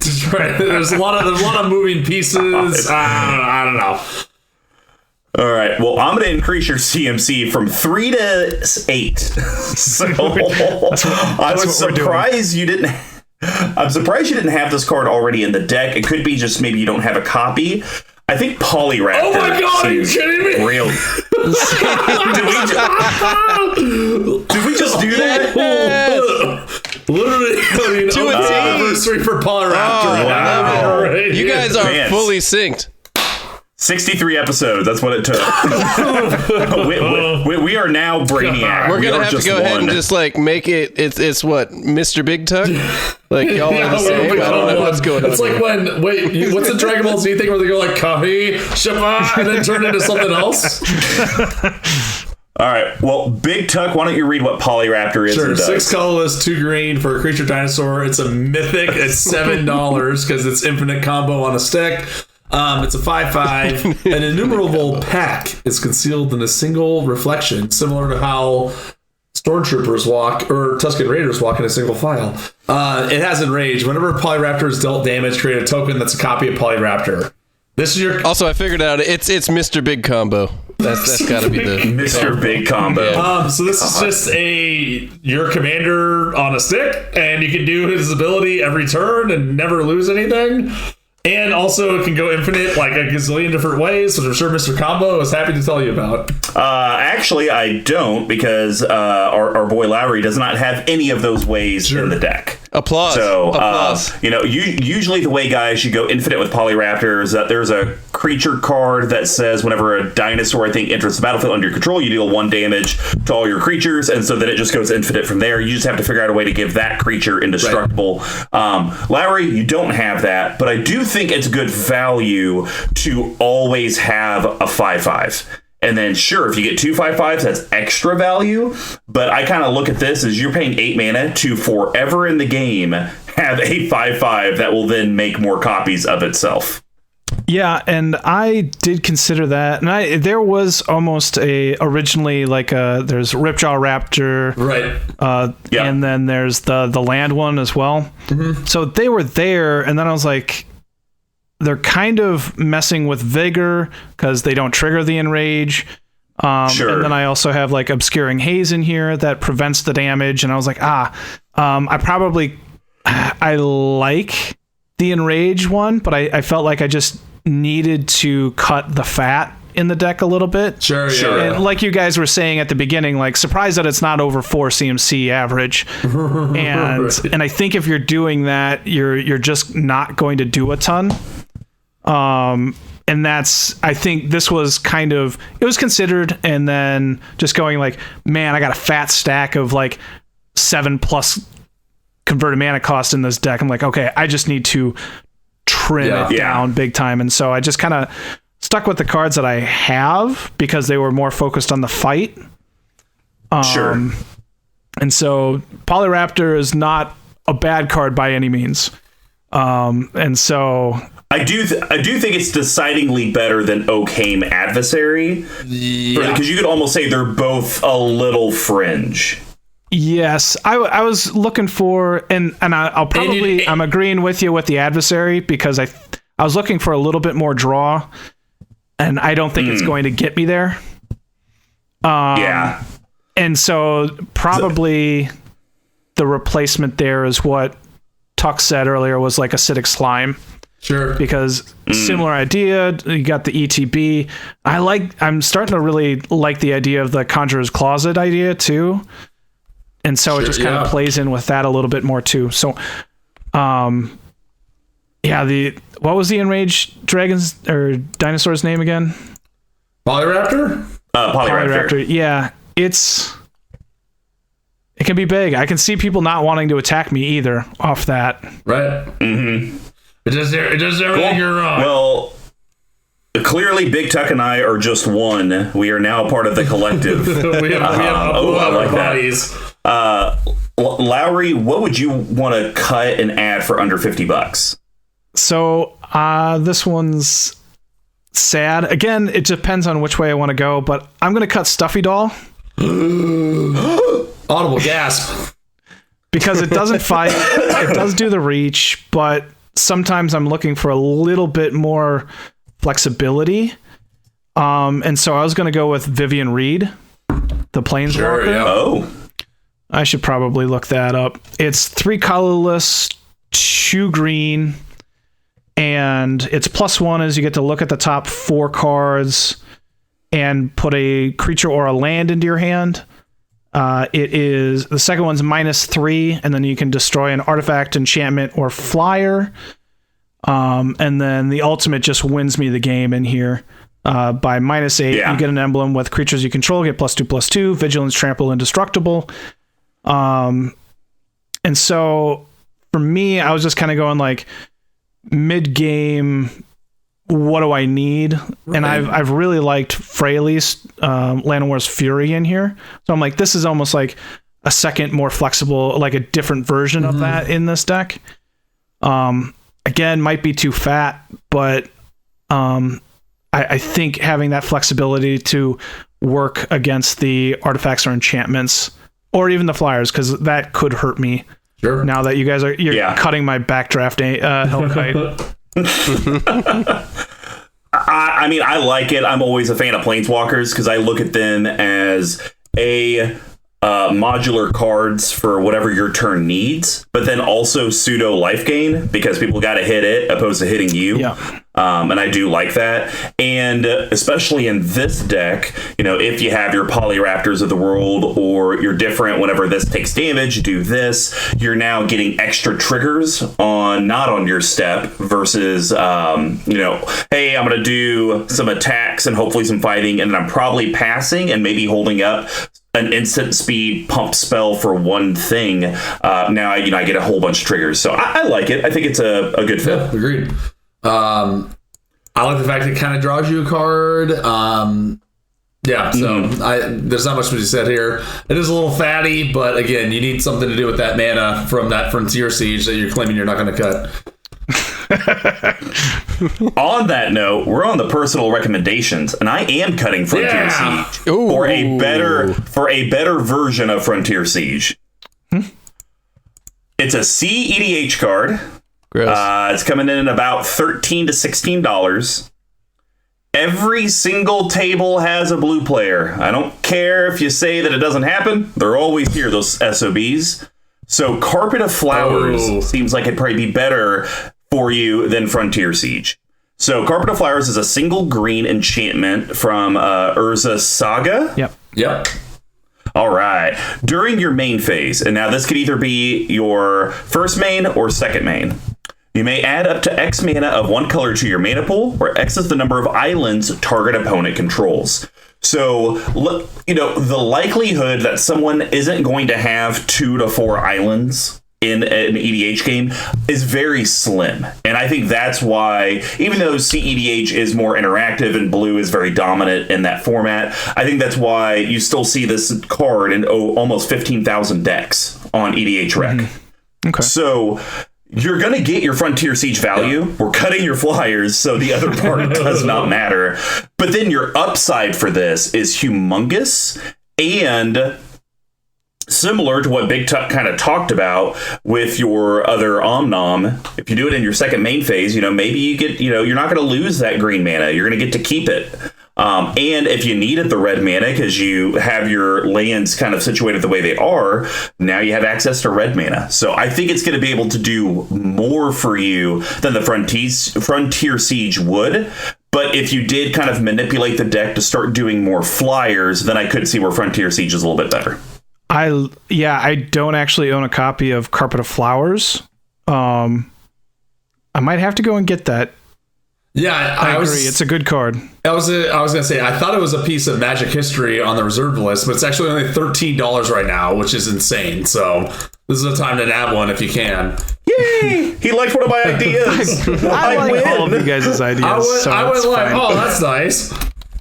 There's a lot of moving pieces. I don't know. All right. Well, I'm going to increase your CMC from 3 to 8. So I was surprised you didn't. I'm surprised you didn't have this card already in the deck. It could be just maybe you don't have a copy. I think Polyraptor. Oh my god, are you kidding me? Real. Did we just do that? Literally, to a team. Anniversary for Polyraptor. Oh, wow. Right, you guys are fully synced. 63 episodes. That's what it took. we are now Brainiac. We're gonna have to go ahead and just like make it. It's what, Mr. Big Tuck. Like y'all are the same. I don't know what's going on. It's like what's the Dragon Ball Z thing where they go like Kahi Shapa and then turn into something else? All right. Well, Big Tuck, why don't you read what Polyraptor is? Sure. 6 colorless, 2 green for a creature dinosaur. It's a mythic. It's $7 because it's infinite combo on a stick. It's a 5/5. An innumerable pack is concealed in a single reflection, similar to how Stormtroopers walk or Tusken Raiders walk in a single file. It has Enrage. Whenever Polyraptor is dealt damage, create a token that's a copy of Polyraptor. This is your. Also, I figured out it's Mr. Big Combo. That's got to be the Mr. Big Combo. Yeah. So this is just your commander on a stick, and you can do his ability every turn and never lose anything. And also, it can go infinite like a gazillion different ways, which I'm sure Mr. Combo is happy to tell you about. Actually, I don't, because our boy Lowry does not have any of those ways in the deck. Applause. So, Applause. Usually the way, guys, you go infinite with Polyraptor is that there's a creature card that says whenever a dinosaur, I think, enters the battlefield under your control, you deal 1 damage to all your creatures, and so then it just goes infinite from there. You just have to figure out a way to give that creature indestructible. Right. Lowry, you don't have that, but I do think it's good value to always have a 5/5. And then, sure, if you get 2 5/5s, that's extra value. But I kind of look at this as you're paying 8 mana to forever in the game have a 5/5 that will then make more copies of itself. Yeah, and I did consider that. And there was almost originally like there's Ripjaw Raptor. Right. And then there's the land one as well. Mm-hmm. So they were there, and then I was like, they're kind of messing with Vigor because they don't trigger the Enrage. Sure. And then I also have like Obscuring Haze in here that prevents the damage. And I was like, I like the Enrage one, but I felt like I just needed to cut the fat in the deck a little bit. Sure. And like you guys were saying at the beginning, like surprised that it's not over 4 CMC average. And I think if you're doing that, you're just not going to do a ton. And I think this was it was considered, and then just going like, man, I got a fat stack of like 7+ converted mana cost in this deck. I'm like, okay, I just need to trim it down big time. And so I just kind of stuck with the cards that I have because they were more focused on the fight. Sure. And so Polyraptor is not a bad card by any means. And so I do think it's decidedly better than Occam Adversary, because you could almost say they're both a little fringe. Yes, I was looking for, and I'll probably, I'm agreeing with you with the Adversary, because I was looking for a little bit more draw, and I don't think it's going to get me there. Yeah. And so probably the replacement there is what Tuck said earlier, was like acidic slime. Sure. Because similar idea, you got the ETB. I'm starting to really like the idea of the Conjurer's Closet idea too. And so it just kind of plays in with that a little bit more too. So, what was the Enraged Dragons or Dinosaur's name again? Polyraptor? Polyraptor. Yeah, it can be big. I can see people not wanting to attack me either off that. Right. Mm-hmm. It does everything you're wrong. Well, clearly Big Tuck and I are just one. We are now part of the collective. we have I like bodies. That. Lowry, what would you want to cut and add for under $50? So this one's sad. Again, it depends on which way I want to go, but I'm going to cut Stuffy Doll. Audible gasp. Because it doesn't fight. It does do the reach, but sometimes I'm looking for a little bit more flexibility. And so I was going to go with Vivian Reed, the Planeswalker. Sure, yeah. Oh. I should probably look that up. It's 3 colorless, 2 green, and its +1 is you get to look at the top 4 cards and put a creature or a land into your hand. It is, the second one's -3, and then you can destroy an artifact, enchantment, or flyer. And then the ultimate just wins me the game in here. By -8, you get an emblem with creatures you control, get +2/+2, vigilance, trample, indestructible. And so for me, I was just kind of going like mid-game, what do I need? Right. And I've really liked Fraley's Llanowar's Fury in here. So I'm like, this is almost like a second, more flexible, like a different version of that in this deck. Again, might be too fat, but I think having that flexibility to work against the artifacts or enchantments, or even the flyers, because that could hurt me. Sure. Now that you're cutting my backdraft Hellkite. I mean, I like it. I'm always a fan of Planeswalkers because I look at them as modular cards for whatever your turn needs, but then also pseudo life gain because people got to hit it opposed to hitting you. Yeah. And I do like that. And especially in this deck, if you have your Polyraptors of the world or you're different, whenever this takes damage, do this, you're now getting extra triggers not on your step versus, hey, I'm going to do some attacks and hopefully some fighting, and then I'm probably passing and maybe holding up an instant speed pump spell for one thing. Now I get a whole bunch of triggers. So I like it. I think it's a good fit. Yeah, agreed. I like the fact it kind of draws you a card. So there's not much to be said here. It is a little fatty, but again, you need something to do with that mana from that Frontier Siege that you're claiming you're not going to cut. On that note, we're on the personal recommendations, and I am cutting Frontier Siege for a better version of Frontier Siege. It's a CEDH card. It's coming in at about $13 to $16. Every single table has a blue player. I don't care if you say that it doesn't happen. They're always here, those SOBs. So Carpet of Flowers seems like it'd probably be better for you than Frontier Siege. So Carpet of Flowers is a single green enchantment from Urza Saga. Yep. All right. During your main phase, and now this could either be your first main or second main, you may add up to X mana of one color to your mana pool, where X is the number of islands target opponent controls. So, the likelihood that someone isn't going to have 2 to 4 islands in an EDH game is very slim. And I think that's why, even though CEDH is more interactive and blue is very dominant in that format, I think that's why you still see this card in almost 15,000 decks on EDH Rec. Okay. So you're going to get your Frontier Siege value. Yeah. We're cutting your flyers, so the other part does not matter. But then your upside for this is humongous, and similar to what Big Tuck kind of talked about with your other Omnom. If you do it in your second main phase, maybe you get, you're not going to lose that green mana. You're going to get to keep it. And if you needed the red mana because you have your lands kind of situated the way they are, now you have access to red mana. So I think it's going to be able to do more for you than the Frontier Siege would. But if you did kind of manipulate the deck to start doing more flyers, then I could see where Frontier Siege is a little bit better. I don't actually own a copy of Carpet of Flowers. I might have to go and get that. Yeah, I agree. It's a good card. I was gonna say I thought it was a piece of Magic history on the reserved list, but it's actually only $13 right now, which is insane. So this is a time to nab one if you can. Yay! He liked one of my ideas. I like all of you guys' ideas. I was like, oh, that's nice.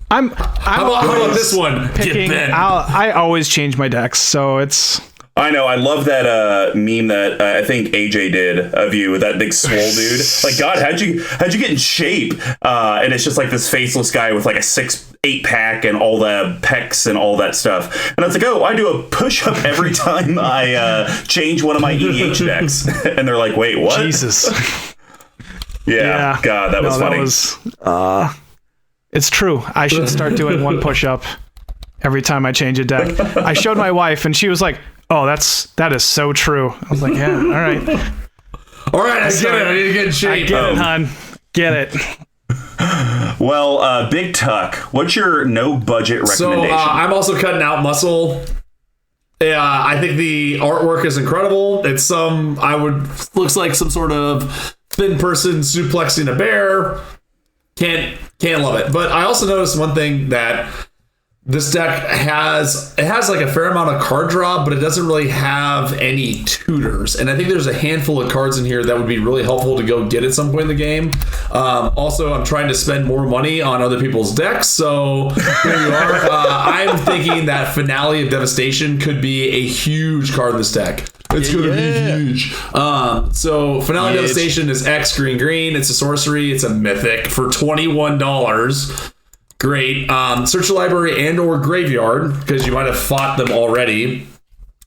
How about this one? Picking, I always change my decks, so it's. I know. I love that meme that I think AJ did of you with that big swole dude. Like, God, how'd you get in shape? And it's just like this faceless guy with like a 6-8 pack and all the pecs and all that stuff. And I was like, oh, I do a push up every time I change one of my EDH decks. And they're like, wait, what? Jesus. Yeah. God, that was funny. That was, it's true. I should start doing one push up every time I change a deck. I showed my wife and she was like, oh, that is so true. I was like, yeah, all right. All right, I get it. I need to get in shape. I get it, hon. Get it. Well, Big Tuck, what's your no budget recommendation? So I'm also cutting out muscle. I think the artwork is incredible. It's looks like some sort of thin person suplexing a bear. Can't love it. But I also noticed one thing that this deck has like a fair amount of card draw, but it doesn't really have any tutors. And I think there's a handful of cards in here that would be really helpful to go get at some point in the game. Also, I'm trying to spend more money on other people's decks. So here you are. I'm thinking that Finale of Devastation could be a huge card in this deck. It's going to be huge. So Finale of Devastation is X green. It's a sorcery. It's a mythic for $21. Great. Search the library and or graveyard, because you might have fought them already.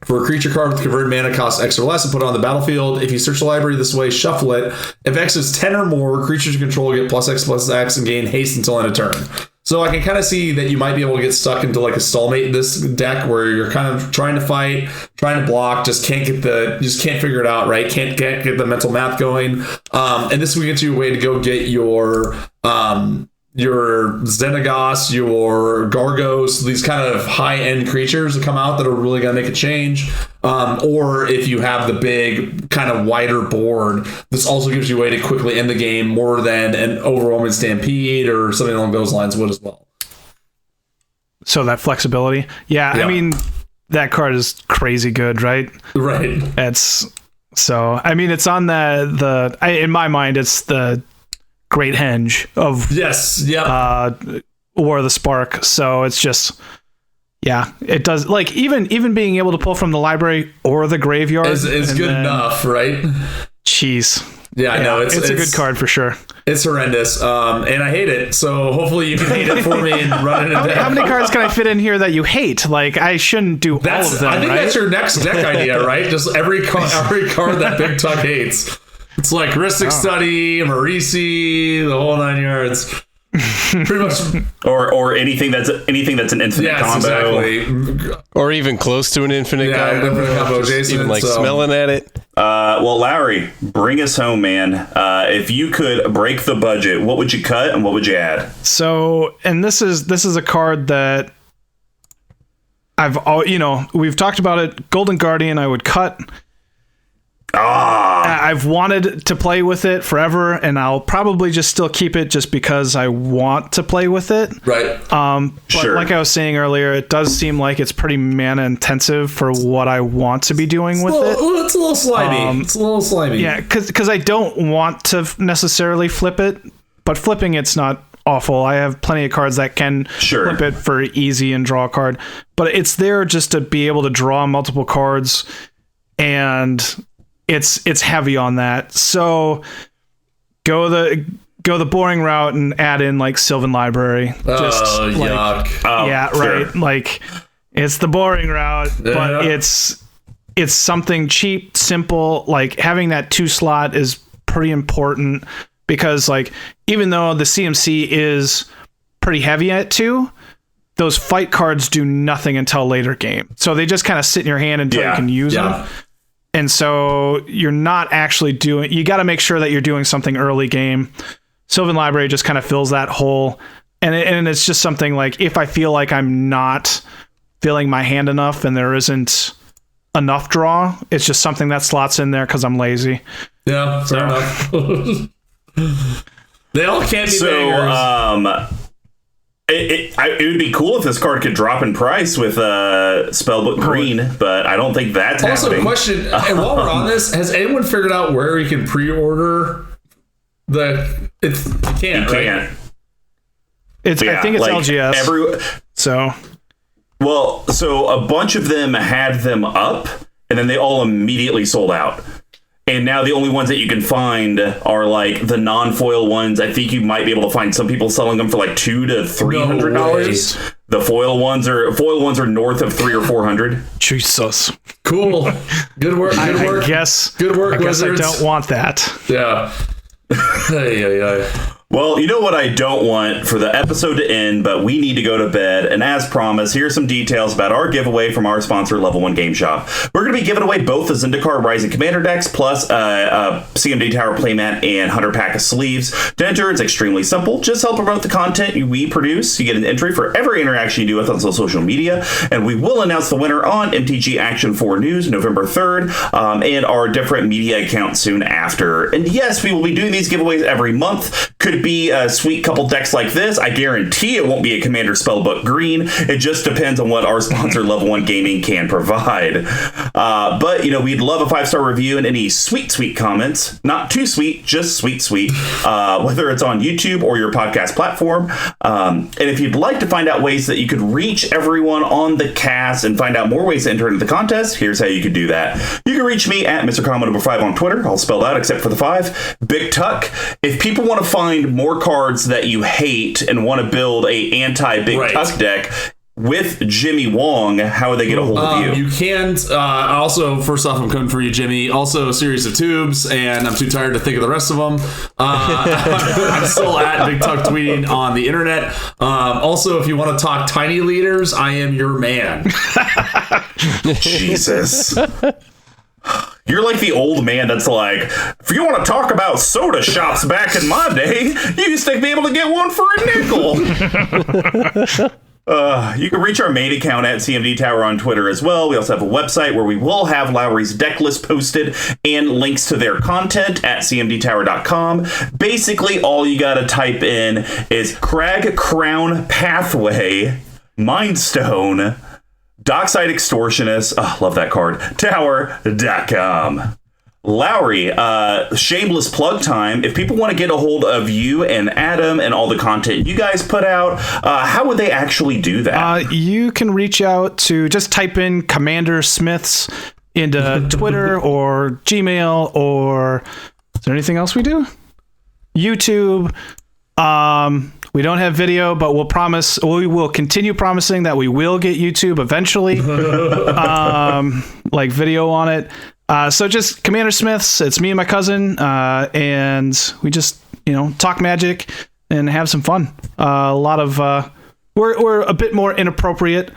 For a creature card with converted mana costs X or less and put it on the battlefield. If you search the library this way, shuffle it. If X is 10 or more, creatures you control get +X and gain haste until end of turn. So I can kind of see that you might be able to get stuck into like a stalemate in this deck where you're kind of trying to fight, trying to block, just can't figure it out, right? Can't get the mental math going. And this will get you a way to go get your Xenagos, your Gargos, these kind of high-end creatures that come out that are really going to make a change. Or if you have the big, kind of wider board, this also gives you a way to quickly end the game more than an overwhelming Stampede or something along those lines would as well. So that flexibility. Yeah. I mean, that card is crazy good, right? Right. It's on in my mind, it's the Great Henge of War of the Spark. So it's just it does, like, even being able to pull from the library or the graveyard is good enough, right? Jeez. Yeah, no, it's a good card for sure. It's horrendous, and I hate it. So hopefully you can hate it for me and run it into how many cards can I fit in here that you hate? Like, I shouldn't do all of them. I think that's your next deck idea, right? Just every card that Big Tuck hates. It's like Ristic Study, Marisi, the whole 9 yards. Pretty much, or anything that's an infinite combo, exactly. Or even close to an infinite combo. Infinite combo, Jason. Even smelling at it. Well, Lowry, bring us home, man. If you could break the budget, what would you cut and what would you add? So, and this is a card that we've talked about it. Golden Guardian, I would cut. I've wanted to play with it forever, and I'll probably just still keep it just because I want to play with it. Right. But like I was saying earlier, it does seem like it's pretty mana intensive for what I want to be doing with it. It's a little slimy. Yeah, because I don't want to necessarily flip it, but flipping it's not awful. I have plenty of cards that can flip it for easy and draw a card, but it's there just to be able to draw multiple cards and it's heavy on that. So go the boring route and add in like Sylvan Library. Yuck. Yeah, sure. right. Like it's the boring route, but it's something cheap, simple. Like having that 2 slot is pretty important because like even though the CMC is pretty heavy at 2, those fight cards do nothing until later game. So they just kind of sit in your hand until you can use them. And so you're not actually you got to make sure that you're doing something early game. Sylvan Library just kind of fills that hole. And it's just something like if I feel like I'm not filling my hand enough and there isn't enough draw, it's just something that slots in there because I'm lazy. Yeah, fair enough. They all can't be bangers. It would be cool if this card could drop in price with Spellbook Green, but I don't think that's happening. Also, question, and while we're on this, has anyone figured out where you can pre-order you can't, right? Can't. I think it's LGS. So a bunch of them had them up, and then they all immediately sold out. And now the only ones that you can find are like the non-foil ones. I think you might be able to find some people selling them for like $200 to $300. The foil ones are north of $300 or $400. Jesus. Cool. Good work. Good work. I guess. Good work, Wizards. I don't want that. Yeah. Hey. Well, you know what I don't want for the episode to end, but we need to go to bed. And as promised, here's some details about our giveaway from our sponsor, Level 1 Game Shop. We're going to be giving away both the Zendikar Rising Commander decks, plus a CMD Tower playmat and 100 pack of sleeves. To enter, it's extremely simple. Just help promote the content we produce. You get an entry for every interaction you do with us on social media, and we will announce the winner on MTG Action 4 News November 3rd, and our different media accounts soon after. And yes, we will be doing these giveaways every month. Could be a sweet couple decks like this. I guarantee it won't be a Commander Spellbook Green. It just depends on what our sponsor Level 1 Gaming can provide. But we'd love a 5-star review and any sweet comments. Not too sweet, just sweet. Whether it's on YouTube or your podcast platform. And if you'd like to find out ways that you could reach everyone on the cast and find out more ways to enter into the contest, here's how you could do that. You can reach me at Mr. Comma number 5 on Twitter, all spelled out except for the 5. Big Tuck. If people want to find more cards that you hate and want to build a anti-Big Tuck deck with Jimmy Wong, how would they get a hold of you? You can also, first off, I'm coming for you, Jimmy. Also, a series of tubes, and I'm too tired to think of the rest of them. I'm still at Big Tuck tweeting on the internet. Also, if you want to talk tiny leaders, I am your man. Jesus. You're like the old man that's like, if you want to talk about soda shops back in my day, you used to be able to get one for a nickel. You can reach our main account at CMD Tower on Twitter as well. We also have a website where we will have Lowry's deck list posted and links to their content at cmdtower.com. Basically, all you got to type in is Crag Crown Pathway, Mindstone, Dockside Extortionist, love that card, Tower.com. Lowry, shameless plug time. If people want to get a hold of you and Adam and all the content you guys put out, how would they actually do that? You can reach out to, just type in CommanderSmiths into Twitter or Gmail, or is there anything else we do? YouTube. We don't have video, but we will continue promising that we will get YouTube eventually, like video on it. So just CommanderSmiths, it's me and my cousin, and we just, talk Magic and have some fun. A lot of, we're a bit more inappropriate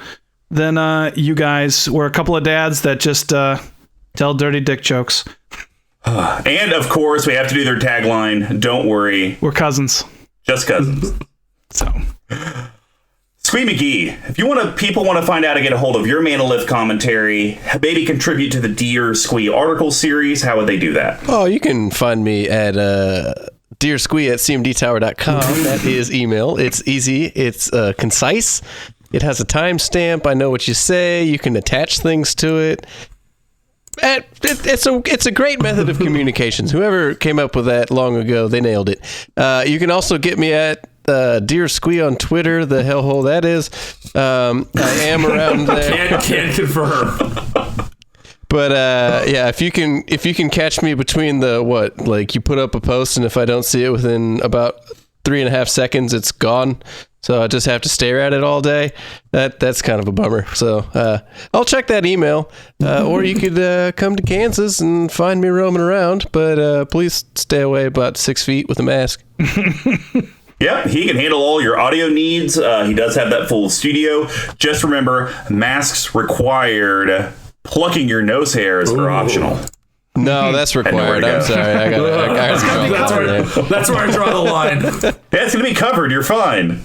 than you guys. We're a couple of dads that just tell dirty dick jokes. And of course, we have to do their tagline. Don't worry. We're cousins. Just cousins. So, Squee McGee, if people want to find out how to get a hold of your Manolith commentary, maybe contribute to the Dear Squee article series, how would they do that? Oh, you can find me at dearsquee@cmdtower.com. That is email. It's easy. It's concise. It has a timestamp. I know what you say. You can attach things to it. It's a great method of communications. Whoever came up with that long ago, they nailed it. You can also get me at Dear Squee on Twitter, the hellhole that is. I am around there. Can't confirm. But yeah, if you can catch me between you put up a post and if I don't see it within about 3.5 seconds, it's gone. So I just have to stare at it all day. That's kind of a bummer. So I'll check that email, or you could come to Kansas and find me roaming around. But please stay away about 6 feet with a mask. Yeah, he can handle all your audio needs. He does have that full studio. Just remember, masks required. Plucking your nose hairs are optional. No, that's required. I'm sorry. I got That's where I draw the line. It's going to be covered. You're fine.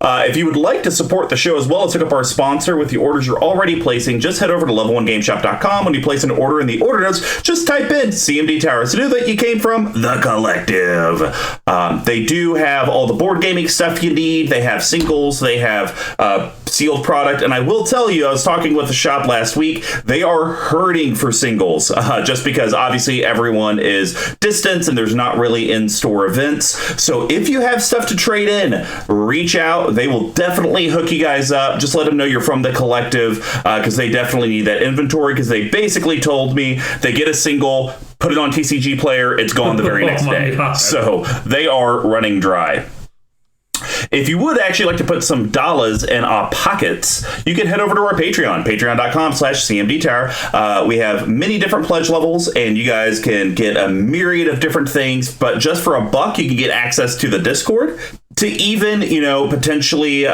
If you would like to support the show as well as hook up our sponsor with the orders you're already placing, just head over to level1gameshop.com. When you place an order in the order notes, just type in CMD Towers to know that you came from The Collective. They do have all the board gaming stuff you need. They have singles. They have sealed product. And I will tell you, I was talking with the shop last week. They are hurting for singles just because obviously everyone is distance and there's not really in-store events. So if you have stuff to trade in, reach out. They will definitely hook you guys up. Just let them know you're from The Collective because they definitely need that inventory because they basically told me they get a single, put it on TCG Player, it's gone the very next day. God. So they are running dry. If you would actually like to put some dollars in our pockets, you can head over to our Patreon, patreon.com/CMDTower. We have many different pledge levels, and you guys can get a myriad of different things. But just for $1, you can get access to the Discord, to even, potentially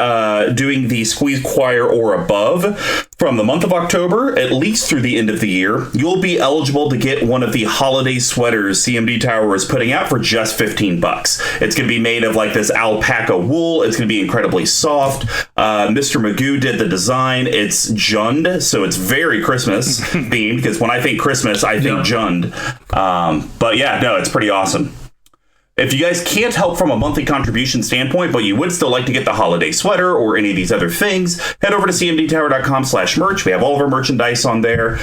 doing the Squeeze Choir or above. From the month of October, at least through the end of the year, you'll be eligible to get one of the holiday sweaters CMD Tower is putting out for just $15. It's going to be made of like this alpaca wool. It's going to be incredibly soft. Mr. Magoo did the design. It's Jund, so it's very Christmas themed, because when I think Christmas, I think Jund. But yeah, no, it's pretty awesome. If you guys can't help from a monthly contribution standpoint, but you would still like to get the holiday sweater or any of these other things, head over to cmdtower.com/merch. We have all of our merchandise on there.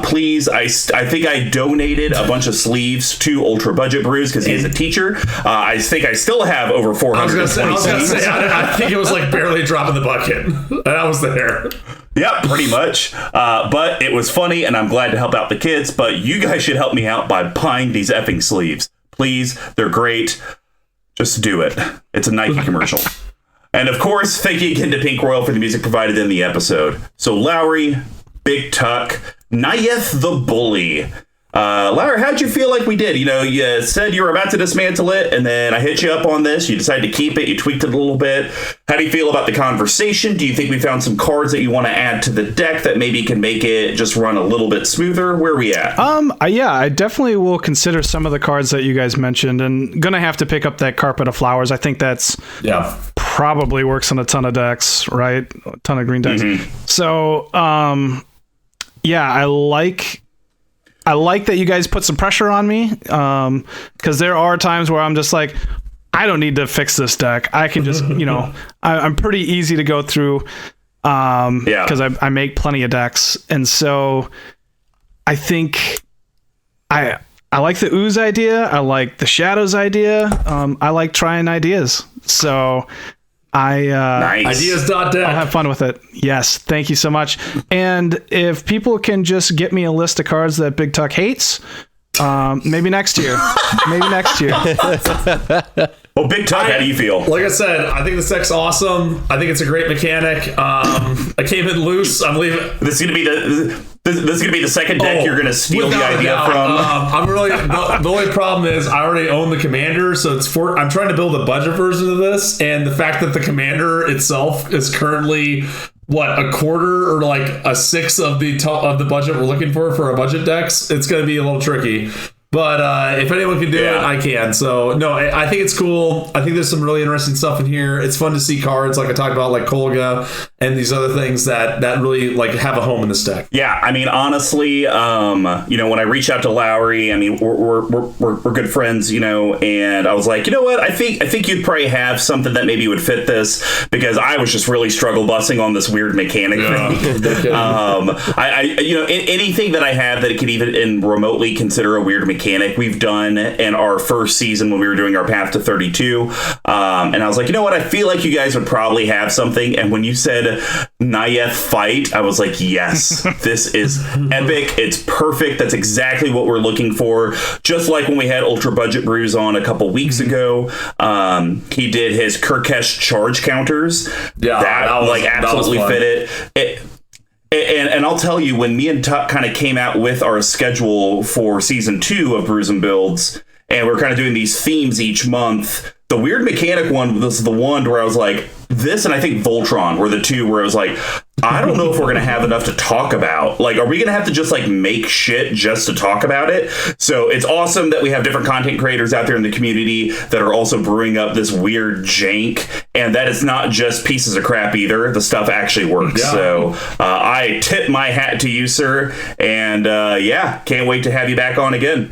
Please, I think I donated a bunch of sleeves to Ultra Budget Brews because he is a teacher. I think I still have over 400 sleeves. I think it was like barely dropping the bucket. That was there. Yeah, pretty much. But it was funny, and I'm glad to help out the kids. But you guys should help me out by buying these effing sleeves. Please, they're great. Just do it. It's a Nike commercial. And of course, thank you again to Pink Royal for the music provided in the episode. So Lowry, Big Tuck, Neyith the Bully. Lowry, how'd you feel like we did? You said you were about to dismantle it, and then I hit you up on this. You decided to keep it. You tweaked it a little bit. How do you feel about the conversation? Do you think we found some cards that you want to add to the deck that maybe can make it just run a little bit smoother? Where are we at? Yeah, I definitely will consider some of the cards that you guys mentioned, and gonna have to pick up that Carpet of Flowers. I think that's probably works on a ton of decks, right? A ton of green decks. Mm-hmm. So, I like that you guys put some pressure on me, because there are times where I'm just like, I don't need to fix this deck. I can just, I'm pretty easy to go through, because I make plenty of decks. And so I think I like the Ooze idea. I like the Shadows idea. I like trying ideas. So nice. Ideas.deck. I'll have fun with it. Yes, thank you so much. And if people can just get me a list of cards that Big Tuck hates, maybe next year. Well, Big Tuck, how do you feel? Like I said, I think this deck's awesome. I think it's a great mechanic. I came in loose. I'm leaving. This is gonna be the second deck you're gonna steal the idea from. I'm really the only problem is I already own the commander, so I'm trying to build a budget version of this, and the fact that the commander itself is currently a quarter or like a sixth of the budget we're looking for a budget decks, it's going to be a little tricky. But if anyone can do it, I can. So, no, I think it's cool. I think there's some really interesting stuff in here. It's fun to see cards, like I talked about, like Kolga and these other things that really have a home in this deck. Yeah, I mean, honestly, when I reached out to Lowry, I mean, we're good friends, and I was like, you know what? I think you'd probably have something that maybe would fit this, because I was just really struggle busting on this weird mechanic thing. Anything that I have that could even remotely consider a weird mechanic, we've done in our first season when we were doing our Path to 32. And I was like, you know what? I feel like you guys would probably have something. And when you said Neyith fight, I was like, yes, this is epic. It's perfect. That's exactly what we're looking for. Just like when we had Ultra Budget Brews on a couple weeks ago, he did his Kirkesh charge counters. Yeah, that like absolutely fit it. And I'll tell you, when me and Tuck kind of came out with our schedule for season 2 of Brews and Builds, and we're kind of doing these themes each month, the weird mechanic one was the one where I was like, this and I think Voltron were the two where I was like, I don't know if we're going to have enough to talk about. Like, are we going to have to just like make shit just to talk about it? So it's awesome that we have different content creators out there in the community that are also brewing up this weird jank, and that it's not just pieces of crap either. The stuff actually works. Yeah. So I tip my hat to you, sir. And yeah, can't wait to have you back on again.